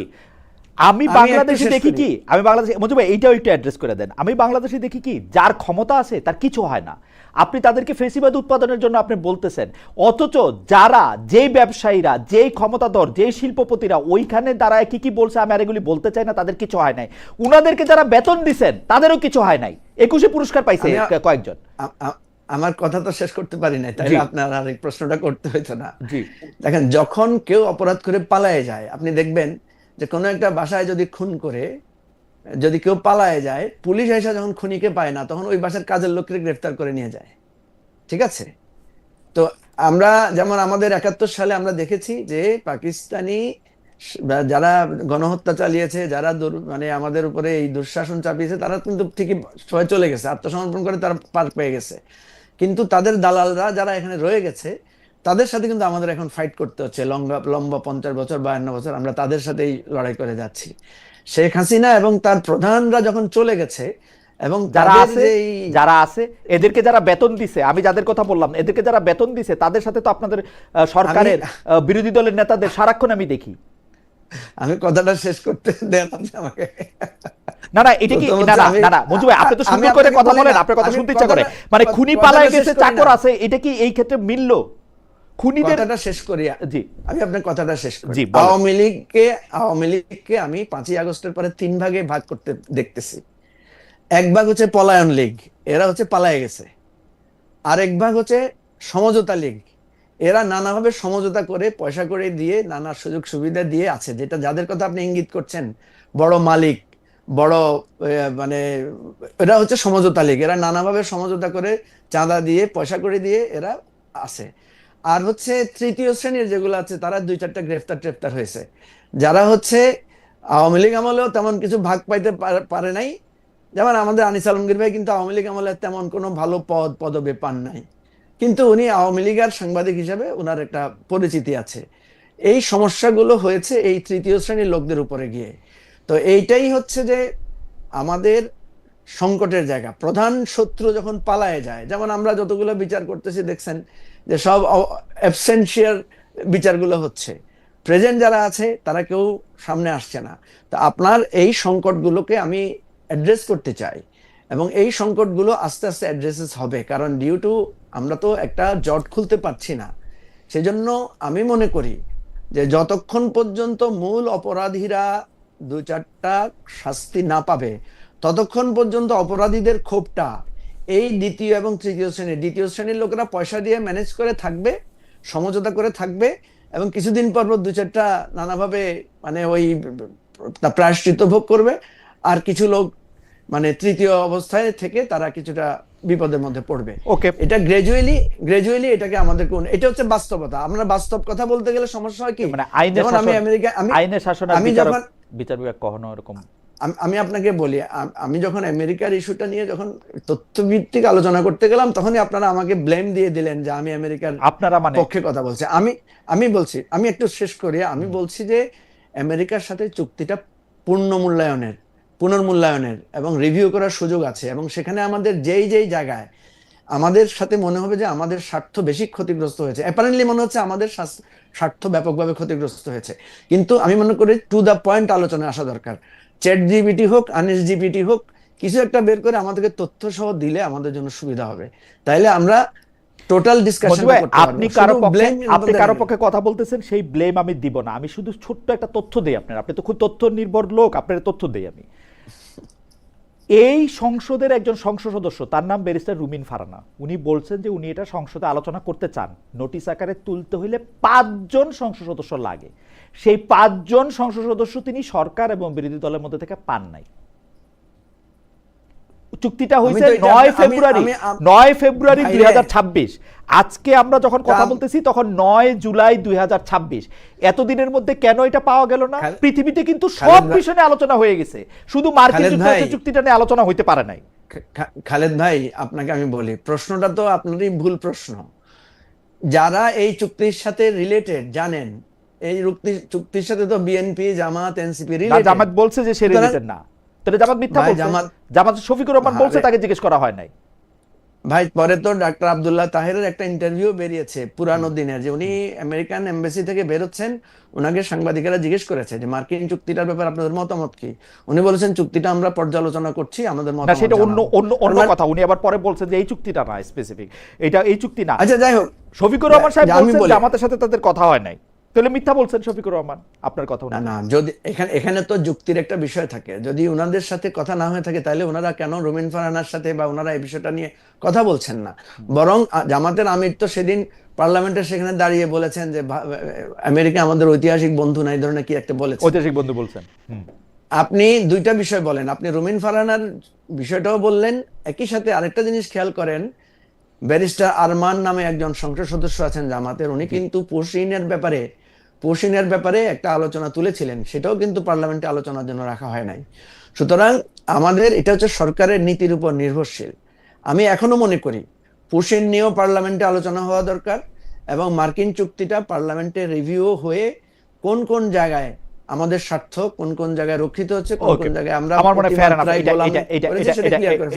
আমি বাংলাদেশে দেখি কি, আমি বাংলাদেশে, মঞ্জু ভাই এইটাও একটু অ্যাড্রেস করে দেন। আমি বাংলাদেশে দেখি কি, যার ক্ষমতা আছে তার কিছু হয় না। আপনি তাদেরকে ফেসিবাদ উৎপাদনের জন্য আপনি বলতেছেন, অথচ যারা, যেই ব্যবসায়ীরা, যেই ক্ষমতাধর, যেই শিল্পপতিরা ওইখানে দাঁড়ায় কি কি বলছে, আমি আর এগুলি বলতে চাই না, তাদের কিছু হয় নাই। উনাদেরকে যারা বেতন দিচ্ছেন তাদেরও কিছু হয় নাই। 21 পুরস্কার পাইছে কয়েকজন।
আমার কথা তো শেষ করতে পারি নাই, তাই আপনার আর এই প্রশ্নটা করতে হইতো না।
জি,
দেখেন, যখন কেউ অপরাধ করে পালায়ে যায়, আপনি দেখবেন যে কোনো একটা বাসায় যদি খুন করে যদি কেউ পালায়ে যায়, পুলিশ এসে যখন খুনিকে পায় না, তখন ওই বাসার কাজের লোককে গ্রেফতার করে নিয়ে যায়। ঠিক আছে? তো আমরা যেমন আমাদের 71 সালে আমরা দেখেছি যে পাকিস্তানি যারা গণহত্যা চালিয়েছে, যারা মানে আমাদের উপরে এই দুঃশাসন চাপিয়েছে, তারা কিন্তু ঠিকই সবাই চলে গেছে, আত্মসমর্পণ করে তারা পার পেয়ে গেছে। কিন্তু তাদের দালালরা যারা এখানে রয়ে গেছে, তাদের সাথে কিন্তু আমাদের এখন ফাইট করতে হচ্ছে। লম্বা 50 বছর 52 বছর আমরা তাদের সাথেই লড়াই করে যাচ্ছি। শেখ হাসিনা এবং তার প্রধানরা যখন চলে গেছে, এবং
যারা আছে এদেরকে যারা বেতন দিছে, আমি যাদের কথা বললাম, এদেরকে যারা বেতন দিছে তাদের সাথে তো আপনাদের সরকারের বিরোধী দলের নেতাদের সারাক্ষণ আমি দেখি।
আমি কথাটা শেষ করতে দেন আপনি আমাকে।
না না, এটা কি, না না না না মঞ্জু ভাই, আপনি তো সুন্দর করে কথা বলেন, আপনার কথা শুনতে ইচ্ছা করে। মানে খুনি পালায় গেছে, চাকর আছে, এটা কি এই ক্ষেত্রে মিলল? খুনিদের
কথাটা শেষ করি।
জি,
আমি আপনার কথাটা শেষ করি।
জি,
আওয়ামী লীগকে আমি 5ই আগস্টের পরে 3 ভাগে ভাগ করতে দেখতেছি। এক ভাগ হচ্ছে পলায়ন লীগ, এরা হচ্ছে পালায়ে গেছে। আরেক ভাগ হচ্ছে সমঝোতা লীগ, এরা নানাভাবে সমঝোতা করে পয়সা করে দিয়ে নানা সুযোগ সুবিধা দিয়ে আছে, যেটা যাদের কথা আপনি ইঙ্গিত করছেন, বড় মালিক, বড় মানে এরা হচ্ছে সমঝোতা লীগ। এরা নানাভাবে সমঝোতা করে, চাঁদা দিয়ে, পয়সা করে দিয়ে এরা আছে। আর হচ্ছে তৃতীয় শ্রেণীর যেগুলো আছে, তারা 2-4টা গ্রেফতার হয়েছে, যারা হচ্ছে আওয়ামী লীগ আমলেও তেমন কিছু ভাগ পাইতে পারে নাই। যেমন আমাদের আনিস আলমগীর ভাই কিন্তু আওয়ামী লীগ আমলে তেমন কোনো ভালো পদবি পান নাই, কিন্তু উনি আওয়ামী লীগের সাংবাদিক হিসাবে ওনার একটা পরিচিতি আছে। এই সমস্যাগুলো হয়েছে এই তৃতীয় শ্রেণীর লোকদের উপরে গিয়ে। তো এইটাই হচ্ছে যে আমাদের সংকটের জায়গা। প্রধান শত্রু যখন পালায়ে যায়, যেমন আমরা যতগুলো বিচার করতেছি দেখছেন যে সব অ্যাবসেন্সিয়ার বিচারগুলো হচ্ছে, প্রেজেন্ট যারা আছে তারা কেউ সামনে আসছে না। তো আপনার এই সংকটগুলোকে আমি অ্যাড্রেস করতে চাই, এবং এই সংকটগুলো আস্তে আস্তে অ্যাড্রেসেস হবে, কারণ ডিউ টু আমরা তো একটা জট খুলতে পারছি না। সেজন্য আমি মনে করি যে যতক্ষণ পর্যন্ত মূল অপরাধীরা 2-4টা শাস্তি না পাবে, ততক্ষণ পর্যন্ত অপরাধীদের ক্ষোভটা এই দ্বিতীয় এবং দ্বিতীয় শ্রেণীর লোকেরা পয়সা দিয়ে ম্যানেজ করে থাকবে, সমঝোতা করে থাকবে, এবং কিছুদিন পর 2-4টা নানাভাবে মানে ওই প্রায়শ্চিত্ত ভোগ করবে। আর কিছু লোক মানে তৃতীয় অবস্থায় থেকে তারা কিছুটা বিপদের মধ্যে পড়বে।
ওকে,
এটা গ্রাজুয়ালি এটাকে আমাদের এটা হচ্ছে বাস্তবতা। আমরা বাস্তব কথা বলতে গেলে সমস্যা হয় কি,
মানে
যেমন আমি আমেরিকা,
আইনের শাসন,
আমি যখন
বিচার বিভাগ কখনো এরকম,
আমি আপনাকে বলি, আমি যখন আমেরিকার ইস্যুটা নিয়ে যখন তথ্যভিত্তিক আলোচনা করতে গেলাম, তখনই আপনারা আমাকে ব্লেম দিয়ে দিলেন যে আমি আমেরিকার পক্ষে কথা বলছি। আমি বলছি, আমি একটু শেষ করি। আমি বলছি যে আমেরিকার সাথে চুক্তিটা পুনর্মূল্যায়নের এবং রিভিউ করার সুযোগ আছে, এবং সেখানে আমাদের যেই জায়গায় আমাদের সাথে মনে হবে যে আমাদের স্বার্থ বেশি ক্ষতিগ্রস্ত হয়েছে, অ্যাপারেন্টলি মনে হচ্ছে আমাদের স্বার্থ ব্যাপকভাবে ক্ষতিগ্রস্ত হয়েছে, কিন্তু আমি মনে করি টু দ্য পয়েন্ট আলোচনায় আসা দরকার। চ্যাট জিপিটি হোক, আনিস জিপিটি হোক, কিছু একটা বের করে আমাদেরকে তথ্য সহ দিলে আমাদের জন্য সুবিধা হবে, তাইলে আমরা টোটাল ডিসকাশন করতে পারবো।
আপনি কারো পক্ষে কথা বলতেছেন, সেই ব্লেম আমি দিব না। আমি শুধু ছোট্ট একটা তথ্য দেই আপনার, আপনি তো খুব তথ্য নির্ভর লোক, আপনার তথ্য দেই আমি। এই সংসদের একজন সংসদ সদস্য, তার নাম ব্যারিস্টার রুমিন ফারানা, উনি বলছেন যে উনি এটা সংসদে আলোচনা করতে চান, নোটিশ আকারে তুলতে হইলে 5 জন সংসদ সদস্য লাগে। সেই 5 জন সংসদ সদস্য তিনি সরকার এবং বিরোধী দলের মধ্যে থেকে পান নাই। চুক্তিটা হয়েছে 9 ফেব্রুয়ারি 2026। আজকে আমরা যখন কথা বলতেছি তখন 9 জুলাই 2026। এতদিনের মধ্যে কেন এটা পাওয়া গেল না? পৃথিবীতে কিন্তু সব বিষয়ে আলোচনা হয়ে গেছে, শুধু মার্কিন যুক্তরাষ্ট্রের চুক্তিটা নিয়ে আলোচনা হইতে পারে নাই।
খালেদ ভাই, আপনাকে আমি বলি, প্রশ্নটা তো আপনারই ভুল প্রশ্ন। যারা এই চুক্তির সাথে রিলেটেড জানেন, এই চুক্তির সাথে তো বিএনপি, জামাত, এনসিপি রিলেটেড।
জামাত বলছে যে সে রিলেটেড না, তাহলে জামাত মিথ্যা বলছে। জামাত শফিকুর রহমান বলছে, তাকে জিজ্ঞেস করা হয় নাই।
ভাই, পরে তো ডাক্তার আব্দুল্লাহ তাহেরের একটা ইন্টারভিউ বেরিয়েছে পুরানো দিনের, যে উনি আমেরিকান এমবাসি থেকে বেরোচ্ছেন, ওনাকে সাংবাদিকেরা জিজ্ঞেস করেছে যে মার্কিন চুক্তিটার ব্যাপারে আপনাদের মতামত কি। উনি বলেছেন চুক্তিটা আমরা পর্যালোচনা করছি, আমাদের মতামত।
সেটা অন্য কথা। উনি আবার পরে বলছেন যে এই চুক্তিটা না স্পেসিফিক, এটা এই চুক্তি না।
আচ্ছা, যাই হোক,
শফিকুর রহমান সাহেব বলছেন জামাতের সাথে তাদের কথা হয় নাই, তাহলে মিথ্যা বলছেন শফিকুর রহমান, আপনার কথা
না। যদি এখানে তো যুক্তির একটা বিষয় থাকে, যদি ওনাদের সাথে কথা না হয়ে থাকে তাহলে ওনারা কেন রুমিন ফারহানার সাথে বা ওনারা এই বিষয়টা নিয়ে কথা বলছেন না? বরং জামাতের আমির তো সেদিন পার্লামেন্টের সেখানে দাঁড়িয়ে বলেছেন যে আমেরিকা আমাদের ঐতিহাসিক বন্ধু না, এই ধরনের কি একটা বলেছেন,
ঐতিহাসিক বন্ধু বলছেন।
আপনি দুইটা বিষয় বলেন, আপনি রুমিন ফারহানার বিষয়টাও বললেন, একই সাথে আরেকটা জিনিস খেয়াল করেন, ব্যারিস্টার আরমান নামে একজন সংসদ সদস্য আছেন জামাতের, উনি কিন্তু পোশিনের ব্যাপারে একটা আলোচনা তুলেছিলেন, সেটাও কিন্তু পার্লামেন্টে আলোচনার জন্য রাখা হয় নাই। সুতরাং আমাদের এটা হচ্ছে সরকারের নীতির উপর নির্ভরশীল। আমি এখনো মনে করি পোশিন নিয়েও পার্লামেন্টে আলোচনা হওয়া দরকার, এবং মার্কিন চুক্তিটা পার্লামেন্টে রিভিউ হয়ে কোন কোন জায়গায় আমাদের স্বার্থ, কোন কোন জায়গায় রক্ষিত হচ্ছে, কোন কোন জায়গায় আমরা,
আমার মনে হয়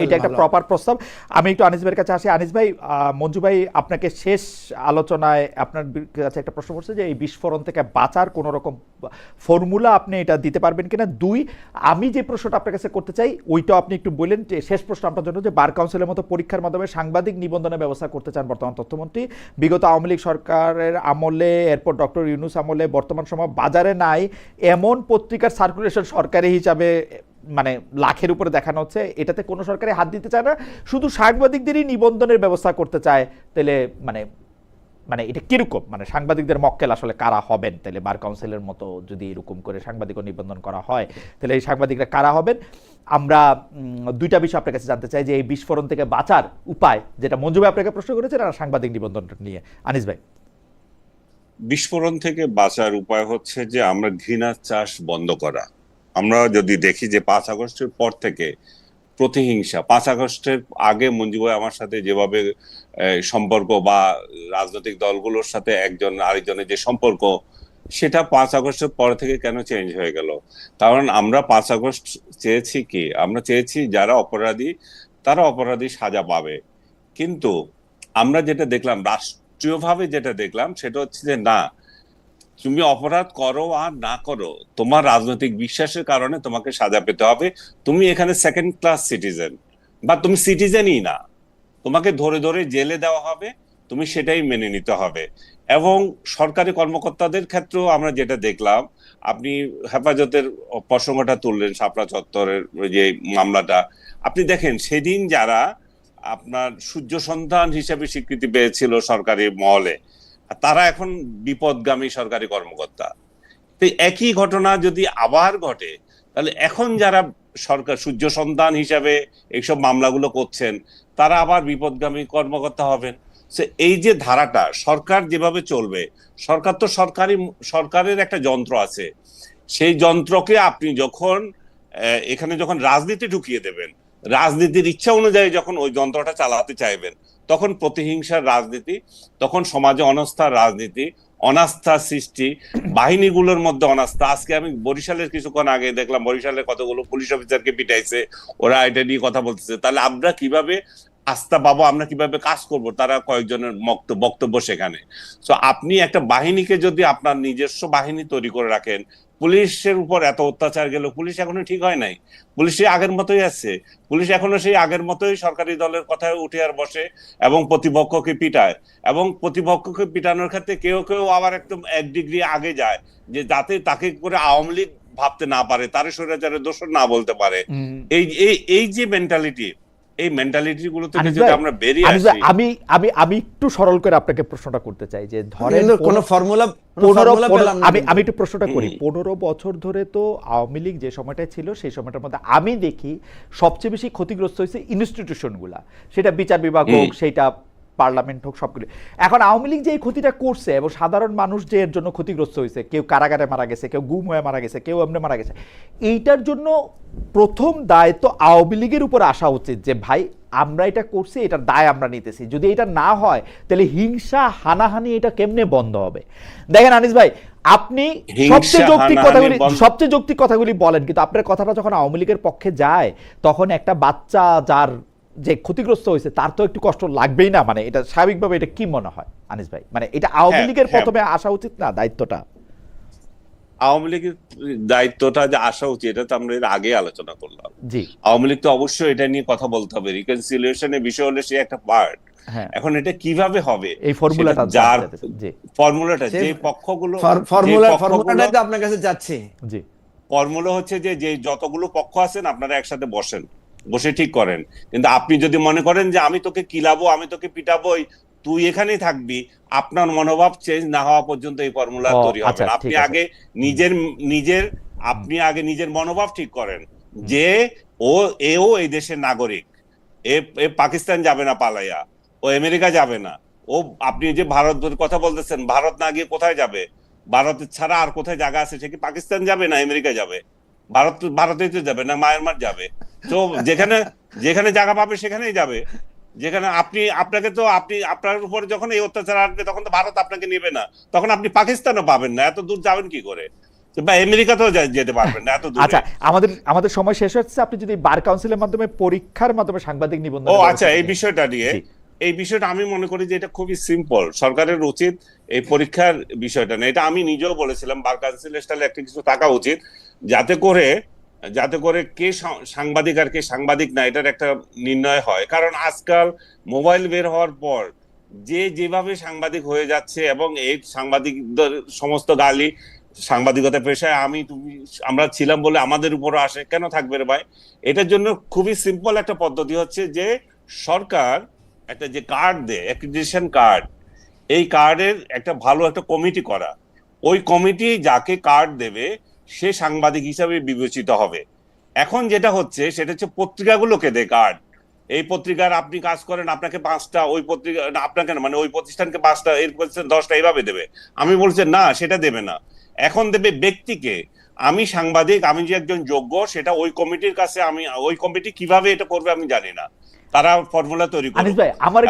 এটা একটা প্রপার প্রস্তাব। আমি একটু আনিস ভাইয়ের কাছে আসি। আনিস ভাই, মঞ্জু ভাই আপনাকে শেষ আলোচনায় আপনার কাছে একটা প্রশ্ন করছে যে এই বিস্ফোরণ থেকে বাঁচার কোন রকম ফর্মুলা আপনি এটা দিতে পারবেন কিনা। 2, আমি যে প্রশ্নটা আপনার কাছে করতে চাই ওইটাও আপনি একটু বললেন, যে শেষ প্রশ্ন আপনার জন্য, যে বার কাউন্সিলের মতো পরীক্ষার মাধ্যমে সাংবাদিক নিবন্ধনের ব্যবস্থা করতে চান বর্তমান তথ্যমন্ত্রী। বিগত আওয়ামী লীগ সরকারের আমলে, এরপর ডক্টর ইউনূস আমলে, বর্তমান সময় বাজারে নাই এমন পত্রিকার সার্কুলেশন সরকারি হিসাবে মানে লাখের উপরে দেখানো হচ্ছে, এটাতে কোনো সরকারি হাত দিতে চায় না, শুধু সাংবাদিকদেরই নিবন্ধনের ব্যবস্থা করতে চায়। তাহলে মানে এটা কিরকম, মানে সাংবাদিকদের মক্কেল আসলে কারা হবেন? তাহলে বার কাউন্সিলের মতো যদি এরকম করে সাংবাদিক নিবন্ধন করা হয়, তাহলে এই সাংবাদিকরা কারা হবেন? আমরা দুইটা বিষয় আপনার কাছে জানতে চাই, যে এই বিস্ফোরণ থেকে বাঁচার উপায়, যেটা মঞ্জু ভাই আপনাকে প্রশ্ন করেছেন, আর সাংবাদিক নিবন্ধন নিয়ে আনিস ভাই।
বিস্ফোরণ থেকে বাঁচার উপায় হচ্ছে যে আমরা ঘৃণার চাষ বন্ধ করা। আমরা যদি দেখি যে 5 আগস্টের পর থেকে প্রতিহিংসা, 5 আগস্টের আগে মঞ্জু ভাই আমার সাথে যেভাবে সম্পর্ক বা রাজনৈতিক দলগুলোর সাথে একজন আরেকজনের যে সম্পর্ক, সেটা 5 আগস্টের পর থেকে কেন চেঞ্জ হয়ে গেল? কারণ আমরা 5 আগস্ট চেয়েছি কি, আমরা চেয়েছি যারা অপরাধী তারা অপরাধী সাজা পাবে। কিন্তু আমরা যেটা দেখলাম, রাষ্ট্রীয়ভাবে যেটা দেখলাম, সেটা হচ্ছে যে না, তুমি অপরাধ করো আর না করো, তোমার রাজনৈতিক বিশ্বাসের কারণে তোমাকে সাজা পেতে হবে। তুমি এখানে সেকেন্ড ক্লাস সিটিজেন, বা তুমি সিটিজেনই না, তোমাকে ধরে ধরে জেলে দেওয়া হবে, তুমি সেটাই মেনে নিতে হবে। এবং সরকারি কর্মকর্তাদের ক্ষেত্রেও আমরা যেটা দেখলাম, আপনি হেফাজতের প্রসঙ্গটা তুললেন, শাপলা চত্বরের যে মামলাটা, আপনি দেখেন সেদিন যারা আপনার সূর্য সন্তান হিসেবে স্বীকৃতি পেয়েছিল সরকারি মহলে, তারা এখন বিপদগামী সরকারি কর্মকর্তা। তো একই ঘটনা যদি আবার ঘটে, তাহলে এখন যারা সরকার সূর্য সন্তান হিসাবে এইসব মামলাগুলো করছেন, তারা আবার বিপদগামী কর্মকর্তা হবেন। এই যে ধারাটা সরকার যেভাবে চলবে, সরকার তো সরকারের একটা যন্ত্র আছে, সেই যন্ত্রকে আপনি যখন এখানে যখন রাজনীতি ঢুকিয়ে দেবেন, রাজনীতির ইচ্ছা অনুযায়ী যখন ওই যন্ত্রটা চালাতে চাইবেন, তখন প্রতিহিংসার রাজনীতি, তখন সমাজে অনাস্থার রাজনীতি, অনাস্থা সৃষ্টি, বাহিনীগুলোর মধ্যে অনাস্থা। আজকে আমি বরিশালের কিছুক্ষণ আগে দেখলাম, বরিশালের কতগুলো পুলিশ অফিসারকে পিটাইছে, ওরা এটা নিয়ে কথা বলতেছে। তাহলে আমরা কিভাবে আস্থা পাবো, আমরা কিভাবে কাজ করব? তারা কয়েকজনের বক্তব্য সেখানে। তো আপনি একটা বাহিনীকে যদি আপনার নিজস্ব বাহিনী তৈরি করে রাখেন, পুলিশের উপর এত অত্যাচার গেল, পুলিশ এখনো ঠিক হয় নাই, পুলিশ আগের মতোই আছে, পুলিশ এখনো সেই আগের মতোই সরকারি দলের কথায় উঠে আর বসে এবং প্রতিপক্ষকে পিটায়। এবং প্রতিপক্ষকে পিটানোর ক্ষেত্রে কেউ কেউ আবার একদম 1 ডিগ্রি আগে যায়, যে যাতে তাকে করে আওয়ামী লীগ ভাবতে না পারে, তারে স্বৈরাচারের দোষর না বলতে পারে, এই এই এই যে মেন্টালিটি, এই মেন্টালিটি গুলো থেকে
আনিস
যদি
ভাই,
আমরা বেরিয়ে
আনিস ভাই,
আসি।
আমি আমি আমি একটু সরল করে আপনাকে প্রশ্নটা করতে চাই যে ধরেন
কিন্তু কোনো ফর্মুলা পেলাম না
আমি
কিন্তু।
আমি একটু প্রশ্নটা করি, 15 বছর ধরে তো আওয়ামী লীগ যে সময়টায় ছিল সেই সময়টার মধ্যে আমি দেখি সবচেয়ে বেশি ক্ষতিগ্রস্ত হয়েছে ইনস্টিটিউশনগুলা, সেটা বিচার বিভাগ হোক, সেটা পার্লামেন্ট হোক, সবগুলো। এখন আওয়ামী লীগ যে এই ক্ষতিটা করছে এবং সাধারণ মানুষ যে এর জন্য ক্ষতিগ্রস্ত হয়েছে, কেউ কারাগারে মারা গেছে, কেউ গুম হয়ে মারা গেছে, কেউ এমনি মারা গেছে, এইটার জন্য প্রথম দায় তো আওয়ামী লীগের উপর আসা উচিত যে ভাই আমরা এটা করছি, এটার দায় আমরা নিতেছি। যদি এটা না হয় তাহলে হিংসা হানাহানি এটা কেমনে বন্ধ হবে? দেখেন আনিস ভাই, আপনি সবচেয়ে যৌক্তিক কথাগুলি বলেন, কিন্তু আপনার কথাটা যখন আওয়ামী লীগের পক্ষে যায় তখন একটা বাচ্চা যার যে ক্ষতিগ্রস্ত হয়েছে তার তো একটু কষ্ট লাগবেই না? মানে এটা স্বাভাবিকভাবে, এটা কি মনে হয় আনিস ভাই? মানে এটা আওয়ামী লীগের প্রথমে আসা উচিত না দায়িত্বটা?
আওয়ামী লীগের দায়িত্বটা যে আসা উচিত এটা তো আমরা এর আগে আলোচনা করলাম।
জি,
আওয়ামী লীগ তো অবশ্যই এটা নিয়ে কথা বলতে হবে, রিকনসিলিয়েশনের বিষয় হলে সে একটা পার্ট।
হ্যাঁ,
এখন এটা কিভাবে হবে,
এই ফর্মুলাটা
যার
জি
ফর্মুলাটা যে পক্ষগুলো,
ফর্মুলাটাই তো আপনার কাছে যাচ্ছে।
জি
ফর্মুলা হচ্ছে যে যতগুলো পক্ষ আছেন আপনারা একসাথে বসেন, বসে ঠিক করেন। কিন্তু আপনি যদি মনে করেন যে আমি তোকে কিলাবো, আমি তোকে পিটাবোই, তুই এখানেই থাকবি, আপনার মনোভাব চেঞ্জ না হওয়া পর্যন্ত এই ফর্মুলা তৈরি হবে না। আপনি আগে নিজের মনোভাব ঠিক করেন যে এও এই দেশের নাগরিক, এ পাকিস্তান যাবে না পালাইয়া, ও আমেরিকা যাবে না, ও আপনি যে ভারতের কথা বলতেছেন, ভারত না গিয়ে কোথায় যাবে? ভারতের ছাড়া আর কোথায় জায়গা আছে? সে কি পাকিস্তান যাবে না আমেরিকা যাবে? ভারতেই তো যাবে না, মায়ানমার যাবে। তো যেখানে জায়গা পাবে সেখানেই যাবে। যেখানে আপনার উপরে যখন এই অত্যাচার আসবে তখন তো ভারত আপনাকে নেবে না, তখন আপনি পাকিস্তানও পাবেন না, এত দূর যাবেন কি করে? বা আমেরিকাতেও যেতে পারবেন না এত দূর।
আচ্ছা, আমাদের সময় শেষ হচ্ছে, আপনি যদি বার কাউন্সিলের মাধ্যমে পরীক্ষার মাধ্যমে সাংবাদিক নিবন্ধন।
আচ্ছা, এই বিষয়টা নিয়ে, এই বিষয়টা আমি মনে করি যে এটা খুবই সিম্পল। সরকারের উচিত এই পরীক্ষার বিষয়টা না, এটা আমি নিজেও বলেছিলাম, বার কাউন্সিলের সাথে একটা কিছু থাকা উচিত, যাতে করে কে সাংবাদিক আর কে সাংবাদিক না এটার একটা নির্ণয় হয়। কারণ আজকাল মোবাইল বের হওয়ার পর যেভাবে সাংবাদিক হয়ে যাচ্ছে, এবং এই সাংবাদিকদের সমস্ত গালি সাংবাদিকতা পেশায় আমরা ছিলাম বলে আমাদের উপরও আসে, কেন থাকবে রে ভাই? এটার জন্য খুবই সিম্পল একটা পদ্ধতি হচ্ছে যে সরকার একটা যে কার্ড দেয়, অ্যাক্রিডিটেশন কার্ড, এই কার্ডের একটা ভালো একটা কমিটি করা। ওই কমিটি যাকে কার্ড দেবে সে সাংবাদিক হিসাবে বিবেচিত হবে। এখন যেটা হচ্ছে সেটা হচ্ছে পত্রিকাগুলোকে দেয় কার্ড, এই পত্রিকার আপনি কাজ করেন, আপনাকে 5টা, ওই পত্রিকা আপনাকে মানে ওই প্রতিষ্ঠানকে 5টা, এর প্রতিষ্ঠান 10টা, এইভাবে দেবে। আমি বলছি না, সেটা দেবে না, এখন দেবে ব্যক্তিকে। আমি সাংবাদিক, আমি যে একজন যোগ্য সেটা ওই কমিটির কাছে, ওই কমিটি কিভাবে এটা করবে আমি জানি না, তারা ফর্মুলা তৈরি করবে।
আনিস ভাই, আমার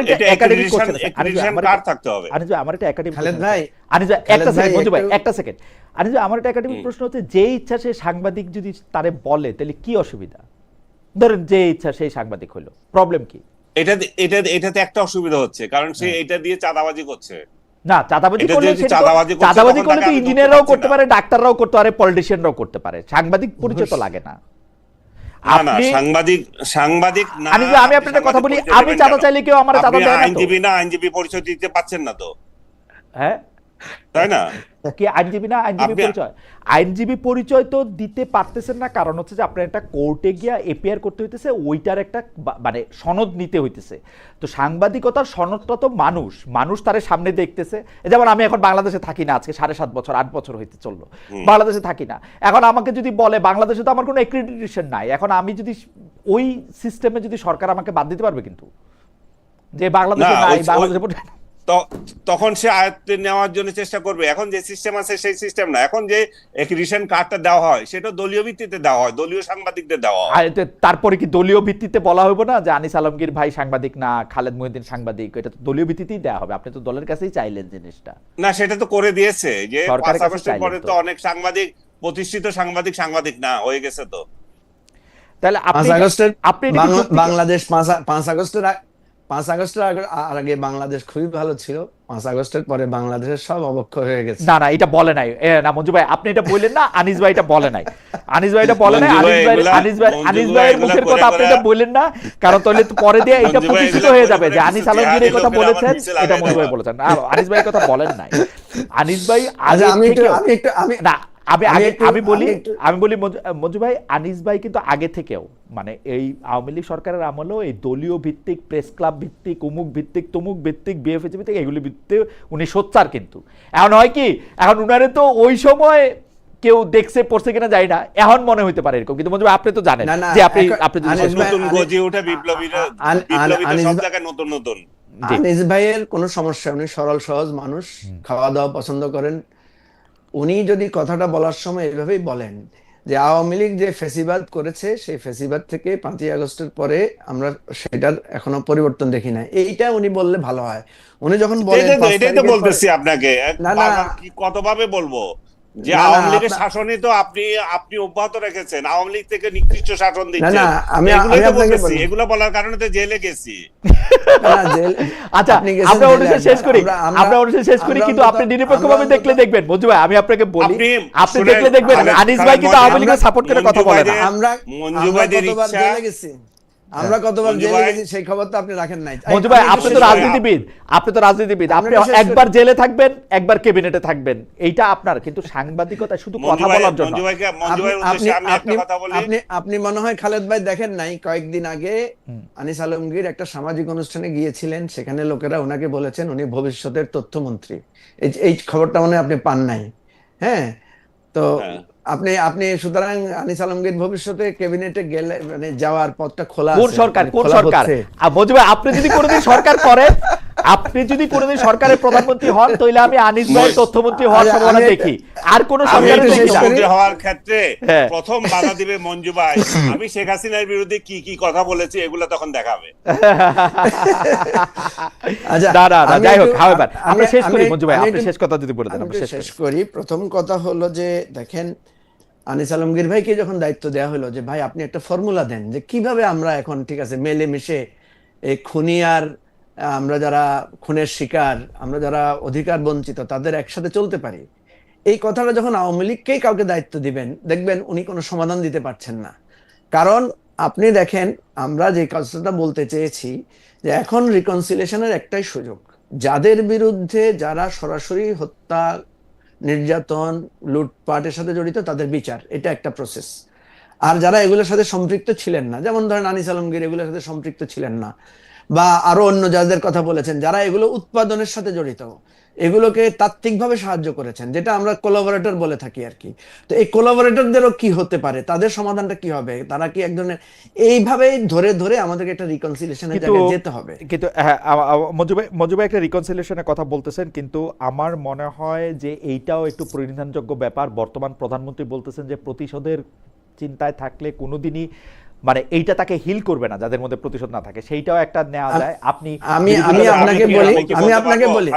একটা একাডেমিক কোশ্চেন আছে। আনিস ভাই,
কার্ড থাকতে হবে।
আনিস ভাই, আমার একটা একাডেমিক
খালেদ ভাই,
আনিস ভাই একটা সেকেন্ড, মঞ্জু ভাই একটা সেকেন্ড। আনিস ভাই, আমার একটা একাডেমিক প্রশ্ন হচ্ছে, যে ইচ্ছা সে সাংবাদিক যদি তারে বলে তাহলে কি অসুবিধা? ধরেন যে ইচ্ছা সেই সাংবাদিক হলো, প্রবলেম কি?
এটাতে একটা অসুবিধা হচ্ছে, কারণ সে এটা দিয়ে চাঁদাবাজি করছে।
না, চাঁদাবাজি করলে তো ইঞ্জিনিয়াররাও করতে পারে, ডাক্তাররাও করতে পারে, পলিটিশিয়ানরাও করতে পারে, সাংবাদিক পরিচয় তো লাগে না।
সাংবাদিক না।
আমি আপনার কথা বলি, আমি চাঁদা চাইলে কেউ আমার চাঁদা দেয় না।
আইনজীবী না, আইনজীবী পরিচয় দিতে পাচ্ছেন না তো,
হ্যাঁ
তাই না?
কি আইনজীবী না, আইনজীবী পরিচয় তো দিতে পারতেছেন না, কারণ হচ্ছে যে আপনার একটা কোর্টে গিয়া এপিআর করতে হইতেছে, ওইটার একটা মানে সনদ নিতে হইতেছে। তো সাংবাদিকতার সনদটা তো মানুষ তার সামনে দেখতেছে। যেমন আমি এখন বাংলাদেশে থাকি না, আজকে 7.5 বছর 8 বছর হইতে চললো বাংলাদেশে থাকি না। এখন আমাকে যদি বলে বাংলাদেশে তো আমার কোনো অ্যাক্রিডিটেশন নাই, এখন আমি যদি ওই সিস্টেমে যদি সরকার আমাকে বাদ দিতে পারবে, কিন্তু যে বাংলাদেশে নাই, বাংলাদেশে
তখন সে আয়ত্তে নেওয়ার জন্য চেষ্টা করবে। এখন যে সিস্টেম আছে সেই সিস্টেম না, এখন যে রেশন কার্ডটা দেওয়া হয় সেটা দলীয় ভিত্তিতে দেওয়া হয়, দলীয় সাংবাদিকদের দেওয়া হয়।
তারপরে কি দলীয় ভিত্তিতে বলা হবে না যে আনিস আলমগীর ভাই সাংবাদিক না, খালেদ মহিউদ্দিন সাংবাদিক? এটা তো দলীয় ভিত্তিতেই দেওয়া হবে, আপনি তো দলের কাছেই চাইলেন জিনিসটা।
না, সেটা তো করে দিয়েছে যে 5 আগস্টের পরে তো অনেক সাংবাদিক, প্রতিষ্ঠিত সাংবাদিক না হয়ে গেছে। তো
তাহলে
5 আগস্টের বাংলাদেশ 5 আগস্টের আগে বাংলাদেশ খুবই ভালো ছিল, 5 আগস্টের পরে বাংলাদেশের সব অবক্ষয় হয়ে গেছে।
না, এটা বলে নাই। না মঞ্জু ভাই, আপনি এটা বললেন না, আনিস ভাই এটা বলে নাই, আনিস ভাই এটা বলে নাই, আনিস ভাইয়ের মুখের কথা আপনি এটা বললেন না, কারণ তাহলে পরে দিয়ে এটা প্রতিষ্ঠিত হয়ে যাবে যে আনিস আলমগীর এই কথা বলেছেন, এটা মঞ্জু ভাই বলেছেন। আনিস ভাই কথা বলেন নাই। আনিস ভাই
আমি
আমি বলি মঞ্জু ভাই, আনিস ভাই কিন্তু আগে থেকেও মানে এই আওয়ামী লীগ সরকারের আমলেও এই দলীয় ভিত্তিক, প্রেস ক্লাব ভিত্তিক, অমুক ভিত্তিক, তমুক ভিত্তিক, বিএফএসি ভিত্তিক এগুলি ভিত্তিক উনি সোচ্চার। কিন্তু এখন হয় কি, এখন উনারে তো ওই সময় কেউ দেখছে পড়ছে কিনা যায় না, এখন মনে হইতে পারে এরকম, কিন্তু মঞ্জু ভাই আপনি তো জানেন যে আপনি
নতুন গজে ওঠা বিপ্লবীরা সব জায়গায় নতুন নতুন।
আনিস ভাইয়ের কোনো সমস্যা, উনি সরল সহজ মানুষ, খাওয়া দাওয়া পছন্দ করেন। উনি যদি কথাটা বলার সময় এভাবেই বলেন যে আওয়ামী লীগ যে ফেসিবাদ করেছে সেই ফেসিবাদ থেকে 5ই আগস্টের পরে আমরা সেটার এখনো পরিবর্তন দেখি না, এইটা উনি বললে ভালো হয়। উনি যখন বলেন
এটাই তো বলতেছি আপনাকে, কি কতভাবে বলবো যে আওয়ামী লীগের শাসনে তো আপনি অব্যাহত রেখেছেন, আওয়ামী লীগ থেকে নিকৃষ্ট শাসন দিচ্ছেন, এগুলো বলার কারণে তো জেলে গেছি।
আচ্ছা আমরা অনুষ্ঠান শেষ করি, কিন্তু আপনি নিরপেক্ষভাবে দেখলে দেখবেন মঞ্জু ভাই, আমি আপনাকে বলি, আপনি দেখলে দেখবেন আনিস ভাই কিন্তু আওয়ামী লীগের সাপোর্ট করে কথা বলে না।
মঞ্জু ভাইদের ইচ্ছা,
আমরা কতবার জেলে গেছি সেই খবর তো আপনি রাখেন নাই।
মঞ্জু ভাই আপনি তো রাজনীতিবিদ, আপনি একবার জেলে থাকবেন, একবার ক্যাবিনেটে থাকবেন, এইটা আপনার, কিন্তু সাংবাদিকতা শুধু কথা বলার জন্য।
আপনি মনে হয় খালেদ ভাই দেখেন নাই, কয়েকদিন আগে আনিস আলমগীর একটা সামাজিক অনুষ্ঠানে গিয়েছিলেন, সেখানে লোকেরা ওনাকে বলেছেন উনি ভবিষ্যতের তথ্যমন্ত্রী। এই খবরটা মনে হয় আপনি পান নাই। হ্যাঁ, তো আপনি সুতরাং আনিস আলমগীর ভবিষ্যতে ক্যাবিনেটে গেলে মানে যাওয়ার পথটা খোলা আছে।
কোন সরকার মঞ্জু ভাই, আপনি যদি কোনোদিন সরকার করেন, আপনি যদি কোনোদিন সরকারের প্রধানমন্ত্রী হন, তাহলে আমি আনিস ভাই তথ্যমন্ত্রী হওয়ার সম্ভাবনা দেখি। আর কোন সরকারের
তথ্যমন্ত্রী হওয়ার ক্ষেত্রে প্রথম বাধা দিবে মঞ্জু ভাই, আমি শেখ হাসিনার বিরুদ্ধে কি কি কথা বলেছি এগুলো তখন দেখাবে।
যাই হোক, আপনি শেষ করি মঞ্জু ভাই, আপনি শেষ কথা যদি বলে দেন।
আমরা শেষ করি। প্রথম কথা হলো যে দেখেন, আনিস আলমগীর ভাইকে যখন দায়িত্ব দেওয়া হলো যে ভাই আপনি একটা ফর্মুলা দেন যে কিভাবে আমরা এখন ঠিক আছে মেলে মিশে এই খুনি আর আমরা যারা খুনের শিকার, আমরা যারা অধিকার বঞ্চিত তাদের একসাথে চলতে পারি, এই কথাটা যখন আওয়ামী লীগকেই কাউকে দায়িত্ব দিবেন, দেখবেন উনি কোনো সমাধান দিতে পারছেন না। কারণ আপনি দেখেন, আমরা যে কথাটা বলতে চেয়েছি যে এখন রিকনসিলিয়েশনের একটাই সুযোগ, যাদের বিরুদ্ধে, যারা সরাসরি হত্যা, নির্যাতন, লুটপাটের সাথে জড়িত তাদের বিচার, এটা একটা প্রসেস। আর যারা এগুলোর সাথে সম্পৃক্ত ছিলেন না, যেমন ধরেন আনিস আলমগীর এগুলোর সাথে সম্পৃক্ত ছিলেন না, বা আরো অন্য যাদের কথা বলেছেন যারা এগুলো উৎপাদনের সাথে জড়িত, এগুলোকে তাত্ত্বিকভাবে সাহায্য করেছেন, যেটা আমরা কোলাবোরেটর বলে থাকি আর কি। তো এই কোলাবোরেটরদেরও কি হতে পারে, তাদের সমাধানটা কি হবে, তারা কি এক ধরনের, এইভাবেই ধরে ধরে আমাদেরকে একটা রিকনসিলিয়েশনের জায়গায় যেতে হবে।
কিন্তু মঞ্জু ভাই একটা রিকনসিলিয়েশনের কথা বলতেছেন, কিন্তু আমার মনে হয় যে এইটাও একটু পরিণামযোগ্য ব্যাপার। বর্তমান প্রধানমন্ত্রী বলতেছেন যে প্রতিশোধের চিন্তায় থাকলে কোনোদিনই মানে এইটা তাকে হিল করবে না, যাদের মধ্যে প্রতিশোধ না থাকে, সেইটাও একটা নেওয়া যায়। আপনি
আমি আপনাকে বলি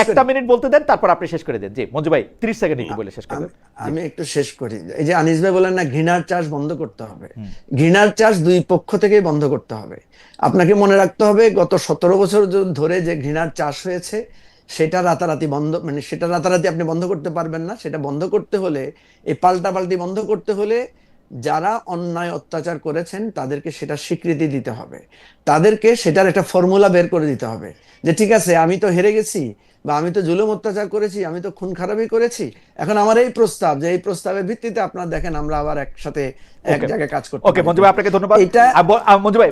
একটা মিনিট বলতে দেন, তারপর আপনি শেষ করে দেন। জি মঞ্জু ভাই 30 সেকেন্ড একটু বলে শেষ করে দেন।
আমি একটু শেষ করি। এই যে আনিস ভাই বলেন না ঘৃণার চাষ বন্ধ করতে হবে, ঘৃণার চাষ দুই পক্ষ থেকেই বন্ধ করতে হবে। আপনাকে মনে রাখতে হবে গত 17 বছর ধরে যে ঘৃণার চাষ হয়েছে সেটা রাতারাতি বন্ধ, মানে সেটা রাতারাতি আপনি বন্ধ করতে পারবেন না। সেটা বন্ধ করতে হলে, এই পাল্টাপাল্টি বন্ধ করতে হলে যারা অন্যায় অত্যাচার করেছেন তাদেরকে সেটা স্বীকৃতি দিতে হবে, তাদেরকে সেটার একটা ফর্মুলা বের করে দিতে হবে যে ঠিক আছে আমি তো হেরে গেছি, বা আমি তো জুলুম অত্যাচার করেছি, আমি তো খুন খারাপি করেছি, এখন আমার এই প্রস্তাব, যে এই প্রস্তাবের ভিত্তিতে আপনারা দেখেন আমরা আবার একসাথে এক জায়গায় কাজ করতে।
ওকে মঞ্জু ভাই আপনাকে ধন্যবাদ।
মঞ্জু ভাই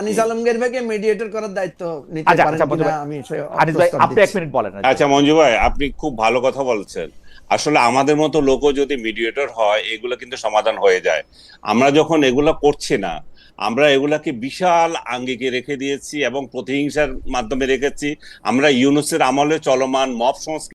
আনিস আলমগীর ভাইকে মিডিয়েটর করার দায়িত্ব নিতে পারেন কিনা আমি
আনিস ভাই আপনি 1 মিনিট বলেন।
আচ্ছা মঞ্জু ভাই আপনি খুব ভালো কথা বলছেন। আসলে আমাদের মতো লোকও যদি মিডিয়েটর হয় এগুলো কিন্তু সমাধান হয়ে যায়। আমরা যখন এগুলো করছি না, আমরা এগুলাকে বিশাল আঙ্গিকে রেখে দিয়েছি এবং প্রতিহিংসার মাধ্যমে রেখেছি। আমরা ইউনূসের আমলে চলমান মব সংস্কৃতি